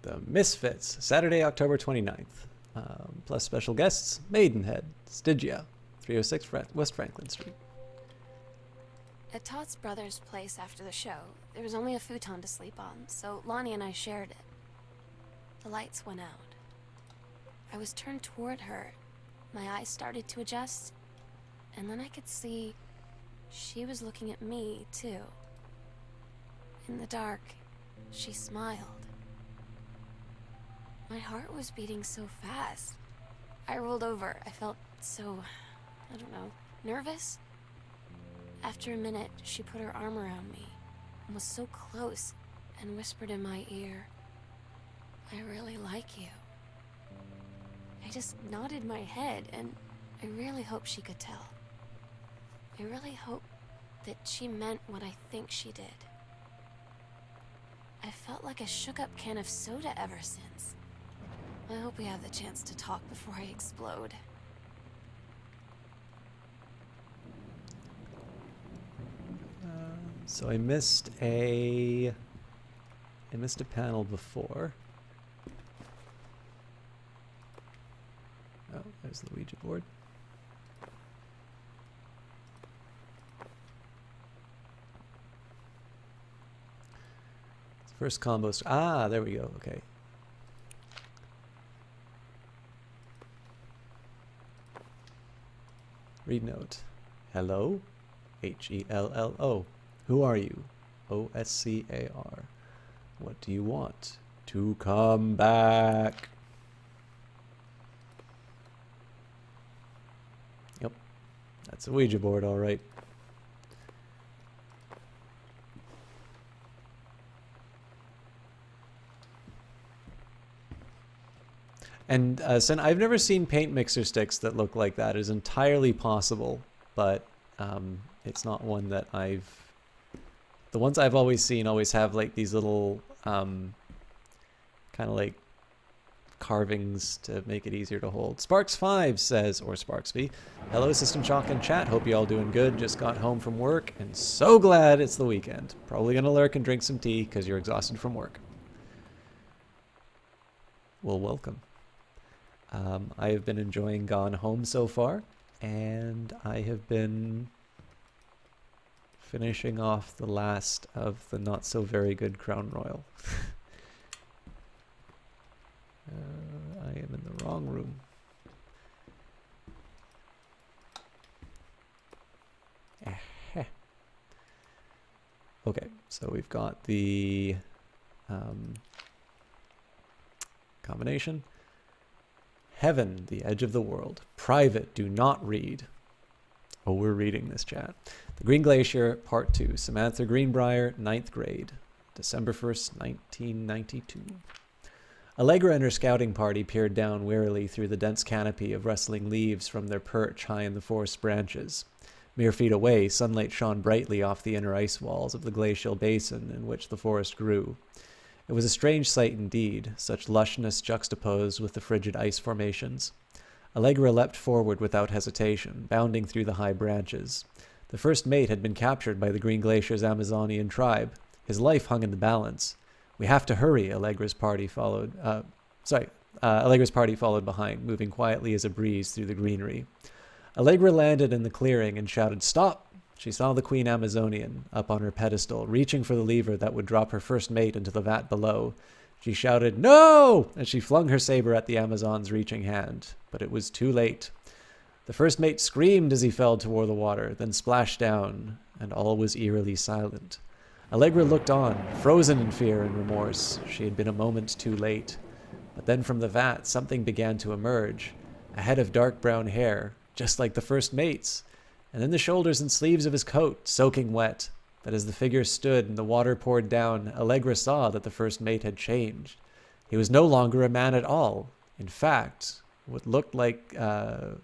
The Misfits, Saturday, October 29th. Plus special guests, Maidenhead, Stygia, 306 West Franklin Street. At Todd's brother's place after the show, there was only a futon to sleep on, so Lonnie and I shared it. The lights went out. I was turned toward her. My eyes started to adjust, and then I could see she was looking at me, too. In the dark, she smiled. My heart was beating so fast. I rolled over. I felt so, I don't know, nervous? After a minute, she put her arm around me and was so close and whispered in my ear, "I really like you." I just nodded my head, and I really hope she could tell. I really hope that she meant what I think she did. I felt like a shook-up can of soda ever since. I hope we have the chance to talk before I explode. So I missed a panel before. Oh, there's the Ouija board. First combo. Ah, there we go. Okay. Read note. Hello? H-E-L-L-O. Who are you? O-S-C-A-R. What do you want? To come back. Yep. That's a Ouija board, all right. And I've never seen paint mixer sticks that look like that. It is entirely possible, but it's not one that the ones I've always seen always have like these little kind of like carvings to make it easier to hold. Sparks5 says, or Sparksby, hello System Shock and chat. Hope you all doing good. Just got home from work and so glad it's the weekend. Probably gonna lurk and drink some tea because you're exhausted from work. Well, welcome. I have been enjoying Gone Home so far, and I have been finishing off the last of the not so very good Crown Royal. I am in the wrong room. Okay, so we've got the combination. Heaven, the edge of the world. Private, do not read. Oh, we're reading this, chat. The Green Glacier, Part 2. Samantha Greenbrier, 9th grade. December 1st, 1992. Allegra and her scouting party peered down wearily through the dense canopy of rustling leaves from their perch high in the forest branches. Mere feet away, sunlight shone brightly off the inner ice walls of the glacial basin in which the forest grew. It was a strange sight indeed, such lushness juxtaposed with the frigid ice formations. Allegra leapt forward without hesitation, bounding through the high branches. The first mate had been captured by the Green Glacier's Amazonian tribe. His life hung in the balance. We have to hurry, Allegra's party followed behind, moving quietly as a breeze through the greenery. Allegra landed in the clearing and shouted, "Stop!" She saw the Queen Amazonian up on her pedestal, reaching for the lever that would drop her first mate into the vat below. She shouted, "No!" as she flung her saber at the Amazon's reaching hand, but it was too late. The first mate screamed as he fell toward the water, then splashed down, and all was eerily silent. Allegra looked on, frozen in fear and remorse. She had been a moment too late. But then from the vat, something began to emerge. A head of dark brown hair, just like the first mate's, and then the shoulders and sleeves of his coat, soaking wet. But as the figure stood and the water poured down, Allegra saw that the first mate had changed. He was no longer a man at all. In fact, what looked back at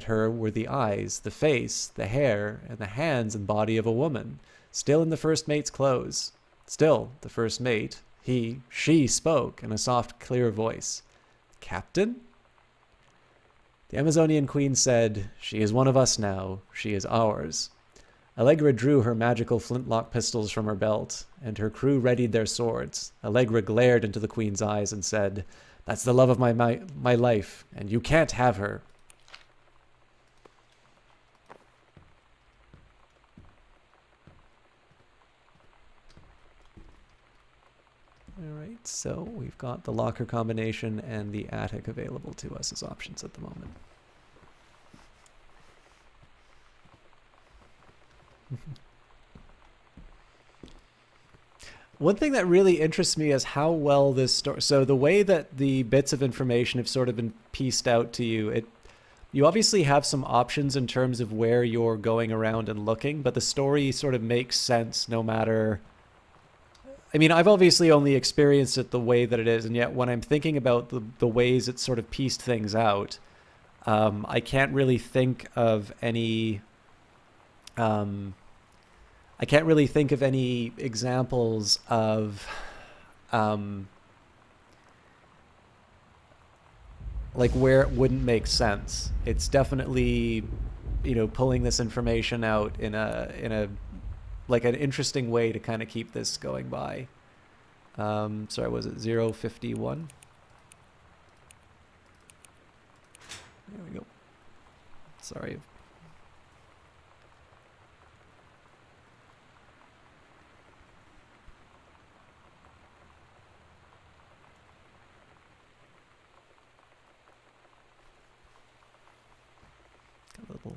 her were the eyes, the face, the hair, and the hands and body of a woman, still in the first mate's clothes. Still, the first mate, she spoke in a soft, clear voice. "Captain?" The Amazonian queen said, "She is one of us now. She is ours." Allegra drew her magical flintlock pistols from her belt, and her crew readied their swords. Allegra glared into the queen's eyes and said, "That's the love of my life, and you can't have her." Alright, so we've got the locker combination and the attic available to us as options at the moment. One thing that really interests me is how well this story... So the way that the bits of information have sort of been pieced out to you, you obviously have some options in terms of where you're going around and looking, but the story sort of makes sense no matter... I mean, I've obviously only experienced it the way that it is, and yet when I'm thinking about the ways it sort of pieced things out, I can't really think of any... I can't really think of any examples of, like where it wouldn't make sense. It's definitely, pulling this information out in a like an interesting way to kind of keep this going by. Sorry, was it 051? There we go. Sorry. Got a little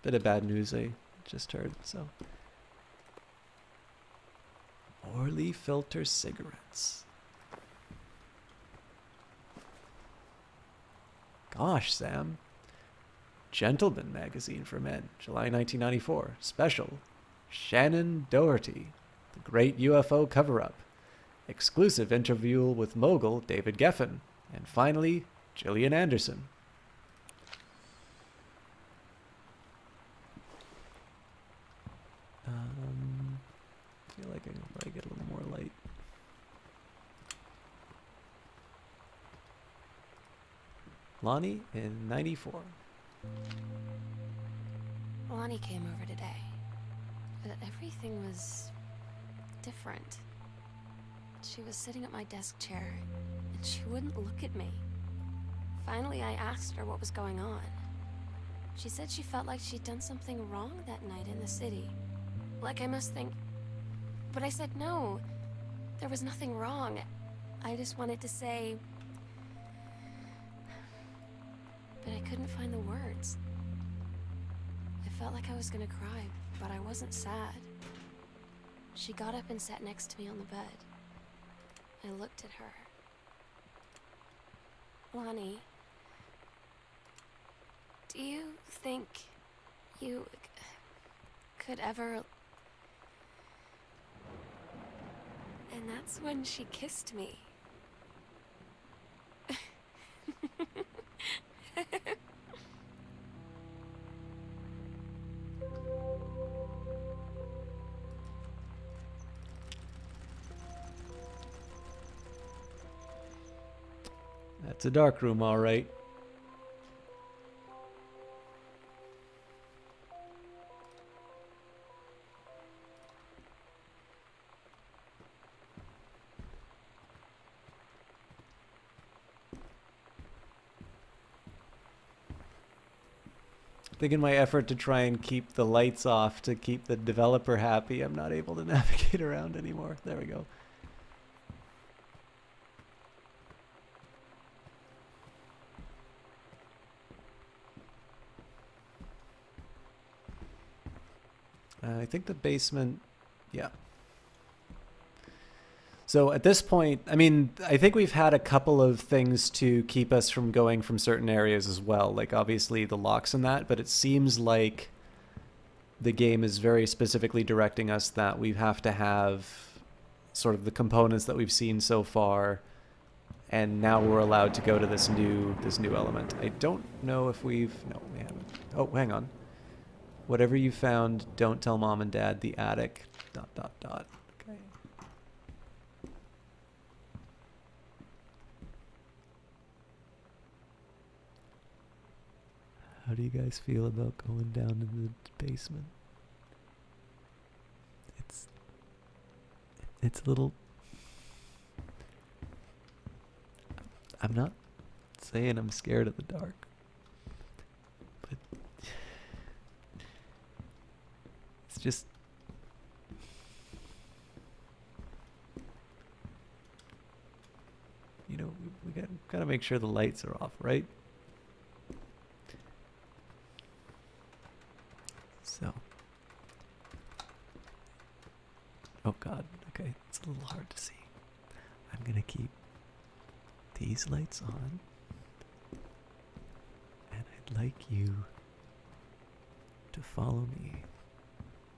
bit of bad news I just heard, so. Orly filter cigarettes. Gosh, Sam. Gentleman magazine for men, July 1994. Special. Shannon Doherty, the great UFO cover-up. Exclusive interview with mogul David Geffen. And finally, Gillian Anderson. I feel like I can probably get a little more light. Lonnie in 94. Lonnie came over today. But everything was different. She was sitting at my desk chair, and she wouldn't look at me. Finally, I asked her what was going on. She said she felt like she'd done something wrong that night in the city. Like I must think... But I said no. There was nothing wrong. I just wanted to say... But I couldn't find the words. I felt like I was gonna cry, but I wasn't sad. She got up and sat next to me on the bed. I looked at her. Lonnie, do you think you could ever... And that's when she kissed me. That's a dark room, all right. think in my effort to try and keep the lights off to keep the developer happy, I'm not able to navigate around anymore. There we go. I think the basement, yeah. So at this point, I mean, I think we've had a couple of things to keep us from going from certain areas as well. Like obviously the locks and that, but it seems like the game is very specifically directing us that we have to have sort of the components that we've seen so far, and now we're allowed to go to this new element. I don't know if we haven't. Oh, hang on. Whatever you found, don't tell mom and dad. The attic. ... Okay. How do you guys feel about going down in the basement? It's a little... I'm not saying I'm scared of the dark, but it's just... You know, we gotta make sure the lights are off, right? So... Oh god, okay, it's a little hard to see. I'm gonna keep these lights on, and I'd like you to follow me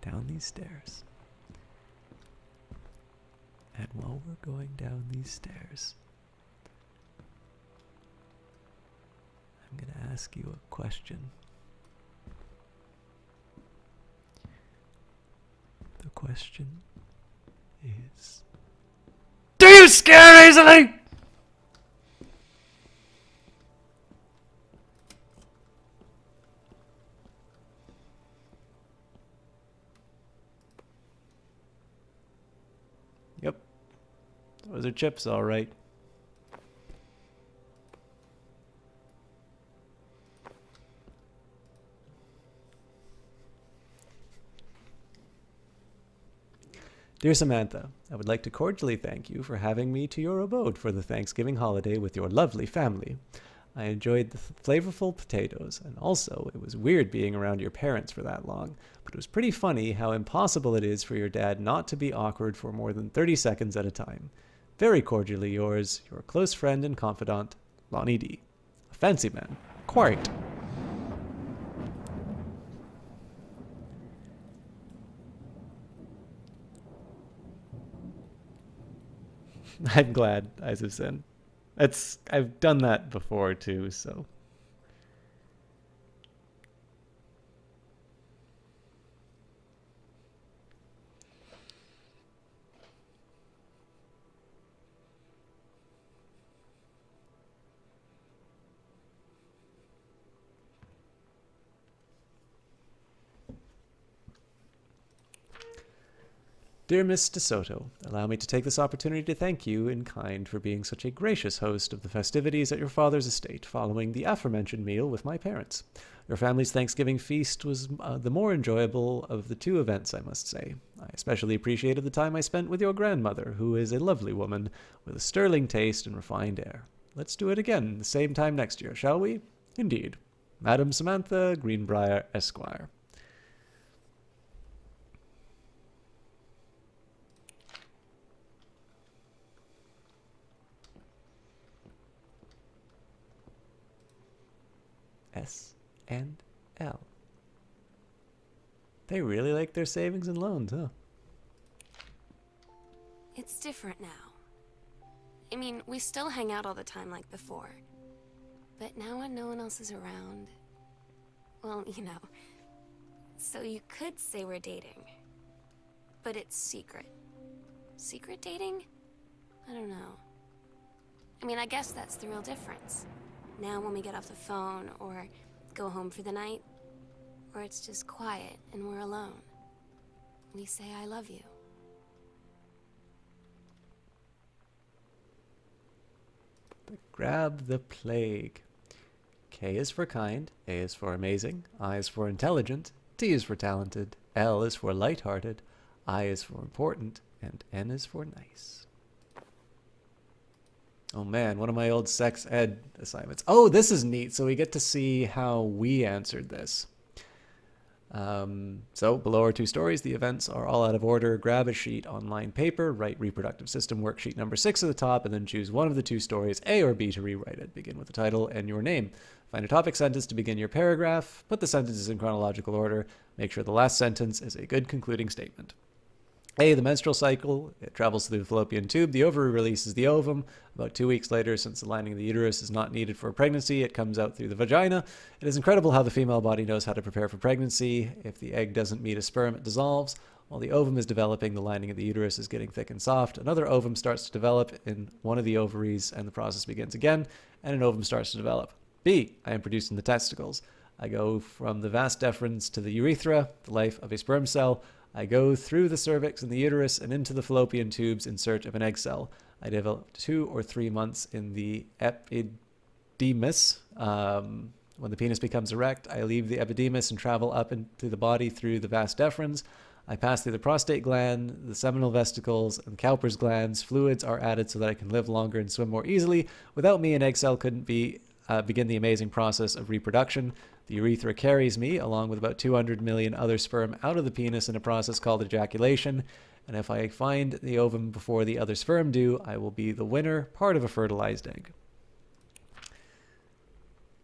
down these stairs. And while we're going down these stairs, I'm gonna ask you a question. The question is, do you scare easily? Yep. Those are chips, all right. Dear Samantha, I would like to cordially thank you for having me to your abode for the Thanksgiving holiday with your lovely family. I enjoyed the flavorful potatoes, and also it was weird being around your parents for that long, but it was pretty funny how impossible it is for your dad not to be awkward for more than 30 seconds at a time. Very cordially yours, your close friend and confidant, Lonnie D. A fancy man. Quite. I'm glad, Isaacson. I've done that before too, so. Dear Miss DeSoto, allow me to take this opportunity to thank you in kind for being such a gracious host of the festivities at your father's estate following the aforementioned meal with my parents. Your family's Thanksgiving feast was the more enjoyable of the two events, I must say. I especially appreciated the time I spent with your grandmother, who is a lovely woman with a sterling taste and refined air. Let's do it again the same time next year, shall we? Indeed. Madam Samantha Greenbrier, Esquire. S and L. They really like their savings and loans, huh? It's different now. I mean, we still hang out all the time like before. But now when no one else is around... Well, you know. So you could say we're dating. But it's secret. Secret dating? I don't know. I mean, I guess that's the real difference. Now when we get off the phone, or go home for the night, or it's just quiet and we're alone, we say I love you. Grab the plague. K is for kind, A is for amazing, I is for intelligent, T is for talented, L is for lighthearted, I is for important, and N is for nice. Oh man, one of my old sex ed assignments. Oh, this is neat. So we get to see how we answered this. So below our 2 stories, the events are all out of order. Grab a sheet on lined paper, write reproductive system worksheet number 6 at the top, and then choose one of the 2 stories, A or B, to rewrite it. Begin with the title and your name. Find a topic sentence to begin your paragraph. Put the sentences in chronological order. Make sure the last sentence is a good concluding statement. A, the menstrual cycle. It travels through the fallopian tube. The ovary releases the ovum. About 2 weeks later, since the lining of the uterus is not needed for pregnancy, it comes out through the vagina. It is incredible how the female body knows how to prepare for pregnancy. If the egg doesn't meet a sperm, it dissolves. While the ovum is developing, the lining of the uterus is getting thick and soft. Another ovum starts to develop in one of the ovaries, and the process begins again, and an ovum starts to develop. B, I am producing the testicles. I go from the vas deferens to the urethra, the life of a sperm cell. I go through the cervix and the uterus and into the fallopian tubes in search of an egg cell. I develop 2 or 3 months in the epididymis. When the penis becomes erect, I leave the epididymis and travel up into the body through the vas deferens. I pass through the prostate gland, the seminal vesicles, and Cowper's glands. Fluids are added so that I can live longer and swim more easily. Without me, an egg cell couldn't begin the amazing process of reproduction. The urethra carries me, along with about 200 million other sperm, out of the penis in a process called ejaculation. And if I find the ovum before the other sperm do, I will be the winner, part of a fertilized egg.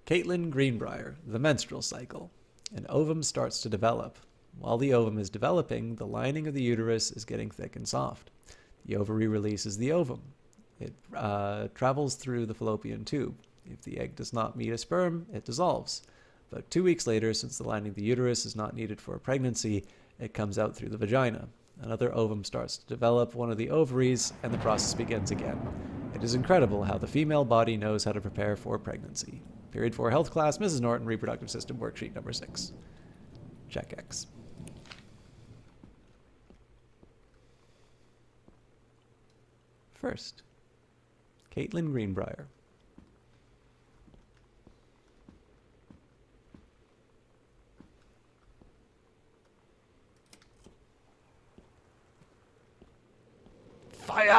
Caitlin Greenbrier, the menstrual cycle. An ovum starts to develop. While the ovum is developing, the lining of the uterus is getting thick and soft. The ovary releases the ovum. It travels through the fallopian tube. If the egg does not meet a sperm, it dissolves. About 2 weeks later, since the lining of the uterus is not needed for a pregnancy, it comes out through the vagina. Another ovum starts to develop one of the ovaries, and the process begins again. It is incredible how the female body knows how to prepare for pregnancy. Period 4 health class, Mrs. Norton, reproductive system worksheet number 6. Check X. First, Caitlin Greenbrier. Fire!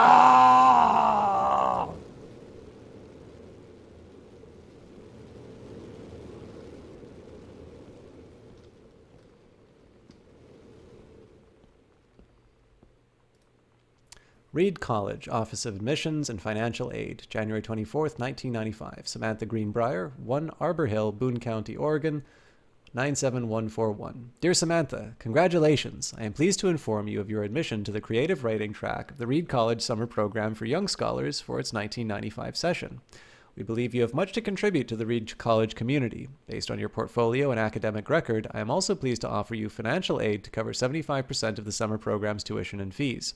Reed College, Office of Admissions and Financial Aid, January 24th, 1995. Samantha Greenbrier, 1 Arbor Hill, Boone County, Oregon, 97141. Dear Samantha, congratulations. I am pleased to inform you of your admission to the creative writing track of the Reed College Summer Program for Young Scholars for its 1995 session. We believe you have much to contribute to the Reed College community. Based on your portfolio and academic record, I am also pleased to offer you financial aid to cover 75% of the summer program's tuition and fees.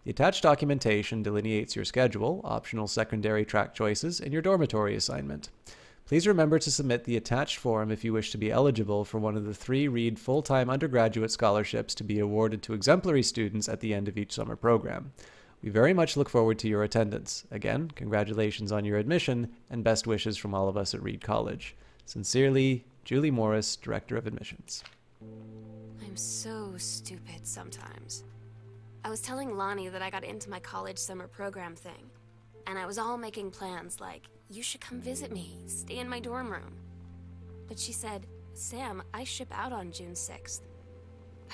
The attached documentation delineates your schedule, optional secondary track choices, and your dormitory assignment. Please remember to submit the attached form if you wish to be eligible for one of the 3 Reed full-time undergraduate scholarships to be awarded to exemplary students at the end of each summer program. We very much look forward to your attendance. Again, congratulations on your admission, and best wishes from all of us at Reed College. Sincerely, Julie Morris, Director of Admissions. I'm so stupid sometimes. I was telling Lonnie that I got into my college summer program thing, and I was all making plans like, you should come visit me, stay in my dorm room. But she said, Sam, I ship out on June 6th.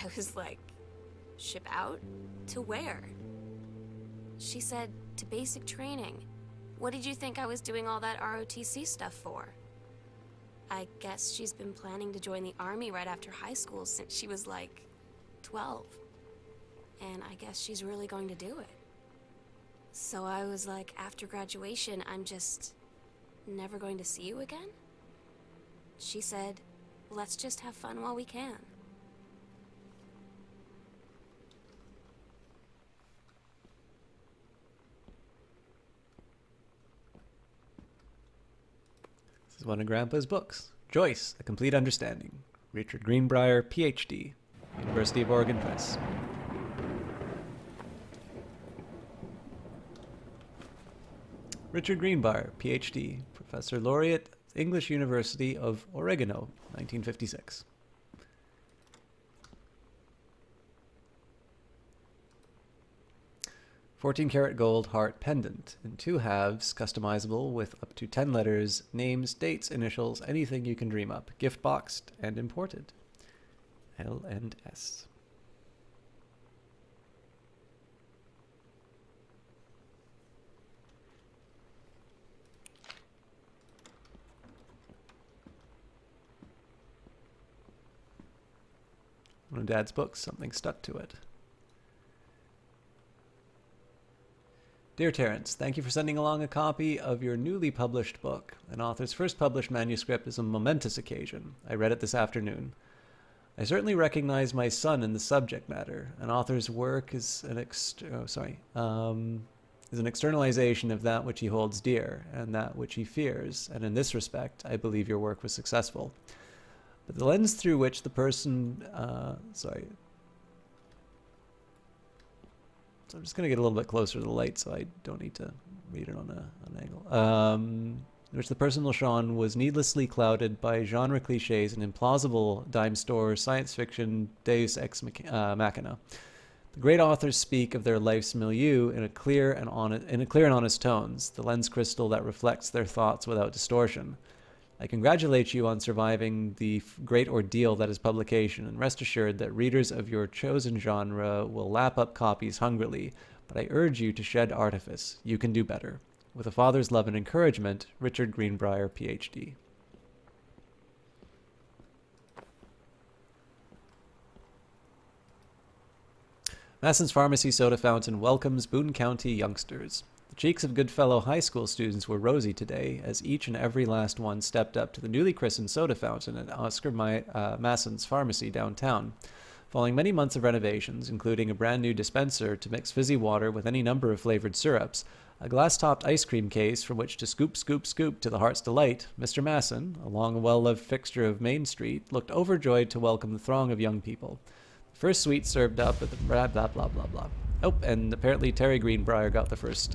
I was like, ship out? To where? She said, to basic training. What did you think I was doing all that ROTC stuff for? I guess she's been planning to join the Army right after high school since she was like 12. And I guess she's really going to do it. So I was like, after graduation, I'm just never going to see you again? She said, let's just have fun while we can. This is one of Grandpa's books. Joyce, A Complete Understanding. Richard Greenbrier, Ph.D., University of Oregon Press. Richard Greenbrier, Ph.D., Professor Laureate, English University of Oregano, 1956. "14-karat gold heart pendant in 2 halves, customizable with up to 10 letters, names, dates, initials, anything you can dream up. Gift boxed and imported. L&S." One of Dad's books, something stuck to it. Dear Terence, thank you for sending along a copy of your newly published book. An author's first published manuscript is a momentous occasion. I read it this afternoon. I certainly recognize my son in the subject matter. An author's work is an externalization of that which he holds dear and that which he fears, and in this respect, I believe your work was successful. But the lens through which the person, So I'm just going to get a little bit closer to the light so I don't need to read it on an angle. Which the personal Sean was needlessly clouded by genre cliches and implausible dime store science fiction deus ex machina. The great authors speak of their life's milieu in a clear and honest tones, the lens crystal that reflects their thoughts without distortion. I congratulate you on surviving the great ordeal that is publication, and rest assured that readers of your chosen genre will lap up copies hungrily, but I urge you to shed artifice. You can do better. With a father's love and encouragement, Richard Greenbrier, Ph.D. Masson's Pharmacy Soda Fountain welcomes Boone County youngsters. The cheeks of Goodfellow High School students were rosy today, as each and every last one stepped up to the newly christened soda fountain at Oscar Masson's Pharmacy downtown. Following many months of renovations, including a brand new dispenser to mix fizzy water with any number of flavored syrups, a glass-topped ice cream case from which to scoop, scoop, scoop to the heart's delight, Mr. Masson, a long and well-loved fixture of Main Street, looked overjoyed to welcome the throng of young people. The first sweet served up at the blah, blah, blah, blah, blah. Oh, and apparently Terry Greenbrier got the first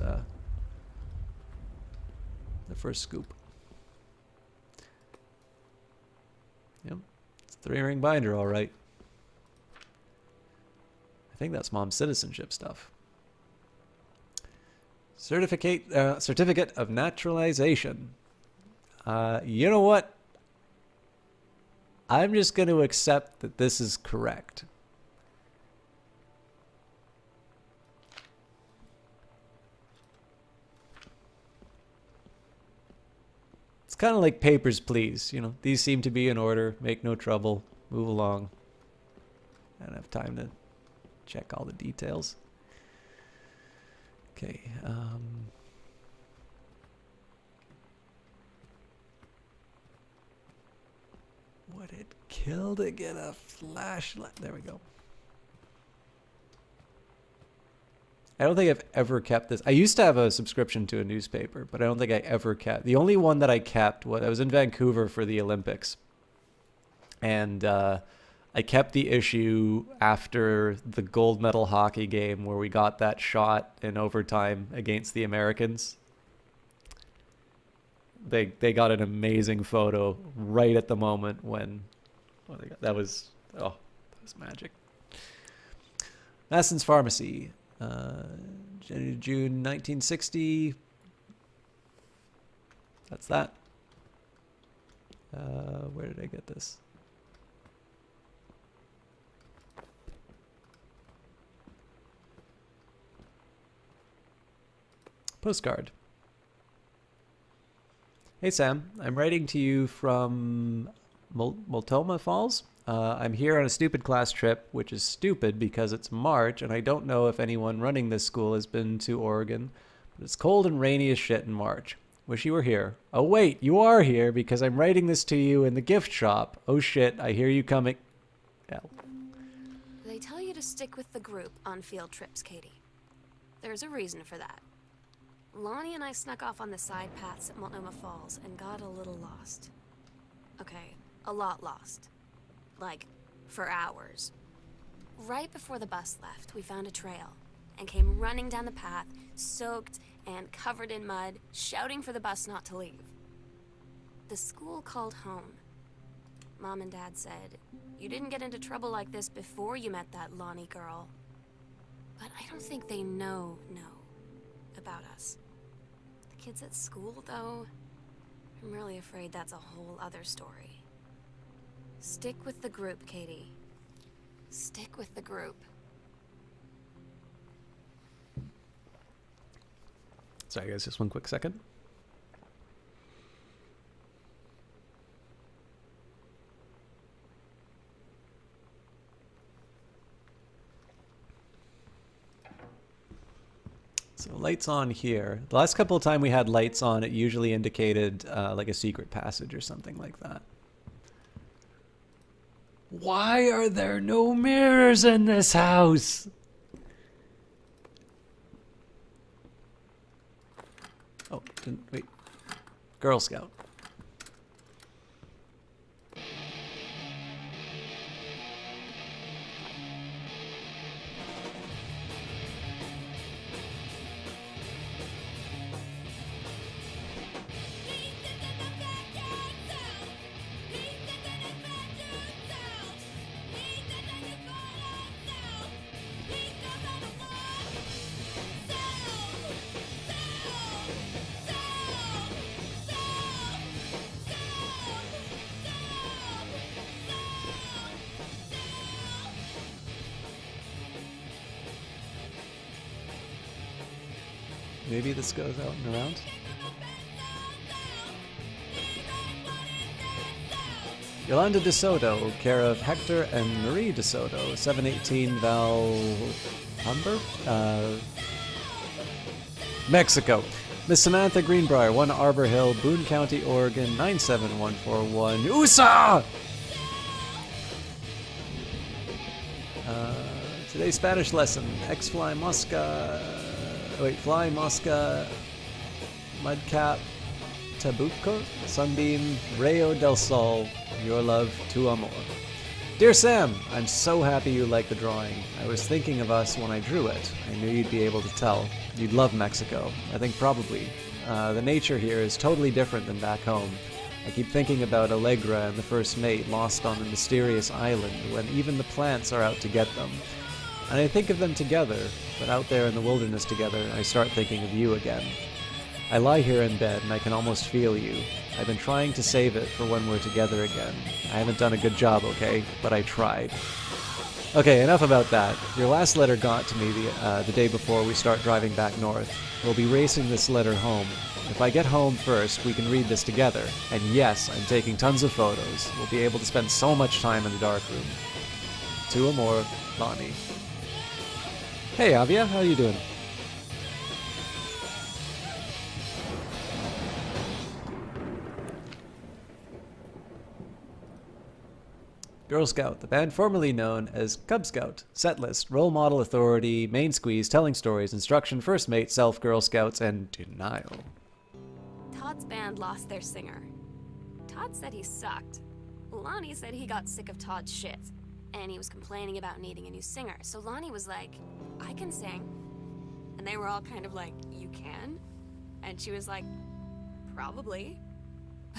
scoop. Yep, it's a 3-ring binder, all right. I think that's Mom's citizenship stuff. Certificate of naturalization. You know what? I'm just going to accept that this is correct. It's kind of like Papers, Please. You know, these seem to be in order. Make no trouble. Move along. I don't have time to check all the details. Okay. Would it kill to get a flashlight? There we go. I don't think I've ever kept this. I used to have a subscription to a newspaper, but I don't think I ever kept. The only one that I kept was I was in Vancouver for the Olympics, and I kept the issue after the gold medal hockey game where we got that shot in overtime against the Americans. They got an amazing photo right at the moment when they got, that was magic. Masson's Pharmacy. June 1960. That's that. Where did I get this? Postcard. Hey Sam, I'm writing to you from Multnomah Falls. I'm here on a stupid class trip, which is stupid because it's March and I don't know if anyone running this school has been to Oregon, but it's cold and rainy as shit in March. Wish you were here. Oh wait, you are here because I'm writing this to you in the gift shop. Oh shit, I hear you coming. Yeah. They tell you to stick with the group on field trips, Katie. There's a reason for that. Lonnie and I snuck off on the side paths at Multnomah Falls and got a little lost. Okay, a lot lost. Like, for hours. Right before the bus left, we found a trail and came running down the path, soaked and covered in mud, shouting for the bus not to leave. The school called home. Mom and Dad said, you didn't get into trouble like this before you met that Lonnie girl. But I don't think they know about us. The kids at school, though, I'm really afraid that's a whole other story. Stick with the group, Katie. Stick with the group. Sorry, guys, just one quick second. So lights on here. The last couple of times we had lights on, it usually indicated like a secret passage or something like that. Why are there no mirrors in this house? Oh, wait. Girl Scout. Maybe this goes out and around. Yolanda De Soto, care of Hector and Marie De Soto, 718 Val Humber, Mexico. Miss Samantha Greenbrier, 1 Arbor Hill, Boone County, Oregon, 97141. USA! Today's Spanish lesson, X-Fly Mosca, Fly Mosca, Mudcap, Tabuco, Sunbeam, Rayo del Sol, your love, tu amor. Dear Sam, I'm so happy you like the drawing. I was thinking of us when I drew it. I knew you'd be able to tell. You'd love Mexico. I think probably. The nature here is totally different than back home. I keep thinking about Allegra and the first mate lost on a mysterious island when even the plants are out to get them. And I think of them together, but out there in the wilderness together, I start thinking of you again. I lie here in bed and I can almost feel you. I've been trying to save it for when we're together again. I haven't done a good job, okay? But I tried. Okay, enough about that. Your last letter got to me the day before we start driving back north. We'll be racing this letter home. If I get home first, we can read this together. And yes, I'm taking tons of photos. We'll be able to spend so much time in the darkroom. Tu amor, Lonnie. Hey, Avia, how you doing? Girl Scout, the band formerly known as Cub Scout, set list, role model, authority, main squeeze, telling stories, instruction, first mate, self, Girl Scouts, and denial. Todd's band lost their singer. Todd said he sucked. Lonnie said he got sick of Todd's shit, and he was complaining about needing a new singer. So Lonnie was like, I can sing. And they were all kind of like, you can? And she was like, probably.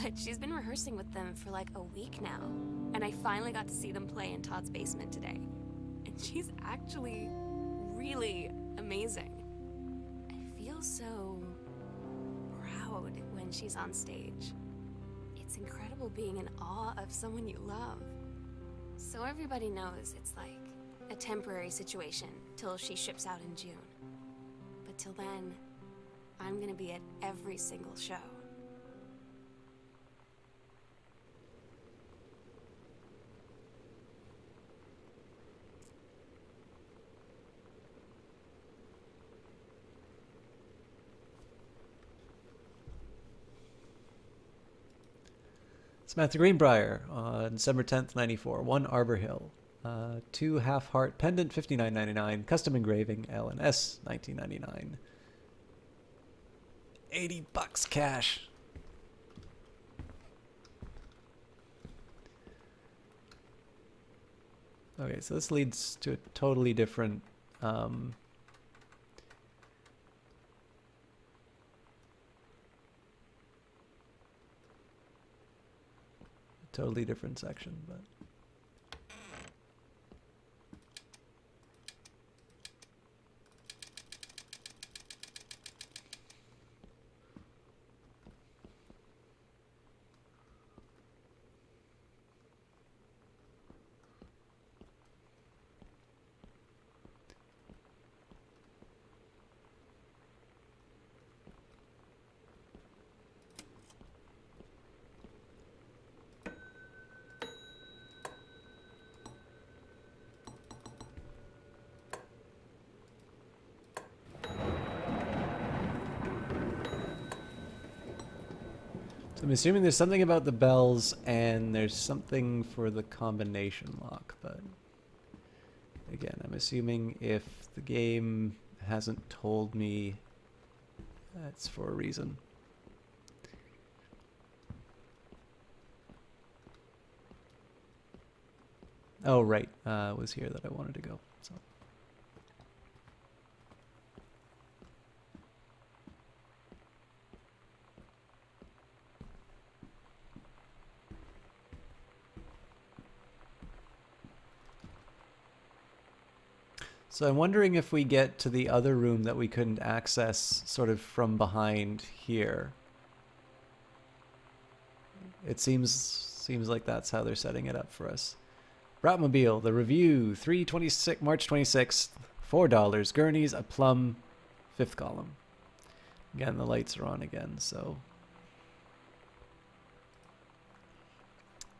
But she's been rehearsing with them for like a week now. And I finally got to see them play in Todd's basement today. And she's actually really amazing. I feel so proud when she's on stage. It's incredible being in awe of someone you love. So everybody knows it's like a temporary situation till she ships out in June. But till then, I'm gonna be at every single show. Samantha Greenbrier on December 10th, 94. 1 Arbor Hill. 2 Half Heart Pendant, $59.99. Custom engraving, L&S, $19.99. $80 cash. Okay, so this leads to a totally different totally different section, but. So I'm assuming there's something about the bells and there's something for the combination lock, but again, I'm assuming if the game hasn't told me, that's for a reason. Oh, right. It was here that I wanted to go. So. So I'm wondering if we get to the other room that we couldn't access sort of from behind here. It seems like that's how they're setting it up for us. Bratmobile, the review, March 26th, $4. Gurneys, a plum, 5th column. Again, the lights are on again, so.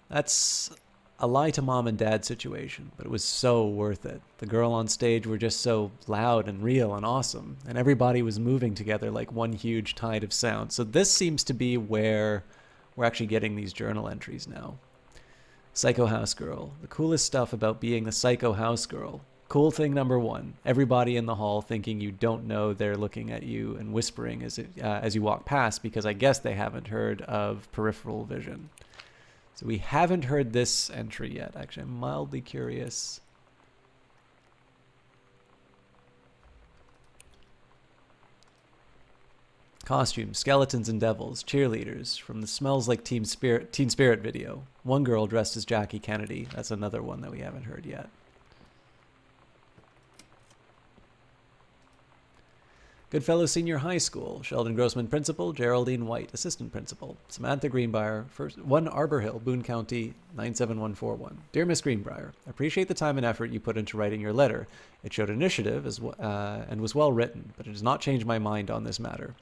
That's a lie to mom and dad situation, but it was so worth it. The girl on stage were just so loud and real and awesome, and everybody was moving together like one huge tide of sound. So this seems to be where we're actually getting these journal entries now. Psycho House Girl. The coolest stuff about being the Psycho House Girl. Cool thing number one, everybody in the hall thinking you don't know they're looking at you and whispering as you walk past, because I guess they haven't heard of peripheral vision. So we haven't heard this entry yet. Actually, I'm mildly curious. Costumes, skeletons and devils, cheerleaders from the Smells Like Teen Spirit video. One girl dressed as Jackie Kennedy. That's another one that we haven't heard yet. Goodfellow Senior High School, Sheldon Grossman Principal, Geraldine White Assistant Principal, Samantha Greenbrier, 1 Arbor Hill, Boone County, 97141. Dear Miss Greenbrier, appreciate the time and effort you put into writing your letter. It showed initiative and was well written, but it does not change my mind on this matter.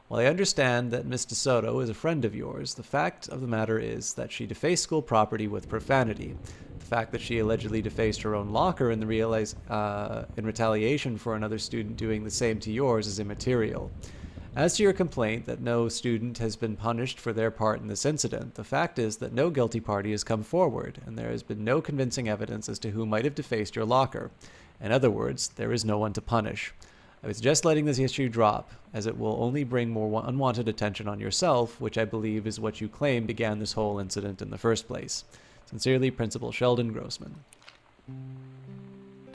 While I understand that Miss DeSoto is a friend of yours, the fact of the matter is that she defaced school property with profanity. The fact that she allegedly defaced her own locker in retaliation for another student doing the same to yours is immaterial. As to your complaint that no student has been punished for their part in this incident, the fact is that no guilty party has come forward, and there has been no convincing evidence as to who might have defaced your locker. In other words, there is no one to punish. I would suggest letting this issue drop, as it will only bring more unwanted attention on yourself, which I believe is what you claim began this whole incident in the first place. Sincerely, Principal Sheldon Grossman.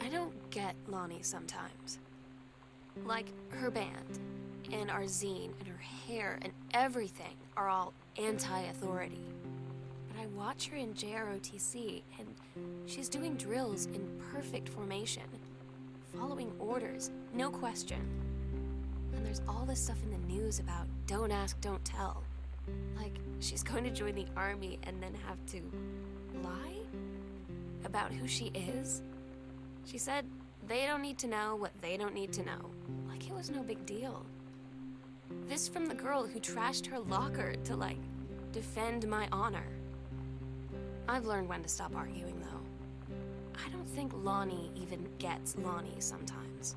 I don't get Lonnie sometimes. Like, her band, and our zine, and her hair, and everything are all anti-authority. But I watch her in JROTC, and she's doing drills in perfect formation. Following orders, no question. And there's all this stuff in the news about don't ask, don't tell. Like, she's going to join the army and then have to lie about who she is. She said they don't need to know what they don't need to know. Like it was no big deal. This from the girl who trashed her locker to, like, defend my honor. I've learned when to stop arguing, though. I don't think Lonnie even gets Lonnie sometimes.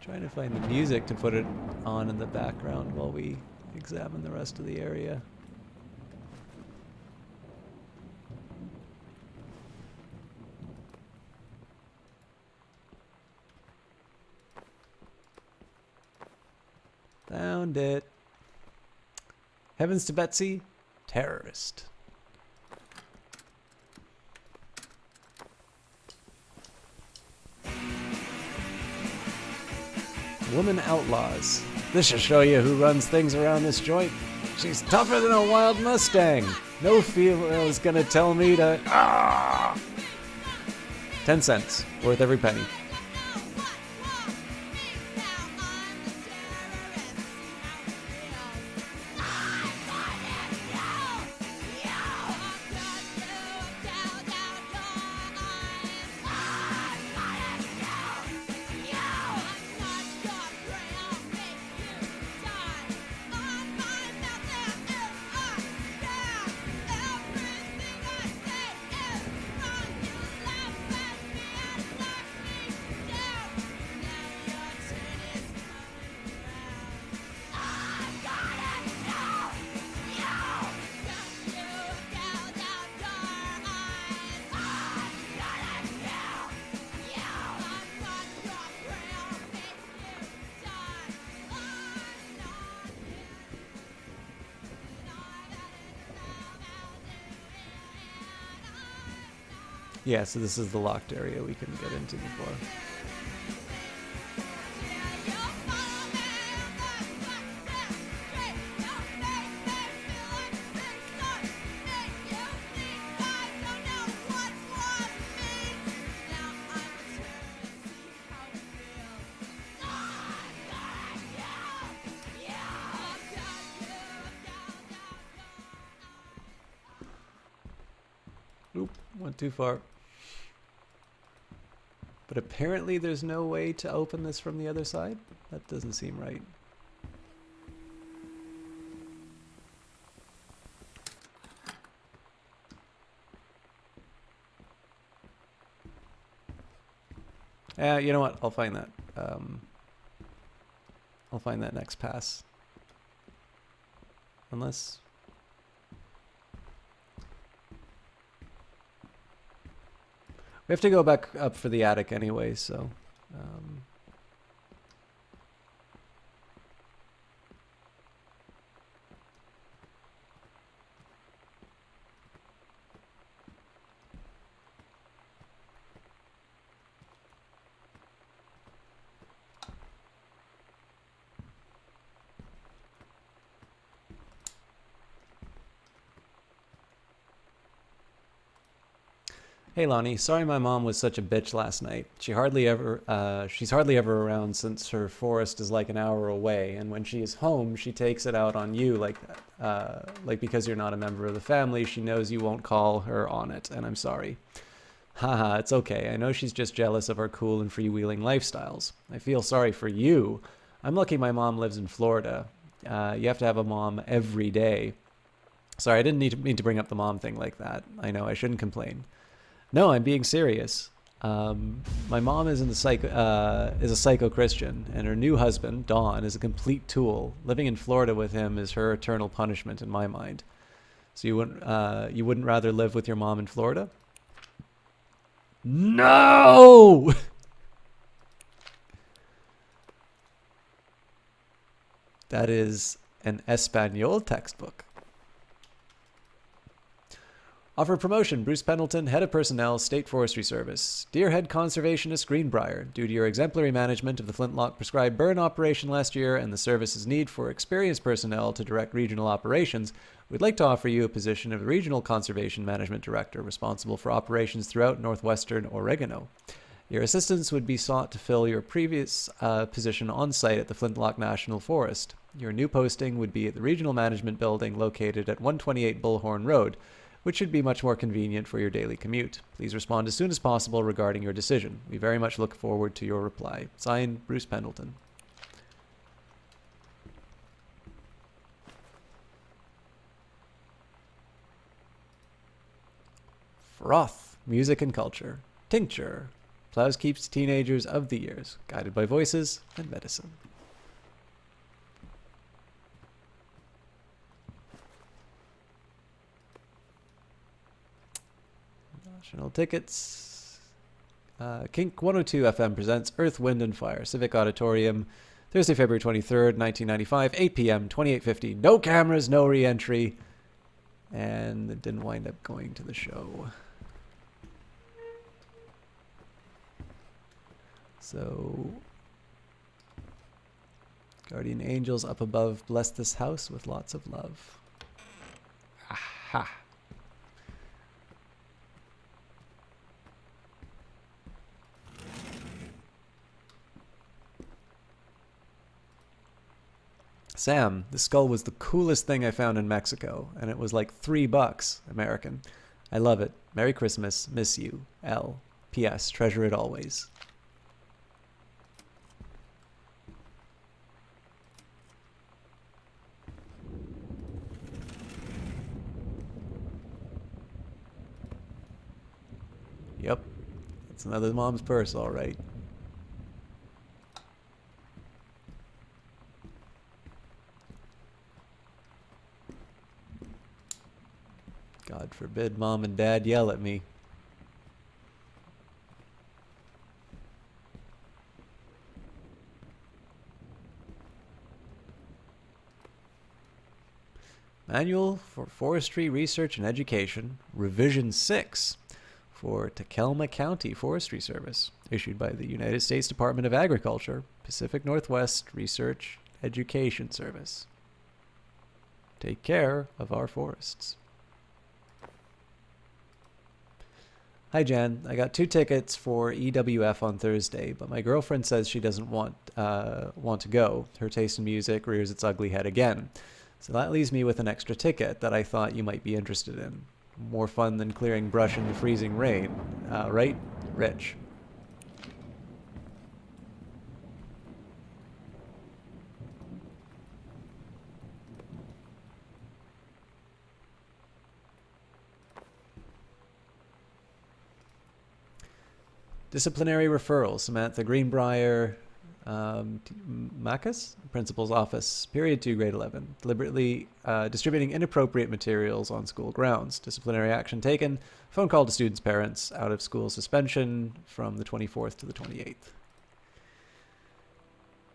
Trying to find the music to put it on in the background while we examine the rest of the area. Found it. Heavens to Betsy, terrorist. Woman Outlaws. This should show you who runs things around this joint. She's tougher than a wild Mustang. No female is gonna tell me to... Ah! 10 cents. Worth every penny. Yeah, so this is the locked area we couldn't get into before. Oop, went too far. But apparently there's no way to open this from the other side? That doesn't seem right. You know what? I'll find that. I'll find that next pass. Unless... we have to go back up for the attic anyway, so... Hey Lonnie, sorry my mom was such a bitch last night. She's hardly ever around since her forest is like an hour away, and when she is home, she takes it out on you like because you're not a member of the family, she knows you won't call her on it, and I'm sorry. Haha, it's okay. I know she's just jealous of our cool and freewheeling lifestyles. I feel sorry for you. I'm lucky my mom lives in Florida. You have to have a mom every day. Sorry, I didn't mean to bring up the mom thing like that. I know, I shouldn't complain. No, I'm being serious. My mom is a psycho Christian, and her new husband, Don, is a complete tool. Living in Florida with him is her eternal punishment in my mind. So you wouldn't rather live with your mom in Florida? No! That is an Espanol textbook. Offer promotion, Bruce Pendleton, Head of Personnel, State Forestry Service. Dear Head Conservationist Greenbrier, due to your exemplary management of the Flintlock prescribed burn operation last year and the service's need for experienced personnel to direct regional operations, we'd like to offer you a position of Regional Conservation Management Director responsible for operations throughout northwestern Oregano. Your assistance would be sought to fill your previous position on site at the Flintlock National Forest. Your new posting would be at the Regional Management Building located at 128 Bullhorn Road, which should be much more convenient for your daily commute. Please respond as soon as possible regarding your decision. We very much look forward to your reply. Signed, Bruce Pendleton. Froth, Music and Culture. Tincture. Plows keeps teenagers of the years, guided by voices and medicine. National tickets. Kink 102 FM presents Earth, Wind, and Fire, Civic Auditorium, Thursday, February 23rd, 1995, 8 p.m., 2850. No cameras, no re-entry. And it didn't wind up going to the show. So, Guardian angels up above, bless this house with lots of love. Aha. Sam, the skull was the coolest thing I found in Mexico, and it was like $3 American. I love it. Merry Christmas. Miss you. L. P.S. Treasure it always. Yep. It's another mom's purse, all right. God forbid mom and dad yell at me. Manual for Forestry Research and Education, Revision 6 for Takelma County Forestry Service, issued by the United States Department of Agriculture, Pacific Northwest Research Education Service. Take care of our forests. Hi Jan, I got 2 tickets for EWF on Thursday, but my girlfriend says she doesn't want to go. Her taste in music rears its ugly head again. So that leaves me with an extra ticket that I thought you might be interested in. More fun than clearing brush in the freezing rain. Right? Rich. Disciplinary referral, Samantha Greenbrier, Macus, Principal's Office, Period 2, Grade 11. Deliberately distributing inappropriate materials on school grounds. Disciplinary action taken. Phone call to students' parents. Out of school suspension from the 24th to the 28th.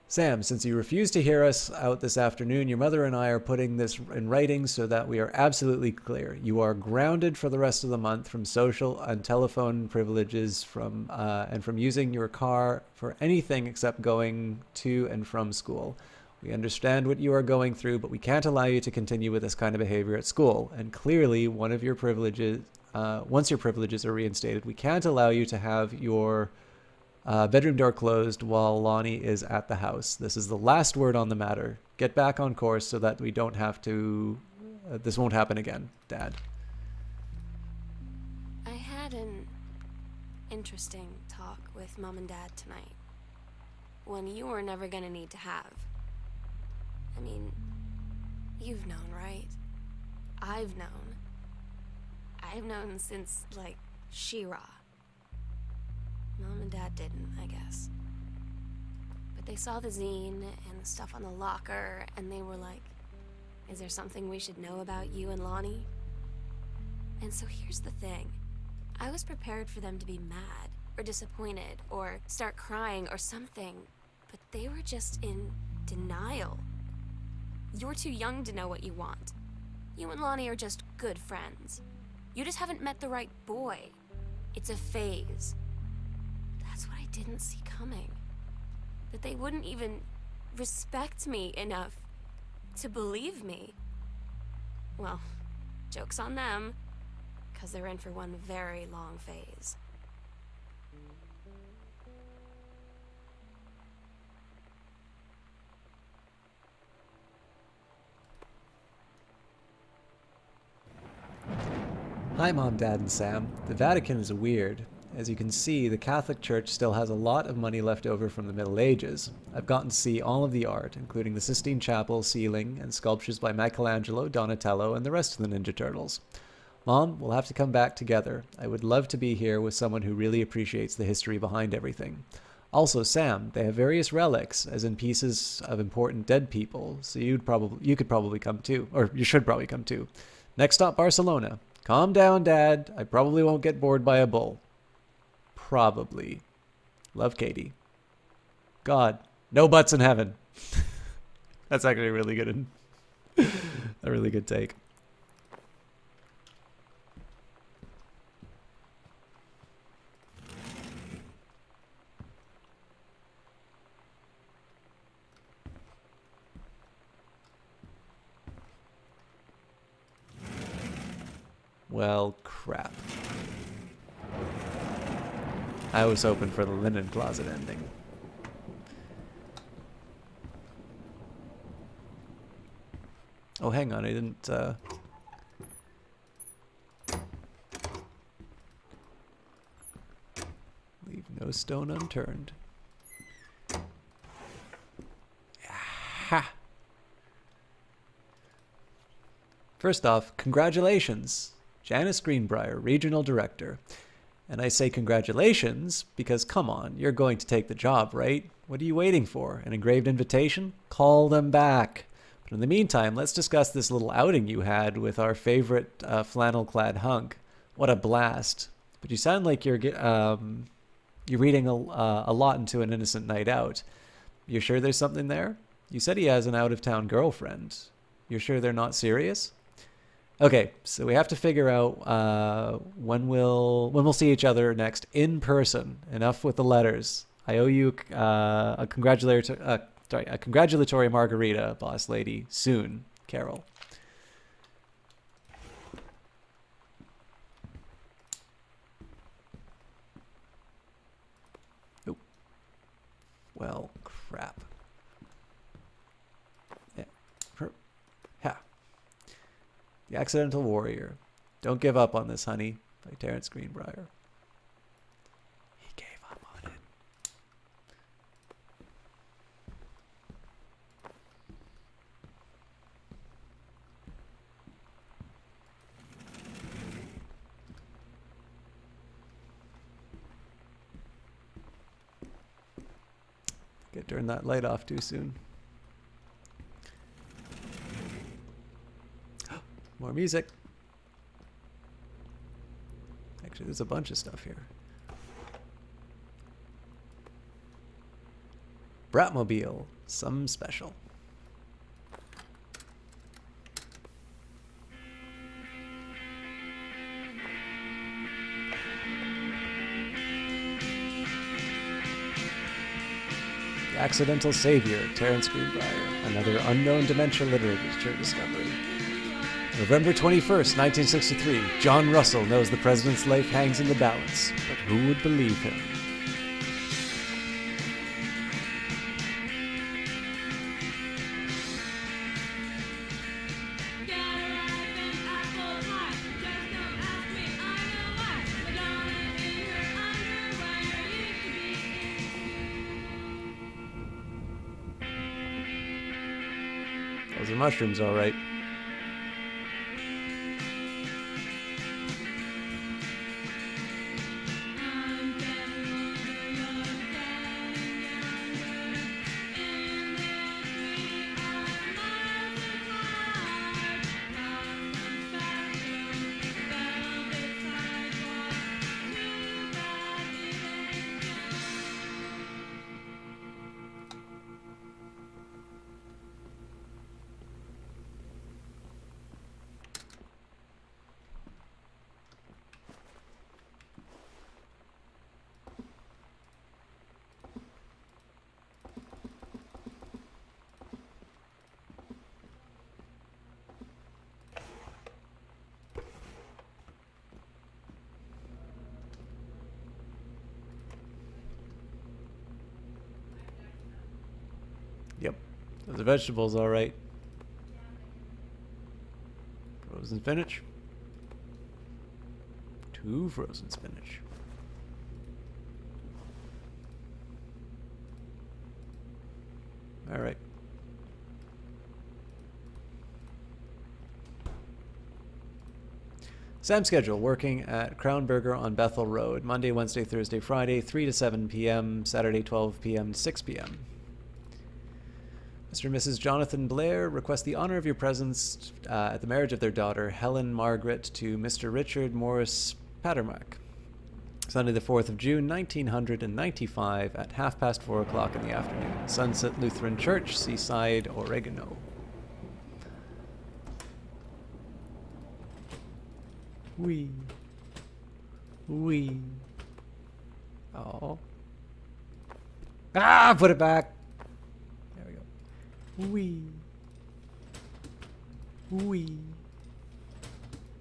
Sam, since you refused to hear us out this afternoon, your mother and I are putting this in writing so that we are absolutely clear. You are grounded for the rest of the month from social and telephone privileges and from using your car for anything except going to and from school. We understand what you are going through, but we can't allow you to continue with this kind of behavior at school. And clearly, once your privileges are reinstated, we can't allow you to have your bedroom door closed while Lonnie is at the house. This is the last word on the matter. Get back on course so that we don't have to... this won't happen again, Dad. I had an interesting talk with Mom and Dad tonight. One you were never gonna need to have. I mean, you've known, right? I've known. I've known since, like, She-Ra. Mom and Dad didn't, I guess. But they saw the zine and the stuff on the locker, and they were like, is there something we should know about you and Lonnie? And so here's the thing. I was prepared for them to be mad, or disappointed, or start crying, or something. But they were just in denial. You're too young to know what you want. You and Lonnie are just good friends. You just haven't met the right boy. It's a phase. That's what I didn't see coming. That they wouldn't even respect me enough to believe me. Well, joke's on them, because they're in for one very long phase. Hi Mom, Dad, and Sam. The Vatican is weird. As you can see, the Catholic Church still has a lot of money left over from the Middle Ages. I've gotten to see all of the art, including the Sistine Chapel ceiling and sculptures by Michelangelo, Donatello, and the rest of the Ninja Turtles. Mom, we'll have to come back together. I would love to be here with someone who really appreciates the history behind everything. Also, Sam, they have various relics, as in pieces of important dead people, so you could probably come too, or you should probably come too. Next stop, Barcelona. Calm down, Dad. I probably won't get bored by a bull. Probably. Love, Katie. God, no butts in heaven. That's actually a really good take. Well, crap. I was hoping for the linen closet ending. Oh, hang on, I didn't, leave no stone unturned. Ha! First off, congratulations, Janice Greenbrier, Regional Director. And I say congratulations because, come on, you're going to take the job, right? What are you waiting for? An engraved invitation? Call them back. But in the meantime, let's discuss this little outing you had with our favorite flannel-clad hunk. What a blast. But you sound like you're reading a lot into an innocent night out. You sure there's something there? You said he has an out-of-town girlfriend. You're sure they're not serious? Okay, so we have to figure out when we'll see each other next in person. Enough with the letters. I owe you a congratulatory margarita, boss lady. Soon, Carol. Oh. Well, crap. Yeah. Ha. The Accidental Warrior. Don't give up on this, honey, by Terrence Greenbrier. He gave up on it. I turned that light off too soon. More music. Actually, there's a bunch of stuff here. Bratmobile, some special. The Accidental Savior, Terrence Greenbrier, another unknown dementia literature discovery. November 21st, 1963. John Russell knows the president's life hangs in the balance, but who would believe him? Those are mushrooms, all right. Yep. Those are vegetables, all right. Frozen spinach. 2 frozen spinach. All right. Sam schedule, working at Crown Burger on Bethel Road, Monday, Wednesday, Thursday, Friday, 3 to 7 p.m., Saturday, 12 p.m. to 6 p.m. Mr. and Mrs. Jonathan Blair request the honor of your presence at the marriage of their daughter, Helen Margaret, to Mr. Richard Morris Patermark. Sunday, the 4th of June, 1995, at 4:30 in the afternoon. Sunset Lutheran Church, Seaside, Oregano. Wee. Wee. Oh. Ah, put it back. There we go. Wee. Wee.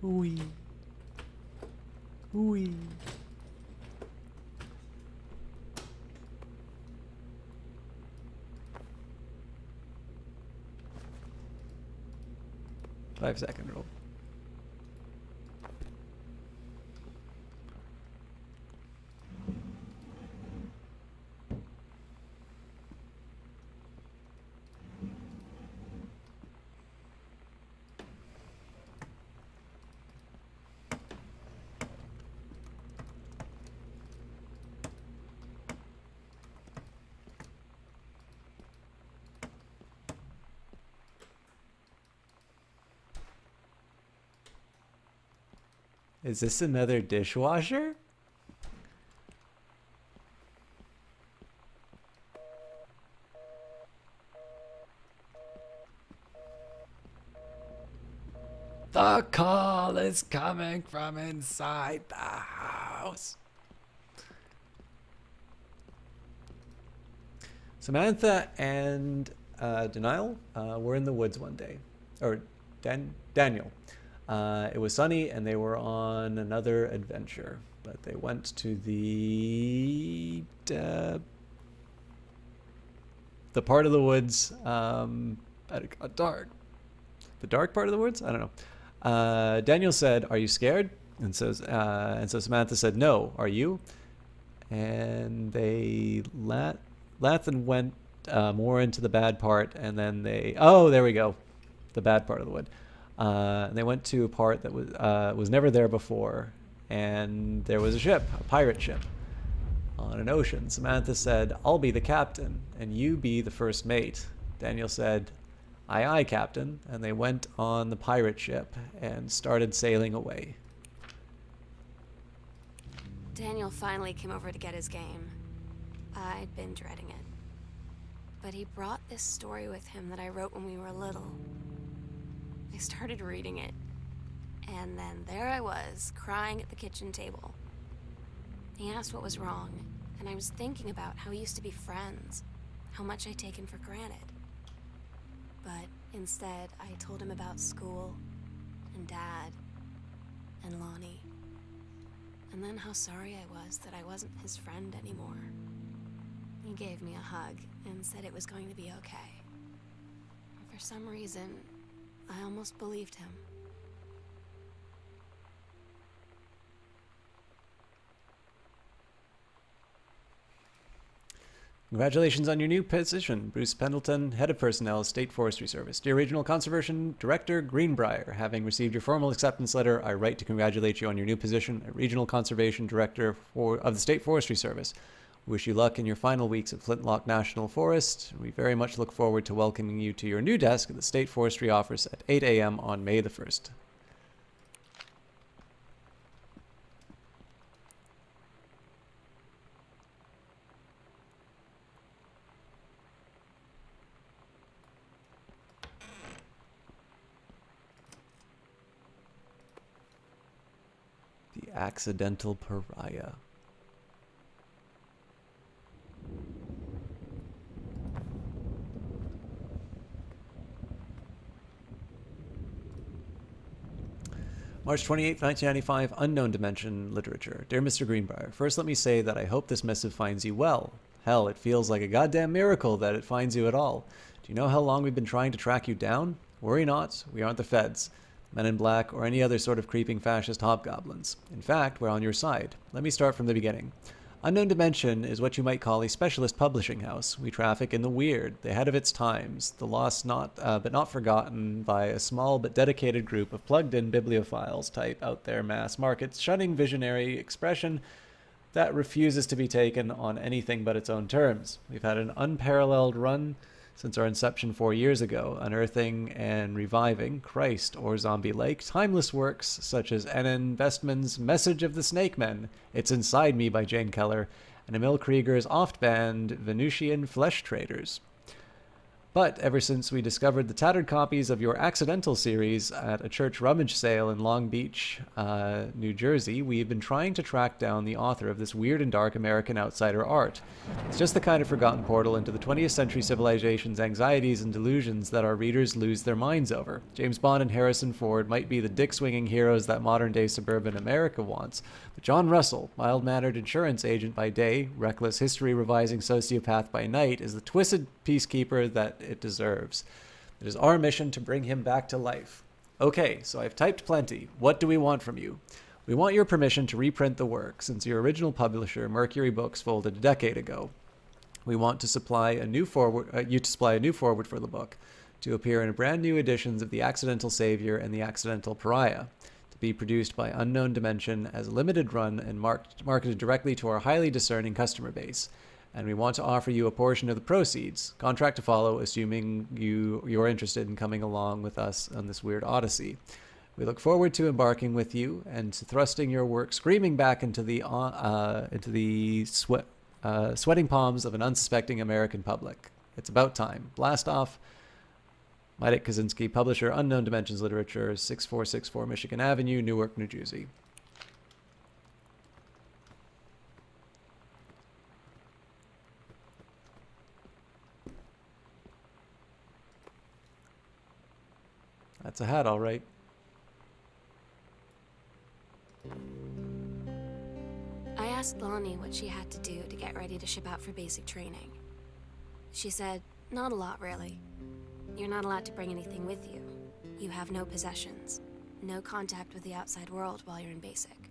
Wee. Whee. Five-second rule. Is this another dishwasher? The call is coming from inside the house. Samantha and Denial were in the woods one day. Or Daniel. It was sunny and they were on another adventure. But they went to the part of the woods that it got dark. The dark part of the woods? I don't know. Daniel said, "Are you scared?" And so Samantha said, "No. Are you?" And they Lathan went more into the bad part, and then there we go, the bad part of the wood. And they went to a part that was never there before, and there was a ship, a pirate ship, on an ocean. Samantha said, "I'll be the captain, and you be the first mate." Daniel said, "Aye, aye, Captain," and they went on the pirate ship and started sailing away. Daniel finally came over to get his game. I'd been dreading it. But he brought this story with him that I wrote when we were little. I started reading it, and then there I was, crying at the kitchen table. He asked what was wrong, and I was thinking about how we used to be friends, how much I'd taken for granted. But instead, I told him about school, and Dad, and Lonnie. And then how sorry I was that I wasn't his friend anymore. He gave me a hug and said it was going to be okay. And for some reason, I almost believed him. Congratulations on your new position, Bruce Pendleton, Head of Personnel, State Forestry Service. Dear Regional Conservation Director Greenbrier, having received your formal acceptance letter, I write to congratulate you on your new position as Regional Conservation Director of the State Forestry Service. We wish you luck in your final weeks at Flintlock National Forest. We very much look forward to welcoming you to your new desk at the State Forestry Office at 8 a.m. on May the 1st. The Accidental Pariah. March 28th, 1995, Unknown Dimension Literature. Dear Mr. Greenbrier, first let me say that I hope this missive finds you well. Hell, it feels like a goddamn miracle that it finds you at all. Do you know how long we've been trying to track you down? Worry not, we aren't the feds, Men in Black, or any other sort of creeping fascist hobgoblins. In fact, we're on your side. Let me start from the beginning. Unknown Dimension is what you might call a specialist publishing house. We traffic in the weird, the head of its times, the lost but not forgotten by a small but dedicated group of plugged-in bibliophiles type out there mass markets, shunning visionary expression that refuses to be taken on anything but its own terms. We've had an unparalleled run since our inception 4 years ago, unearthing and reviving Christ or Zombie Lake, timeless works such as Enan Vestman's Message of the Snake Men, It's Inside Me by Jane Keller, and Emil Krieger's oft-banned Venusian Flesh Traders. But ever since we discovered the tattered copies of your Accidental series at a church rummage sale in Long Beach, New Jersey, we've been trying to track down the author of this weird and dark American outsider art. It's just the kind of forgotten portal into the 20th century civilization's anxieties and delusions that our readers lose their minds over. James Bond and Harrison Ford might be the dick-swinging heroes that modern-day suburban America wants, but John Russell, mild-mannered insurance agent by day, reckless history-revising sociopath by night, is the twisted peacekeeper that it deserves. It is our mission to bring him back to life. Okay, so I've typed plenty. What do we want from you? We want your permission to reprint the work, since your original publisher, Mercury Books, folded a decade ago. We want to supply a new forward for the book, to appear in brand new editions of The Accidental Savior and The Accidental Pariah, to be produced by Unknown Dimension as a limited run and marketed directly to our highly discerning customer base. And we want to offer you a portion of the proceeds, contract to follow, assuming you're interested in coming along with us on this weird odyssey. We look forward to embarking with you and to thrusting your work screaming back into the sweating palms of an unsuspecting American public. It's about time. Blast off. Mike Kaczynski, publisher, Unknown Dimensions Literature, 6464 Michigan Avenue, Newark, New Jersey. That's a hat, all right. I asked Lonnie what she had to do to get ready to ship out for basic training. She said, not a lot, really. You're not allowed to bring anything with you. You have no possessions, no contact with the outside world while you're in basic.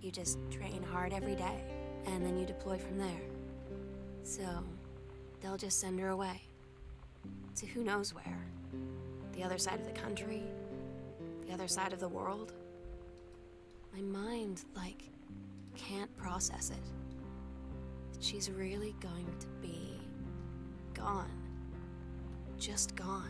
You just train hard every day, and then you deploy from there. So, they'll just send her away. To who knows where. The other side of the country, the other side of the world. My mind, can't process it. She's really going to be gone. Just gone.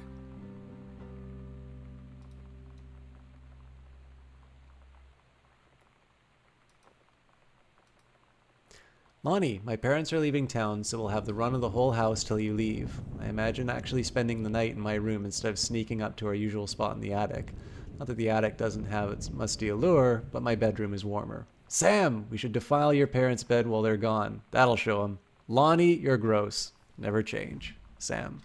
Lonnie, my parents are leaving town, so we'll have the run of the whole house till you leave. I imagine actually spending the night in my room instead of sneaking up to our usual spot in the attic. Not that the attic doesn't have its musty allure, but my bedroom is warmer. Sam, we should defile your parents' bed while they're gone. That'll show 'em. Lonnie, you're gross. Never change. Sam.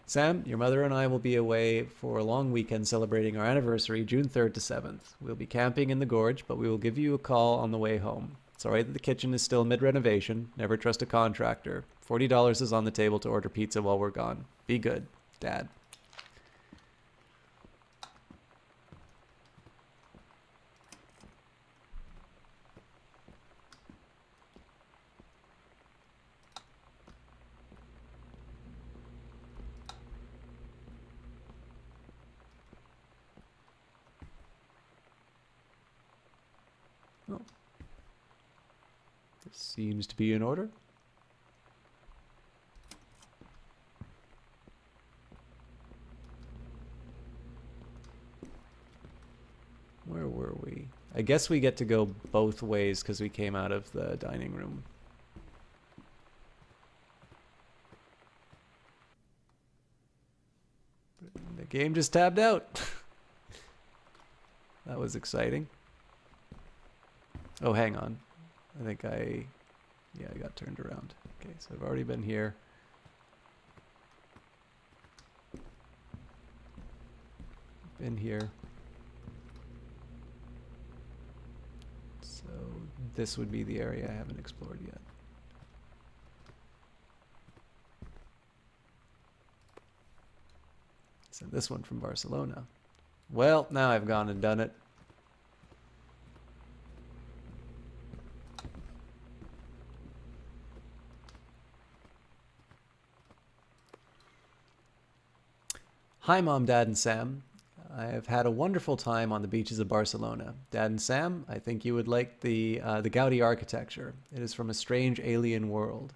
Sam, your mother and I will be away for a long weekend celebrating our anniversary, June 3rd to 7th. We'll be camping in the gorge, but we will give you a call on the way home. Sorry that the kitchen is still mid-renovation. Never trust a contractor. $40 is on the table to order pizza while we're gone. Be good, Dad. Oh. This seems to be in order. Where were we? I guess we get to go both ways because we came out of the dining room. The game just tabbed out. That was exciting. Oh, hang on. I think I got turned around. Okay, so I've already been here. Been here. So this would be the area I haven't explored yet. So this one from Barcelona. Well, now I've gone and done it. Hi, Mom, Dad, and Sam. I have had a wonderful time on the beaches of Barcelona. Dad and Sam, I think you would like the Gaudi architecture. It is from a strange alien world.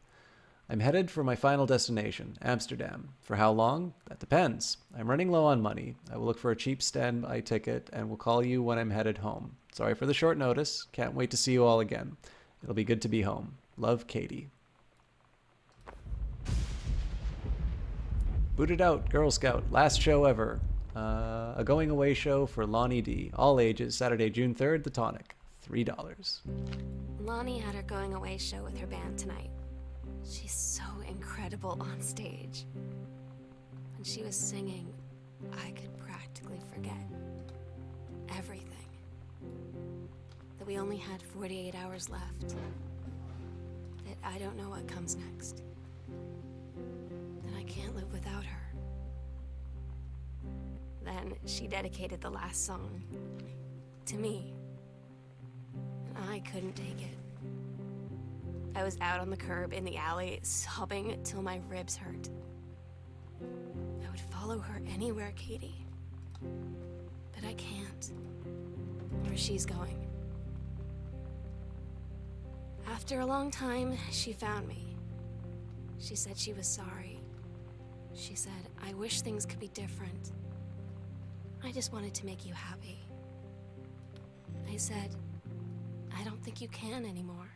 I'm headed for my final destination, Amsterdam. For how long? That depends. I'm running low on money. I will look for a cheap standby ticket and will call you when I'm headed home. Sorry for the short notice. Can't wait to see you all again. It'll be good to be home. Love, Katie. Booted Out, Girl Scout, last show ever. A going away show for Lonnie D. All ages, Saturday, June 3rd, The Tonic. $3. Lonnie had her going away show with her band tonight. She's so incredible on stage. When she was singing, I could practically forget everything. That we only had 48 hours left. That I don't know what comes next. That I can't live without her. Then she dedicated the last song to me. And I couldn't take it. I was out on the curb in the alley, sobbing till my ribs hurt. I would follow her anywhere, Katie. But I can't. Where she's going. After a long time, she found me. She said she was sorry. She said, I wish things could be different. I just wanted to make you happy. I said, I don't think you can anymore.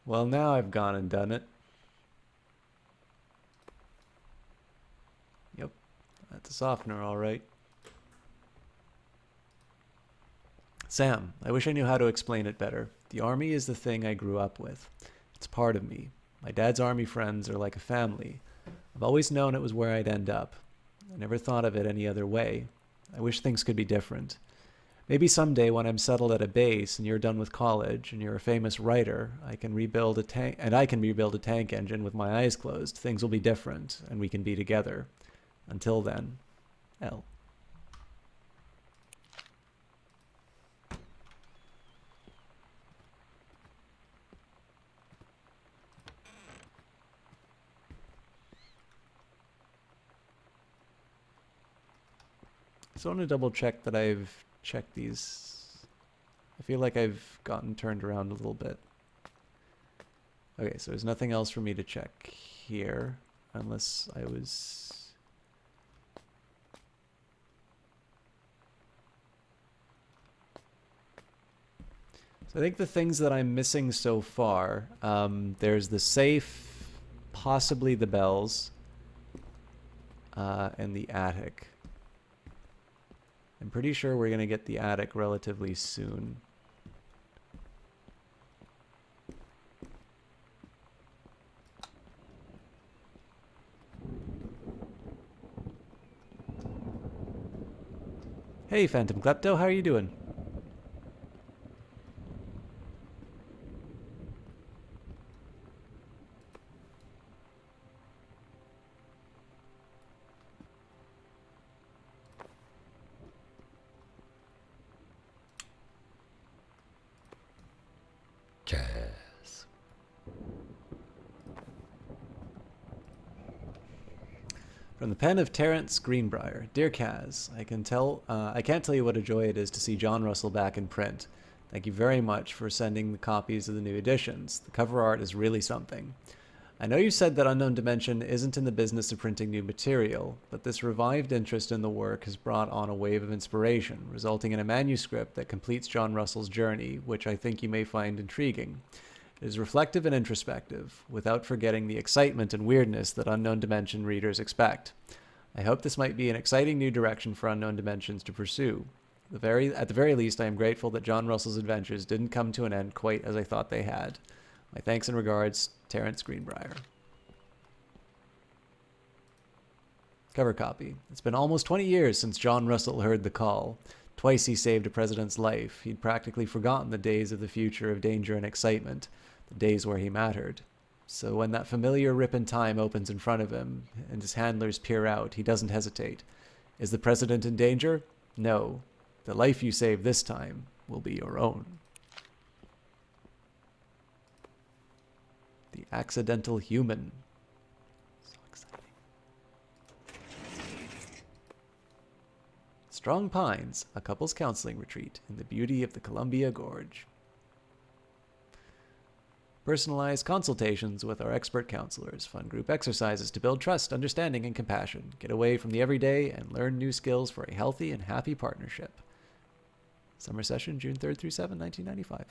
Well, now I've gone and done it. Yep, that's a softener, all right. Sam, I wish I knew how to explain it better. The army is the thing I grew up with. It's part of me. My dad's army friends are like a family. I've always known it was where I'd end up. I never thought of it any other way. I wish things could be different. Maybe someday when I'm settled at a base and you're done with college and you're a famous writer, I can rebuild a tank engine with my eyes closed. Things will be different and we can be together. Until then, L. So I want to double check that I've checked these. I feel like I've gotten turned around a little bit. Okay, so there's nothing else for me to check here, unless I was... So I think the things that I'm missing so far, there's the safe, possibly the bells, and the attic. I'm pretty sure we're going to get the attic relatively soon. Hey, Phantom Klepto, how are you doing? Kaz. From the pen of Terence Greenbrier. Dear Kaz, I can't tell you what a joy it is to see John Russell back in print. Thank you very much for sending the copies of the new editions. The cover art is really something. I know you said that Unknown Dimension isn't in the business of printing new material, but this revived interest in the work has brought on a wave of inspiration, resulting in a manuscript that completes John Russell's journey, which I think you may find intriguing. It is reflective and introspective, without forgetting the excitement and weirdness that Unknown Dimension readers expect. I hope this might be an exciting new direction for Unknown Dimensions to pursue. At the very least, I am grateful that John Russell's adventures didn't come to an end quite as I thought they had. My thanks and regards, Terence Greenbrier. Cover copy. It's been almost 20 years since John Russell heard the call. Twice he saved a president's life. He'd practically forgotten the days of the future of danger and excitement, the days where he mattered. So when that familiar rip in time opens in front of him and his handlers peer out, he doesn't hesitate. Is the president in danger? No. The life you save this time will be your own. The accidental human. So exciting. Strong Pines, a couples counseling retreat in the beauty of the Columbia Gorge. Personalized consultations with our expert counselors, fun group exercises to build trust, understanding, and compassion. Get away from the everyday and learn new skills for a healthy and happy partnership. Summer session, June 3rd through 7th, 1995.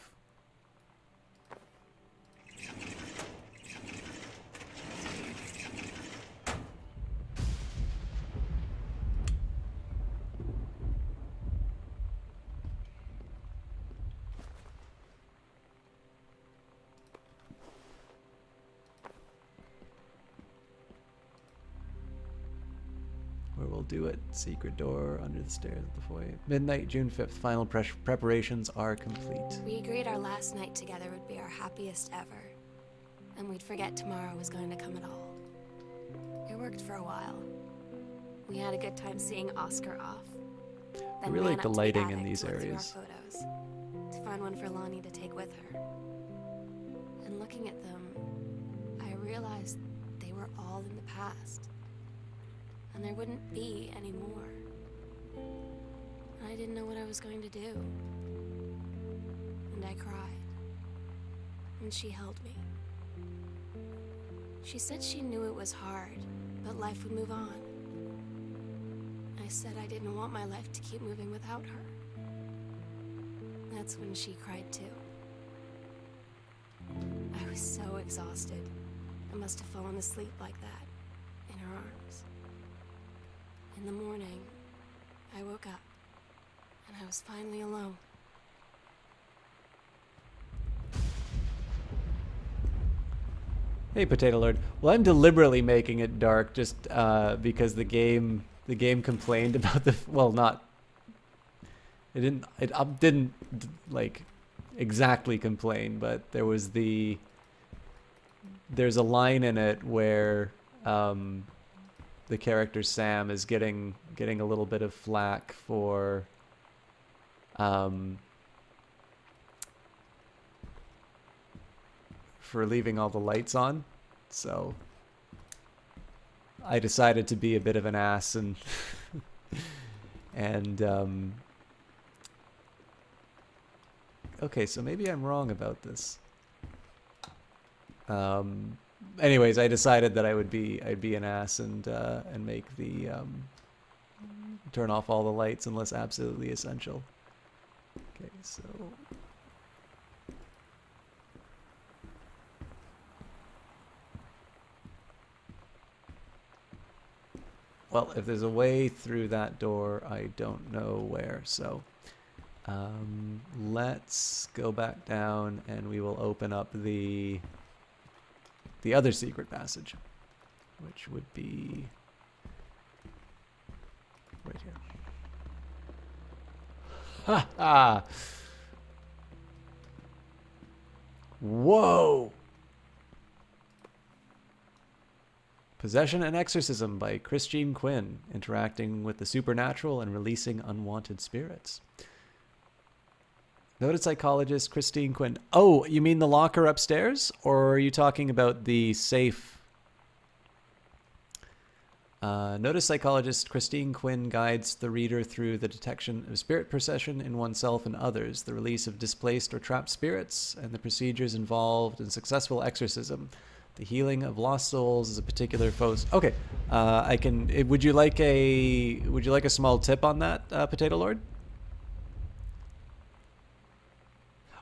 Where we'll do it. Secret door under the stairs of the foyer. Midnight, June 5th. Final preparations are complete. We agreed our last night together would be our happiest ever. And we'd forget tomorrow was going to come at all. It worked for a while. We had a good time seeing Oscar off. I Then really ran like the up to lighting in attic these to look through our areas. photos, to find one for Lonnie to take with her. And looking at them, I realized they were all in the past. And there wouldn't be any more. I didn't know what I was going to do. And I cried. And she held me. She said she knew it was hard, but life would move on. I said I didn't want my life to keep moving without her. That's when she cried too. I was so exhausted. I must have fallen asleep like that, in her arms. In the morning, I woke up, and I was finally alone. Hey, Potato Lord. Well, I'm deliberately making it dark just because the game complained about the not. It didn't like exactly complain, but there's a line in it where the character Sam is getting a little bit of flack for leaving all the lights on. So I decided to be a bit of an ass and okay, so maybe I'm wrong about this. Anyways, I decided that I'd be an ass and make the turn off all the lights unless absolutely essential. Okay, so well, if there's a way through that door, I don't know where. So let's go back down and we will open up the other secret passage, which would be right here. Ha ha! Whoa! Possession and Exorcism by Christine Quinn, interacting with the supernatural and releasing unwanted spirits. Noted psychologist Christine Quinn. Oh, you mean the locker upstairs? Or are you talking about the safe? Notice psychologist Christine Quinn guides the reader through the detection of spirit possession in oneself and others, the release of displaced or trapped spirits, and the procedures involved in successful exorcism. The healing of lost souls is a particular focus. Okay, I can. Would you like a small tip on that, Potato Lord?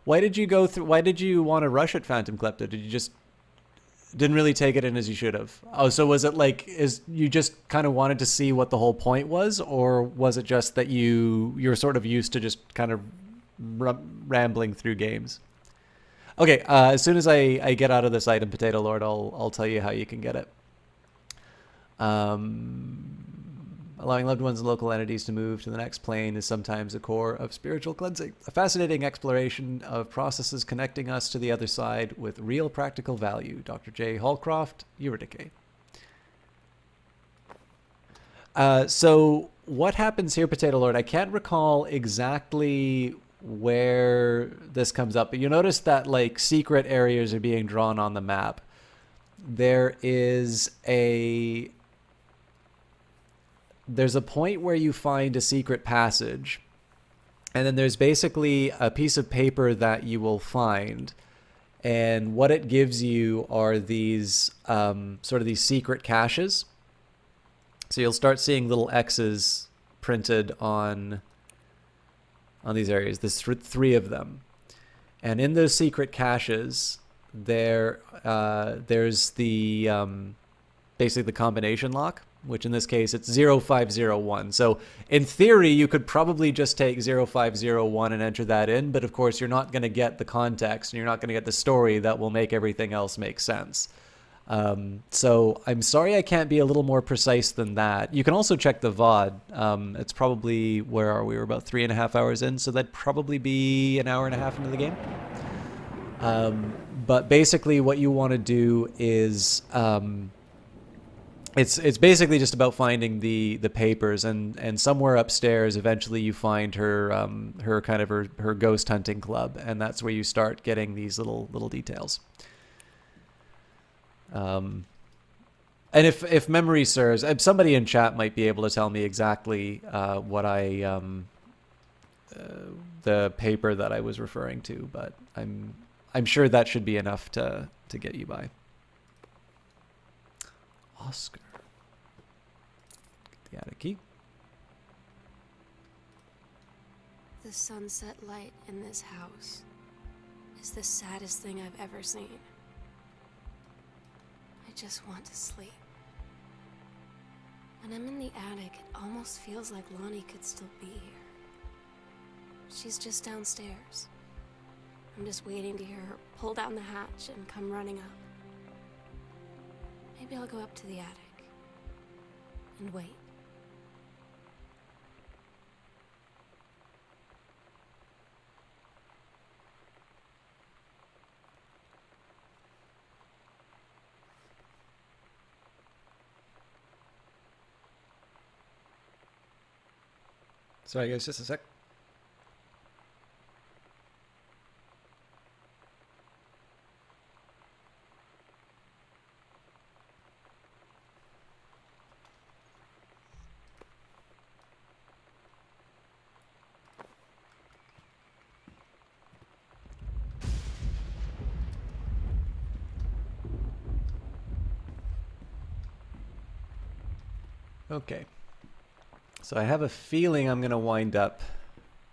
Why did you go through? Why did you want to rush at Phantom Klepto? Did you just didn't really take it in as you should have? Oh, so was it like you just kind of wanted to see what the whole point was, or was it just that you're sort of used to just kind of rambling through games? Okay, as soon as I get out of this item, Potato Lord, I'll tell you how you can get it. Allowing loved ones and local entities to move to the next plane is sometimes a core of spiritual cleansing. A fascinating exploration of processes connecting us to the other side with real practical value. Dr. J. Holcroft, Eurydice. So what happens here, Potato Lord? I can't recall exactly where this comes up, but you notice that like secret areas are being drawn on the map. There's a point where you find a secret passage, and then there's basically a piece of paper that you will find, and what it gives you are these sort of these secret caches. So you'll start seeing little X's printed on these areas. There's three of them, and in those secret caches, there's the basically the combination lock, which in this case it's 0501. So in theory, you could probably just take 0501 and enter that in, but of course you're not going to get the context and you're not going to get the story that will make everything else make sense. So I'm sorry I can't be a little more precise than that. You can also check the VOD. It's probably, where are we? We're about 3.5 hours in, so that'd probably be an hour and a half into the game. But basically what you want to do is, it's basically just about finding the papers, and somewhere upstairs eventually you find her kind of her ghost hunting club, and that's where you start getting these little details. And if memory serves, somebody in chat might be able to tell me exactly what the paper that I was referring to, but I'm sure that should be enough to get you by. Oscar. Get the attic key. The sunset light in this house is the saddest thing I've ever seen. I just want to sleep. When I'm in the attic, it almost feels like Lonnie could still be here. She's just downstairs. I'm just waiting to hear her pull down the hatch and come running up. Maybe I'll go up to the attic and wait. Sorry guys, just a sec. Okay. So I have a feeling I'm going to wind up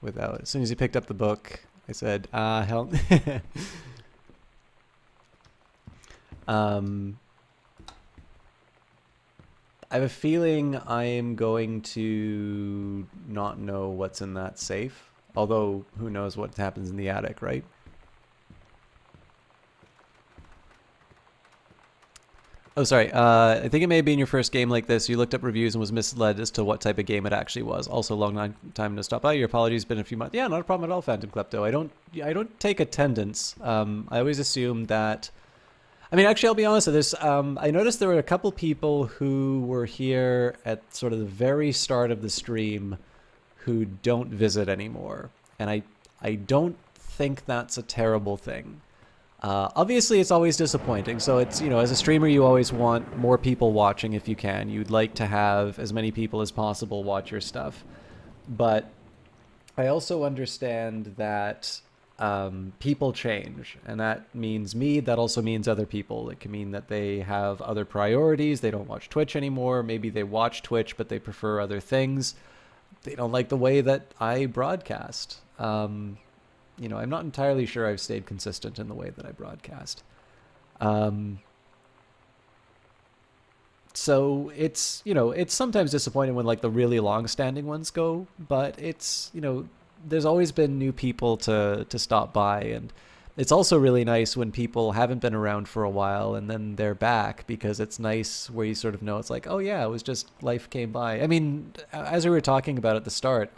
without. As soon as he picked up the book, I said, hell. I have a feeling I am going to not know what's in that safe. Although, who knows what happens in the attic, right? Oh, sorry. I think it may have been your first game like this. You looked up reviews and was misled as to what type of game it actually was. Also, long time to stop by. Your apologies. Been a few months. Yeah, not a problem at all, Phantom Klepto. I don't take attendance. I always assume that. I mean, actually, I'll be honest with this. I noticed there were a couple people who were here at sort of the very start of the stream who don't visit anymore, and I don't think that's a terrible thing. Obviously, it's always disappointing. So it's, you know, as a streamer, you always want more people watching if you can. You'd like to have as many people as possible watch your stuff. But I also understand that people change. And that means me. That also means other people. It can mean that they have other priorities. They don't watch Twitch anymore. Maybe they watch Twitch, but they prefer other things. They don't like the way that I broadcast. You know, I'm not entirely sure I've stayed consistent in the way that I broadcast. So it's, you know, it's sometimes disappointing when like the really long-standing ones go, but it's, you know, there's always been new people to stop by, and it's also really nice when people haven't been around for a while and then they're back, because it's nice where you sort of know it's like, oh yeah, it was just life came by. I mean, as we were talking about at the start,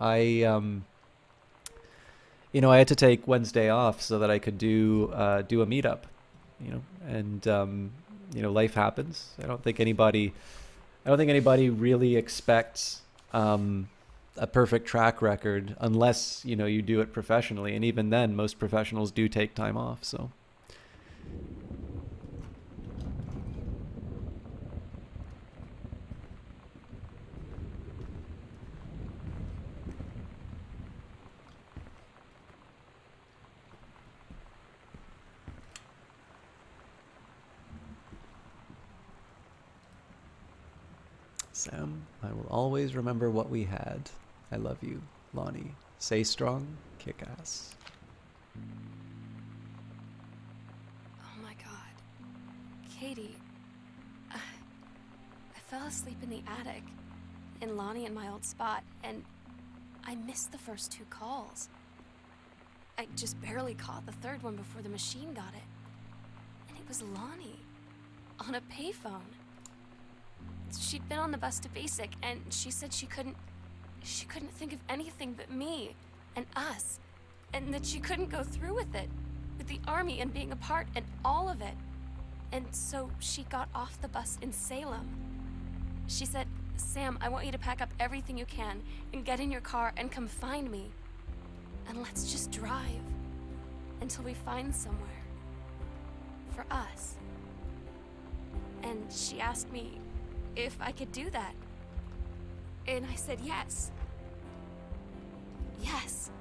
you know, I had to take Wednesday off so that I could do a meetup, you know, and you know, life happens. I don't think anybody really expects a perfect track record unless, you know, you do it professionally. And even then, most professionals do take time off, so. Sam, I will always remember what we had. I love you, Lonnie. Stay strong, kick ass. Oh my god. Katie. I fell asleep in the attic, in Lonnie and my old spot, and I missed the first 2 calls. I just barely caught the 3rd one before the machine got it. And it was Lonnie, on a payphone. She'd been on the bus to Basic, and she said she couldn't think of anything but me and us, and that she couldn't go through with it, with the army and being apart and all of it. And so she got off the bus in Salem. She said, "Sam, I want you to pack up everything you can and get in your car and come find me. And let's just drive until we find somewhere for us." And she asked me if I could do that. And I said yes. Yes.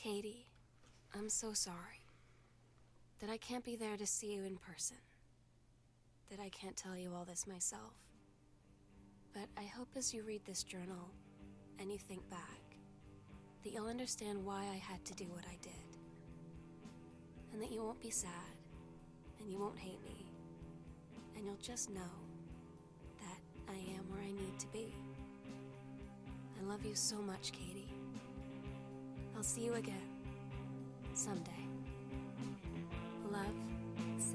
Katie, I'm so sorry that I can't be there to see you in person, that I can't tell you all this myself. But I hope as you read this journal and you think back, that you'll understand why I had to do what I did. And that you won't be sad, and you won't hate me, and you'll just know that I am where I need to be. I love you so much, Katie. I'll see you again, someday. Love, Sam.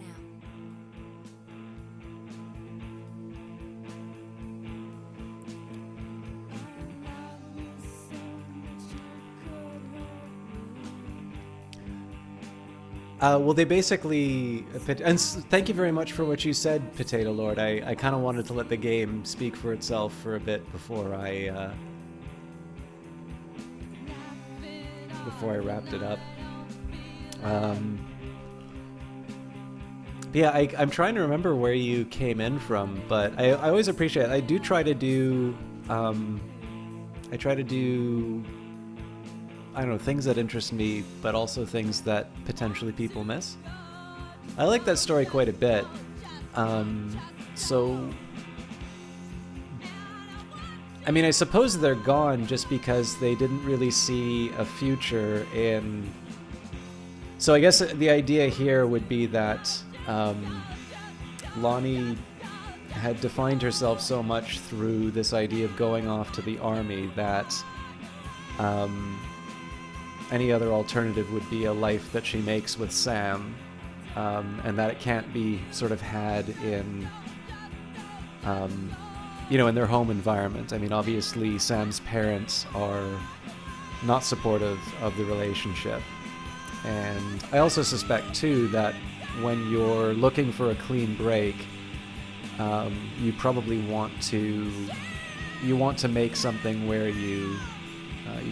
Well, they basically, and thank you very much for what you said, Potato Lord. I kind of wanted to let the game speak for itself for a bit before I wrapped it up. Yeah, I'm trying to remember where you came in from, but I always appreciate it. I do try to do, I don't know, things that interest me, but also things that potentially people miss. I like that story quite a bit. So, I mean, I suppose they're gone just because they didn't really see a future in... So I guess the idea here would be that Lonnie had defined herself so much through this idea of going off to the army that any other alternative would be a life that she makes with Sam, and that it can't be sort of had in, you know, in their home environment. I mean, obviously Sam's parents are not supportive of the relationship. And I also suspect, too, that when you're looking for a clean break, you probably want to make something where you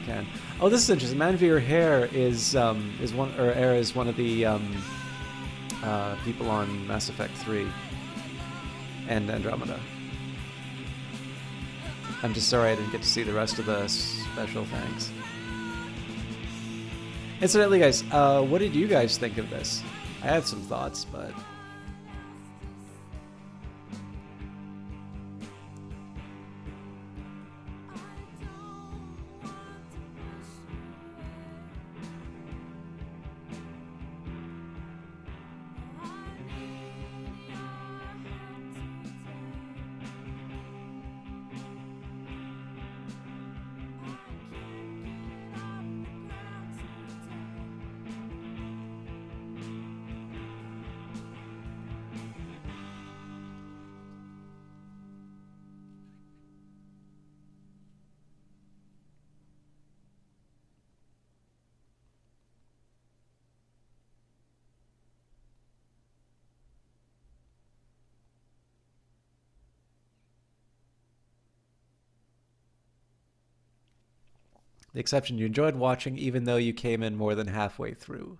can. Oh, this is interesting. Manveer Hare is one of the people on Mass Effect 3 and Andromeda. I'm just sorry I didn't get to see the rest of the special thanks. Incidentally, guys, what did you guys think of this? I had some thoughts, but... The exception, you enjoyed watching even though you came in more than halfway through.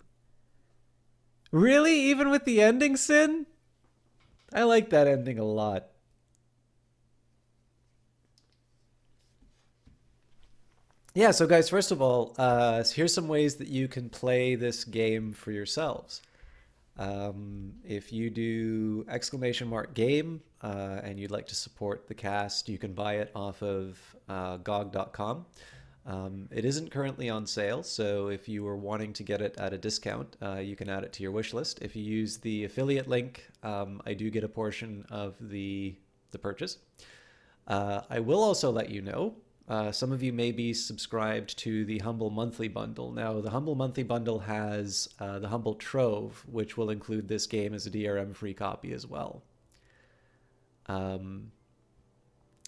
Really? Even with the ending, Sin? I like that ending a lot. Yeah, so guys, first of all, here's some ways that you can play this game for yourselves. If you do !game and you'd like to support the cast, you can buy it off of GOG.com. It isn't currently on sale, so if you were wanting to get it at a discount, you can add it to your wish list. If you use the affiliate link, I do get a portion of the purchase. I will also let you know, some of you may be subscribed to the Humble Monthly Bundle. Now, the Humble Monthly Bundle has the Humble Trove, which will include this game as a DRM-free copy as well.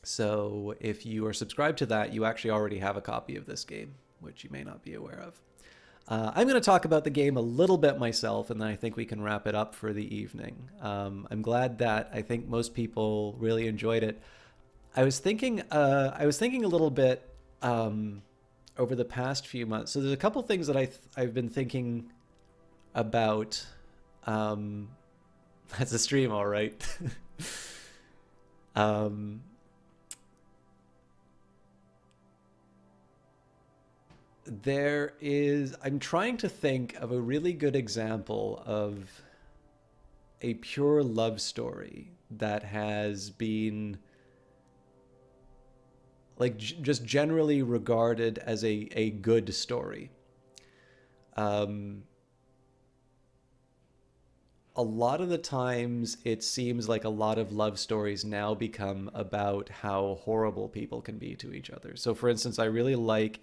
So if you are subscribed to that, you actually already have a copy of this game, which you may not be aware of. I'm going to talk about the game a little bit myself, and then I think we can wrap it up for the evening. I'm glad that I think most people really enjoyed it. I was thinking a little bit over the past few months. So there's a couple things that I've been thinking about. That's a stream, all right. I'm trying to think of a really good example of a pure love story that has been like just generally regarded as a good story. A lot of the times it seems like a lot of love stories now become about how horrible people can be to each other. So for instance, I really like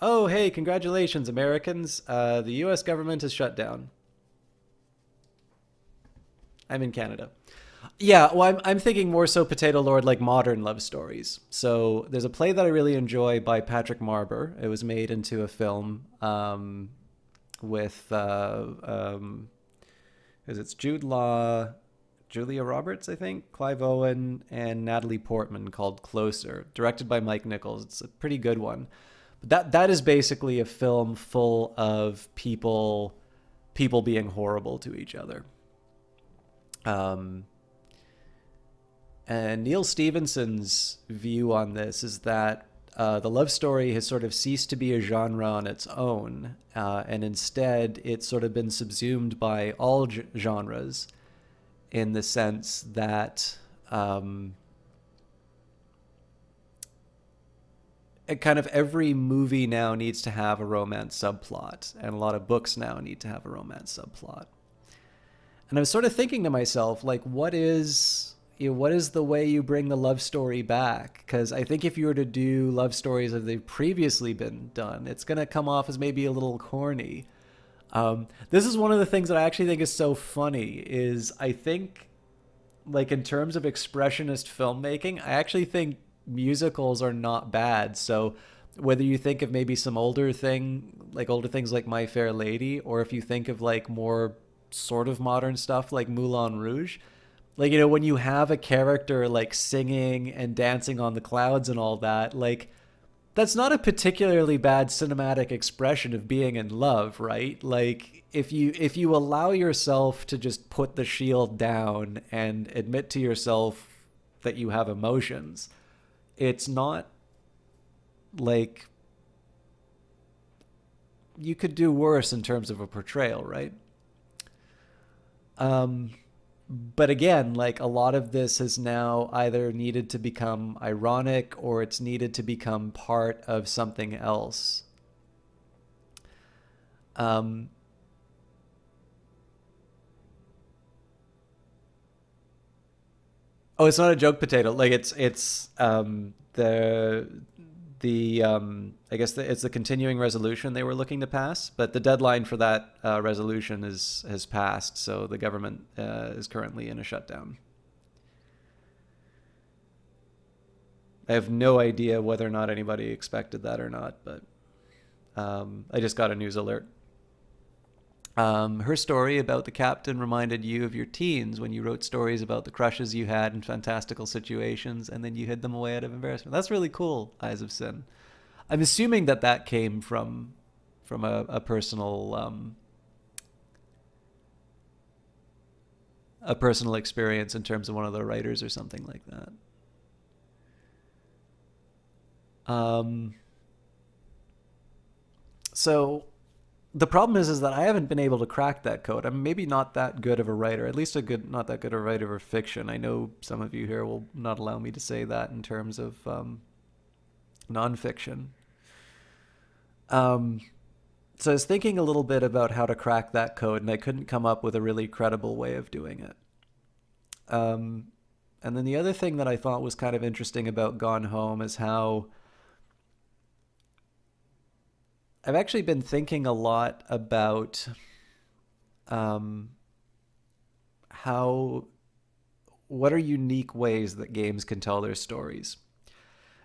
oh, hey, congratulations, Americans. The US government is shut down. I'm in Canada. Yeah, well, I'm thinking more so Potato Lord, like modern love stories. So there's a play that I really enjoy by Patrick Marber. It was made into a film with, it's Jude Law, Julia Roberts, I think, Clive Owen, and Natalie Portman, called Closer, directed by Mike Nichols. It's a pretty good one. But that is basically a film full of people being horrible to each other. And Neil Stephenson's view on this is that the love story has sort of ceased to be a genre on its own, and instead it's sort of been subsumed by all genres, in the sense that kind of every movie now needs to have a romance subplot, and a lot of books now need to have a romance subplot. And I was sort of thinking to myself, like, what is the way you bring the love story back? Because I think if you were to do love stories as they've previously been done, it's going to come off as maybe a little corny. This is one of the things that I actually think is so funny, is I think, like, in terms of expressionist filmmaking, I actually think musicals are not bad. So whether you think of maybe some older things like My Fair Lady, or if you think of like more sort of modern stuff like Moulin Rouge, like, you know, when you have a character like singing and dancing on the clouds and all that, like, that's not a particularly bad cinematic expression of being in love, right? Like, if you allow yourself to just put the shield down and admit to yourself that you have emotions, it's not like, you could do worse in terms of a portrayal, right? But again, like, a lot of this has now either needed to become ironic, or it's needed to become part of something else. Oh, it's not a joke, Potato. Like, it's I guess it's the continuing resolution they were looking to pass, but the deadline for that resolution has passed, so the government is currently in a shutdown. I have no idea whether or not anybody expected that or not, but I just got a news alert. Her story about the captain reminded you of your teens when you wrote stories about the crushes you had in fantastical situations and then you hid them away out of embarrassment. That's really cool, Eyes of Sin. I'm assuming that that came from a personal experience in terms of one of the writers or something like that. So the problem is that I haven't been able to crack that code. I'm maybe not that good of a writer, at least not that good a writer of fiction. I know some of you here will not allow me to say that in terms of nonfiction. So I was thinking a little bit about how to crack that code, and I couldn't come up with a really credible way of doing it. And then the other thing that I thought was kind of interesting about Gone Home is how I've actually been thinking a lot about what are unique ways that games can tell their stories.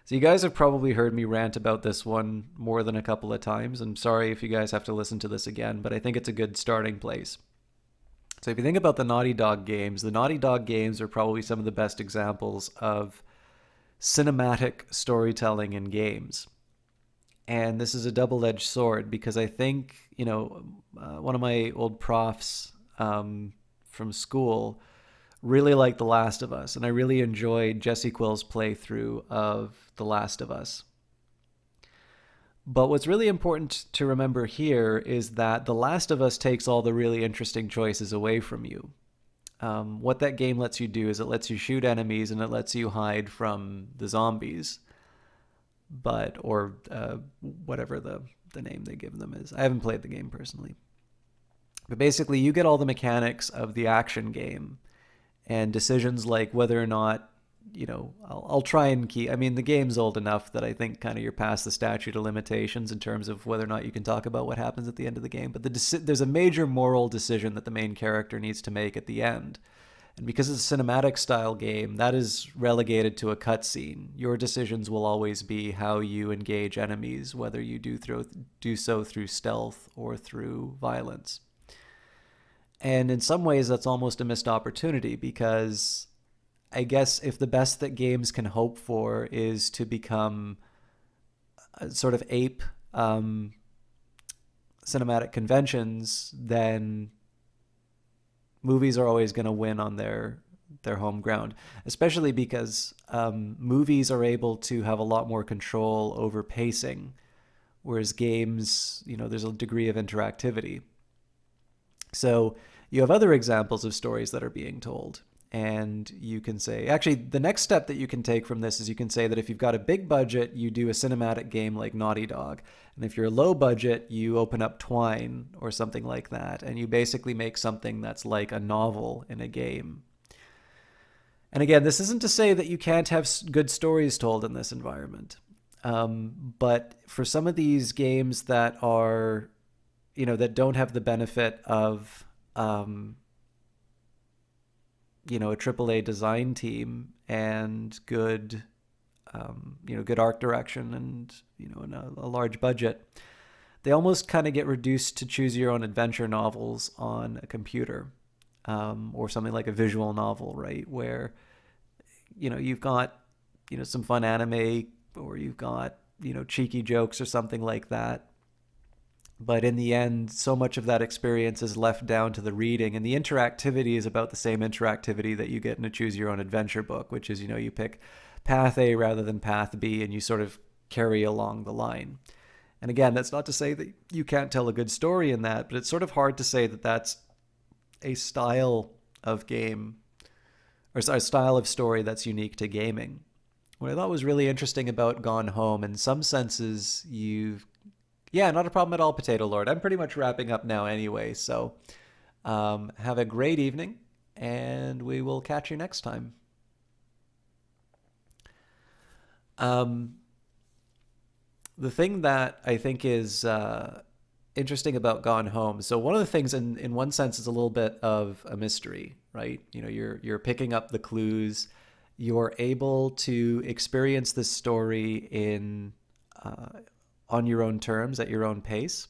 So you guys have probably heard me rant about this one more than a couple of times. I'm sorry if you guys have to listen to this again, but I think it's a good starting place. So if you think about the Naughty Dog games are probably some of the best examples of cinematic storytelling in games. And this is a double-edged sword because I think, one of my old profs from school really liked The Last of Us, and I really enjoyed Jesse Quill's playthrough of The Last of Us. But what's really important to remember here is that The Last of Us takes all the really interesting choices away from you. What that game lets you do is it lets you shoot enemies and it lets you hide from the zombies. Or whatever the name they give them is. I haven't played the game personally. But basically, you get all the mechanics of the action game and decisions like whether or not, I'll try and keep... I mean, the game's old enough that I think kind of you're past the statute of limitations in terms of whether or not you can talk about what happens at the end of the game. But there's a major moral decision that the main character needs to make at the end. And because it's a cinematic style game, that is relegated to a cutscene. Your decisions will always be how you engage enemies, whether you do so through stealth or through violence. And in some ways, that's almost a missed opportunity because I guess if the best that games can hope for is to become sort of ape cinematic conventions, then movies are always going to win on their home ground, especially because movies are able to have a lot more control over pacing, whereas games, there's a degree of interactivity. So you have other examples of stories that are being told. And you can say, actually, the next step that you can take from this is you can say that if you've got a big budget, you do a cinematic game like Naughty Dog. And if you're low budget, you open up Twine or something like that. And you basically make something that's like a novel in a game. And again, this isn't to say that you can't have good stories told in this environment. But for some of these games that are, that don't have the benefit of... a AAA design team and good, good art direction and, and a large budget, they almost kind of get reduced to choose your own adventure novels on a computer, or something like a visual novel, right? Where, you've got, some fun anime or you've got, cheeky jokes or something like that. But in the end, so much of that experience is left down to the reading, and the interactivity is about the same interactivity that you get in a choose your own adventure book, which is, you pick path A rather than path B, and you sort of carry along the line. And again, that's not to say that you can't tell a good story in that, but it's sort of hard to say that that's a style of game, or a style of story that's unique to gaming. What I thought was really interesting about Gone Home, in some senses, yeah, not a problem at all, Potato Lord. I'm pretty much wrapping up now anyway, so have a great evening, and we will catch you next time. The thing that I think is interesting about Gone Home, so one of the things in one sense is a little bit of a mystery, right? You're picking up the clues. You're able to experience this story on your own terms, at your own pace.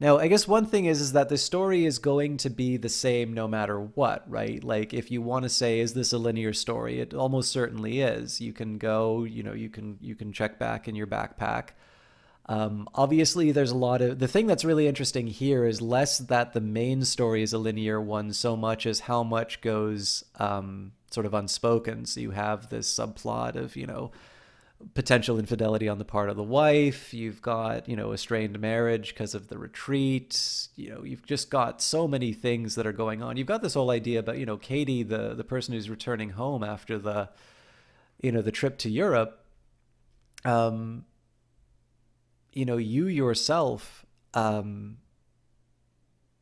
Now, I guess one thing is that the story is going to be the same no matter what, right? Like if you want to say, is this a linear story? It almost certainly is. You can go, you can check back in your backpack. Obviously, there's a lot of the thing that's really interesting here is less that the main story is a linear one, so much as how much goes sort of unspoken. So you have this subplot of, potential infidelity on the part of the wife. You've got, a strained marriage because of the retreat. You've just got so many things that are going on. You've got this whole idea about, Katie, the person who's returning home after the trip to Europe. You yourself,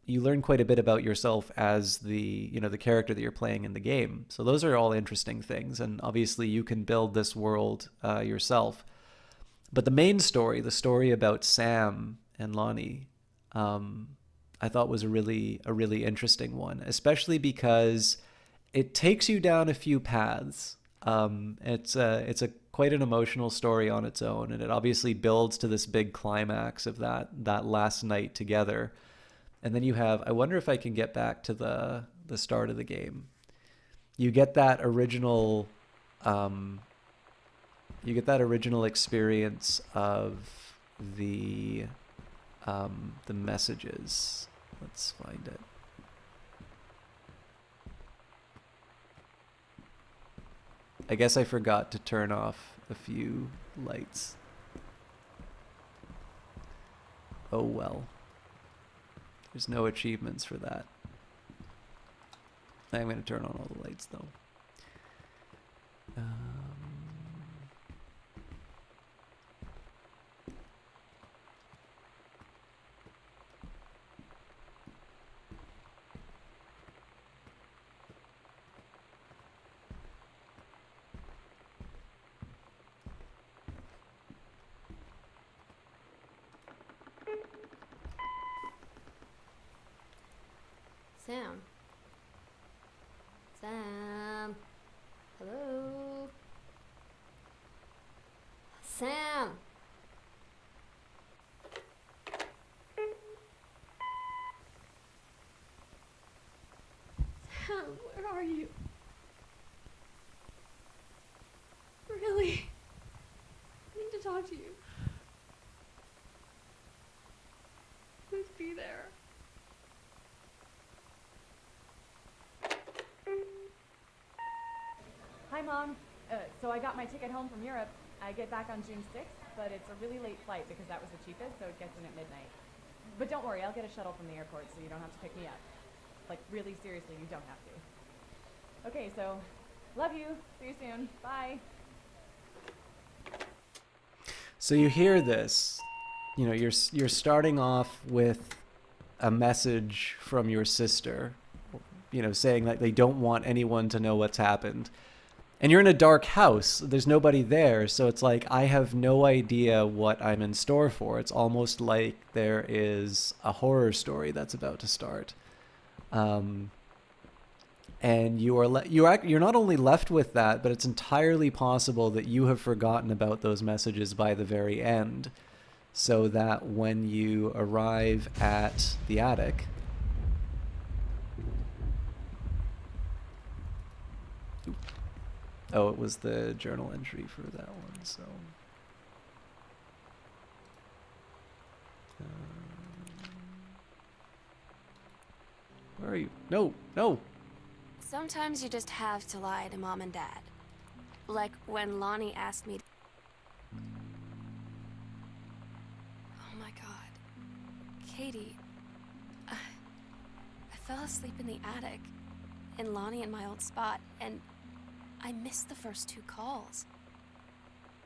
you learn quite a bit about yourself as the character that you're playing in the game. So those are all interesting things. And obviously you can build this world yourself. But the main story, the story about Sam and Lonnie, I thought was a really interesting one, especially because it takes you down a few paths. It's a quite an emotional story on its own, and it obviously builds to this big climax of that last night together. And then you have, I wonder if I can get back to the start of the game. You get that original experience of the messages. Let's find it. I guess I forgot to turn off a few lights. Oh well. There's no achievements for that. I'm going to turn on all the lights though. Sam. Sam. Hello. Sam. Sam, where are you? Really? I need to talk to you. Please be there. Hi, Mom. So I got my ticket home from Europe. I get back on June 6th, but it's a really late flight because that was the cheapest, so it gets in at midnight. But don't worry, I'll get a shuttle from the airport so you don't have to pick me up. Like, really seriously, you don't have to. Okay, so, love you. See you soon. Bye. So you hear this, you're starting off with a message from your sister, saying that they don't want anyone to know what's happened. And you're in a dark house. There's nobody there. So it's like, I have no idea what I'm in store for. It's almost like there is a horror story that's about to start. And you're not only left with that, but it's entirely possible that you have forgotten about those messages by the very end. So that when you arrive at the attic, oh, it was the journal entry for that one, so. Where are you? No, no. Sometimes you just have to lie to Mom and Dad. Like when Lonnie asked me. Oh my God. Katie. I fell asleep in the attic. And Lonnie in my old spot, and I missed the first 2 calls.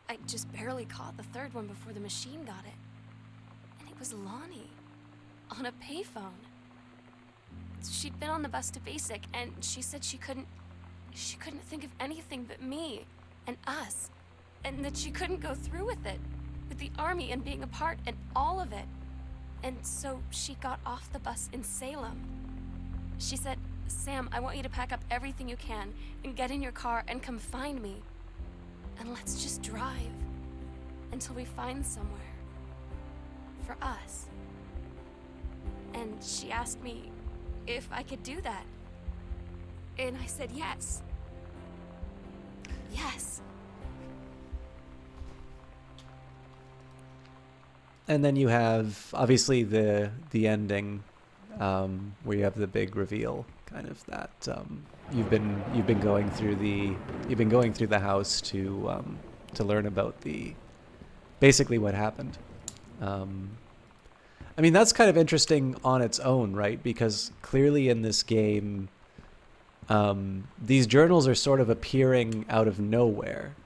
I just barely caught the third one before the machine got it. And it was Lonnie. On a payphone. She'd been on the bus to Basic, and she said she couldn't think of anything but me and us. And that she couldn't go through with it. With the army and being apart and all of it. And so she got off the bus in Salem. She said, Sam, I want you to pack up everything you can and get in your car and come find me. And let's just drive until we find somewhere. For us. and she asked me if I could do that. And I said yes. Yes. And then you have obviously the ending, where you have the big reveal, kind of that you've been going through the house to learn about basically what happened. I mean, that's kind of interesting on its own, right? Because clearly in this game, these journals are sort of appearing out of nowhere.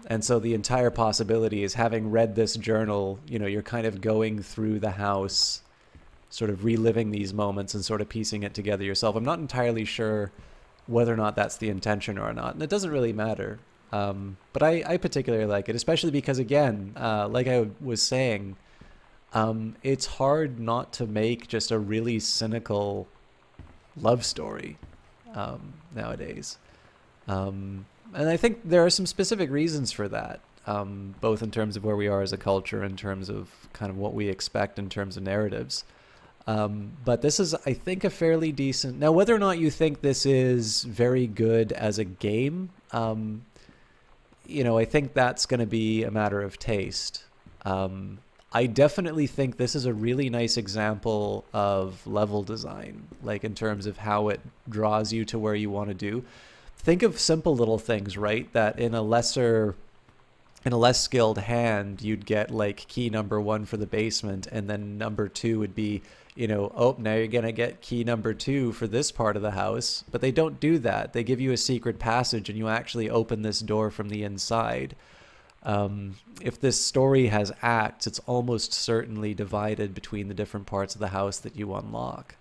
And so the entire possibility is, having read this journal, you're kind of going through the house, sort of reliving these moments and sort of piecing it together yourself. I'm not entirely sure whether or not that's the intention or not, and it doesn't really matter. But I particularly like it, especially because, again, like I was saying, it's hard not to make just a really cynical love story nowadays. And I think there are some specific reasons for that, both in terms of where we are as a culture, in terms of kind of what we expect in terms of narratives. But this is, I think, a fairly decent... Now, whether or not you think this is very good as a game, I think that's going to be a matter of taste. I definitely think this is a really nice example of level design, like in terms of how it draws you to where you want to do. Think of simple little things, right? That in a less skilled hand, you'd get like key number 1 for the basement, and then number 2 would be, now you're going to get key number 2 for this part of the house. But they don't do that. They give you a secret passage, and you actually open this door from the inside. If this story has acts, it's almost certainly divided between the different parts of the house that you unlock.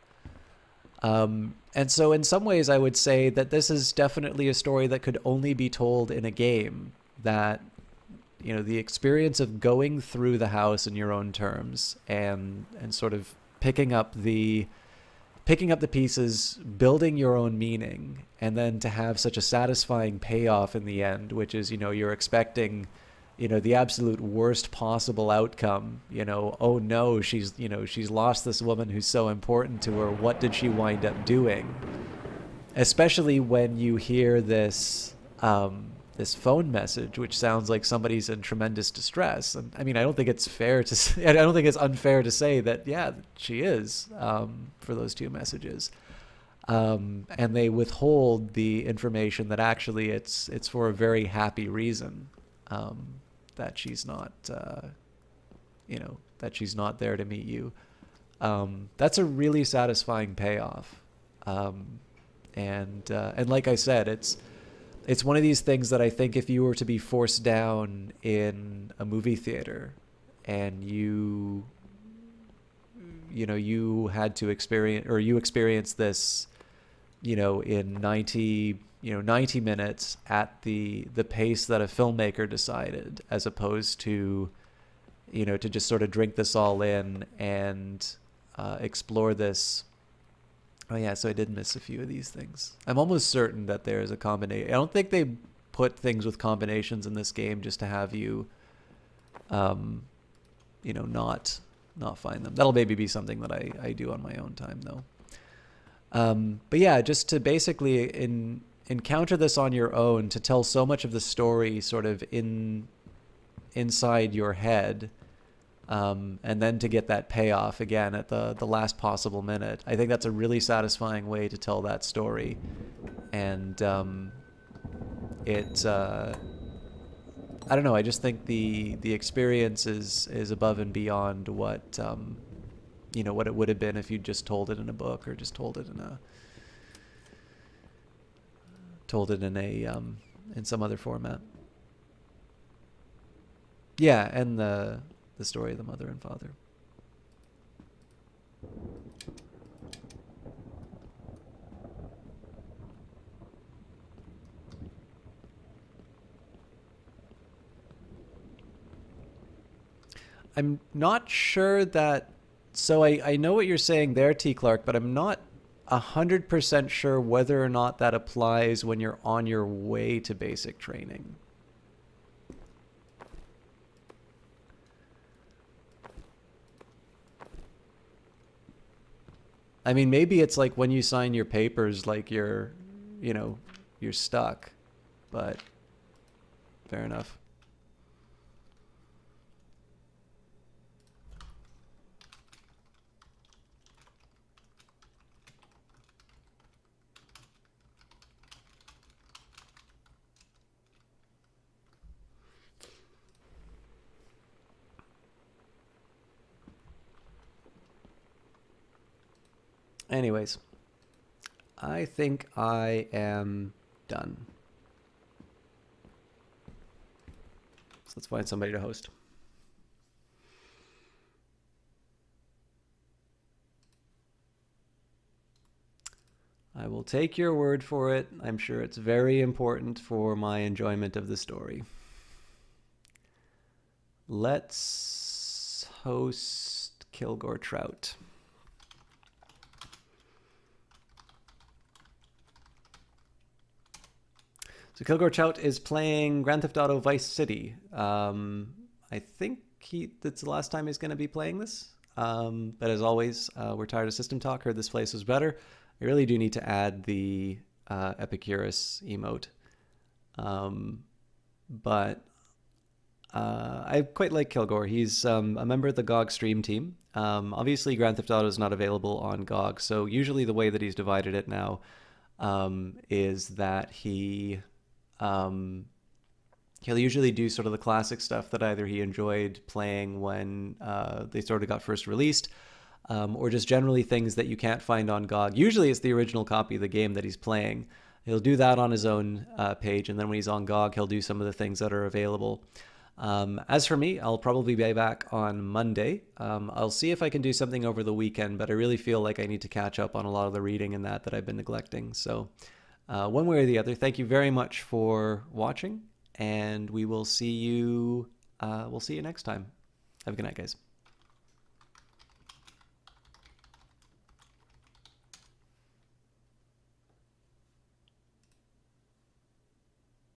And so in some ways, I would say that this is definitely a story that could only be told in a game. That, the experience of going through the house in your own terms and sort of picking up the pieces, building your own meaning, and then to have such a satisfying payoff in the end, which is, you're expecting, the absolute worst possible outcome. Oh no, she's lost this woman who's so important to her. What did she wind up doing? Especially when you hear this phone message, which sounds like somebody's in tremendous distress. And I mean, I don't think it's unfair to say that, yeah, she is, for those 2 messages. And they withhold the information that actually it's for a very happy reason. That she's not, that she's not there to meet you. That's a really satisfying payoff. And like I said, it's one of these things that I think if you were to be forced down in a movie theater and you had to experience this, in 90 minutes at the pace that a filmmaker decided, as opposed to, to just sort of drink this all in and explore this. Oh yeah, so I did miss a few of these things. I'm almost certain that there is a combination. I don't think they put things with combinations in this game just to have you, not find them. That'll maybe be something that I do on my own time though. But yeah, just to basically encounter this on your own, to tell so much of the story sort of inside your head, and then to get that payoff again at the last possible minute. I think that's a really satisfying way to tell that story. And I don't know, I just think the experience is above and beyond what what it would have been if you just told it in a book, or just told it in some other format. Yeah, and the story of the mother and father. I'm not sure that... So I know what you're saying there, T. Clark, but I'm not 100% sure whether or not that applies when you're on your way to basic training. I mean, maybe it's like when you sign your papers, like you're stuck, but fair enough. Anyways, I think I am done. So let's find somebody to host. I will take your word for it. I'm sure it's very important for my enjoyment of the story. Let's host Kilgore Trout. So Kilgore Trout is playing Grand Theft Auto Vice City. I think that's the last time he's going to be playing this. But as always, we're tired of system talk. Heard this place was better. I really do need to add the Epicurus emote. But I quite like Kilgore. He's a member of the GOG stream team. Obviously, Grand Theft Auto is not available on GOG. So usually the way that he's divided it now is that he'll usually do sort of the classic stuff that either he enjoyed playing when they sort of got first released, or just generally things that you can't find on GOG. Usually it's the original copy of the game that he's playing. He'll do that on his own page, and then when he's on GOG, he'll do some of the things that are available. As for me, I'll probably be back on Monday. I'll see if I can do something over the weekend, but I really feel like I need to catch up on a lot of the reading and that I've been neglecting. So one way or the other, thank you very much for watching, and we will see you next time. Have a good night, guys.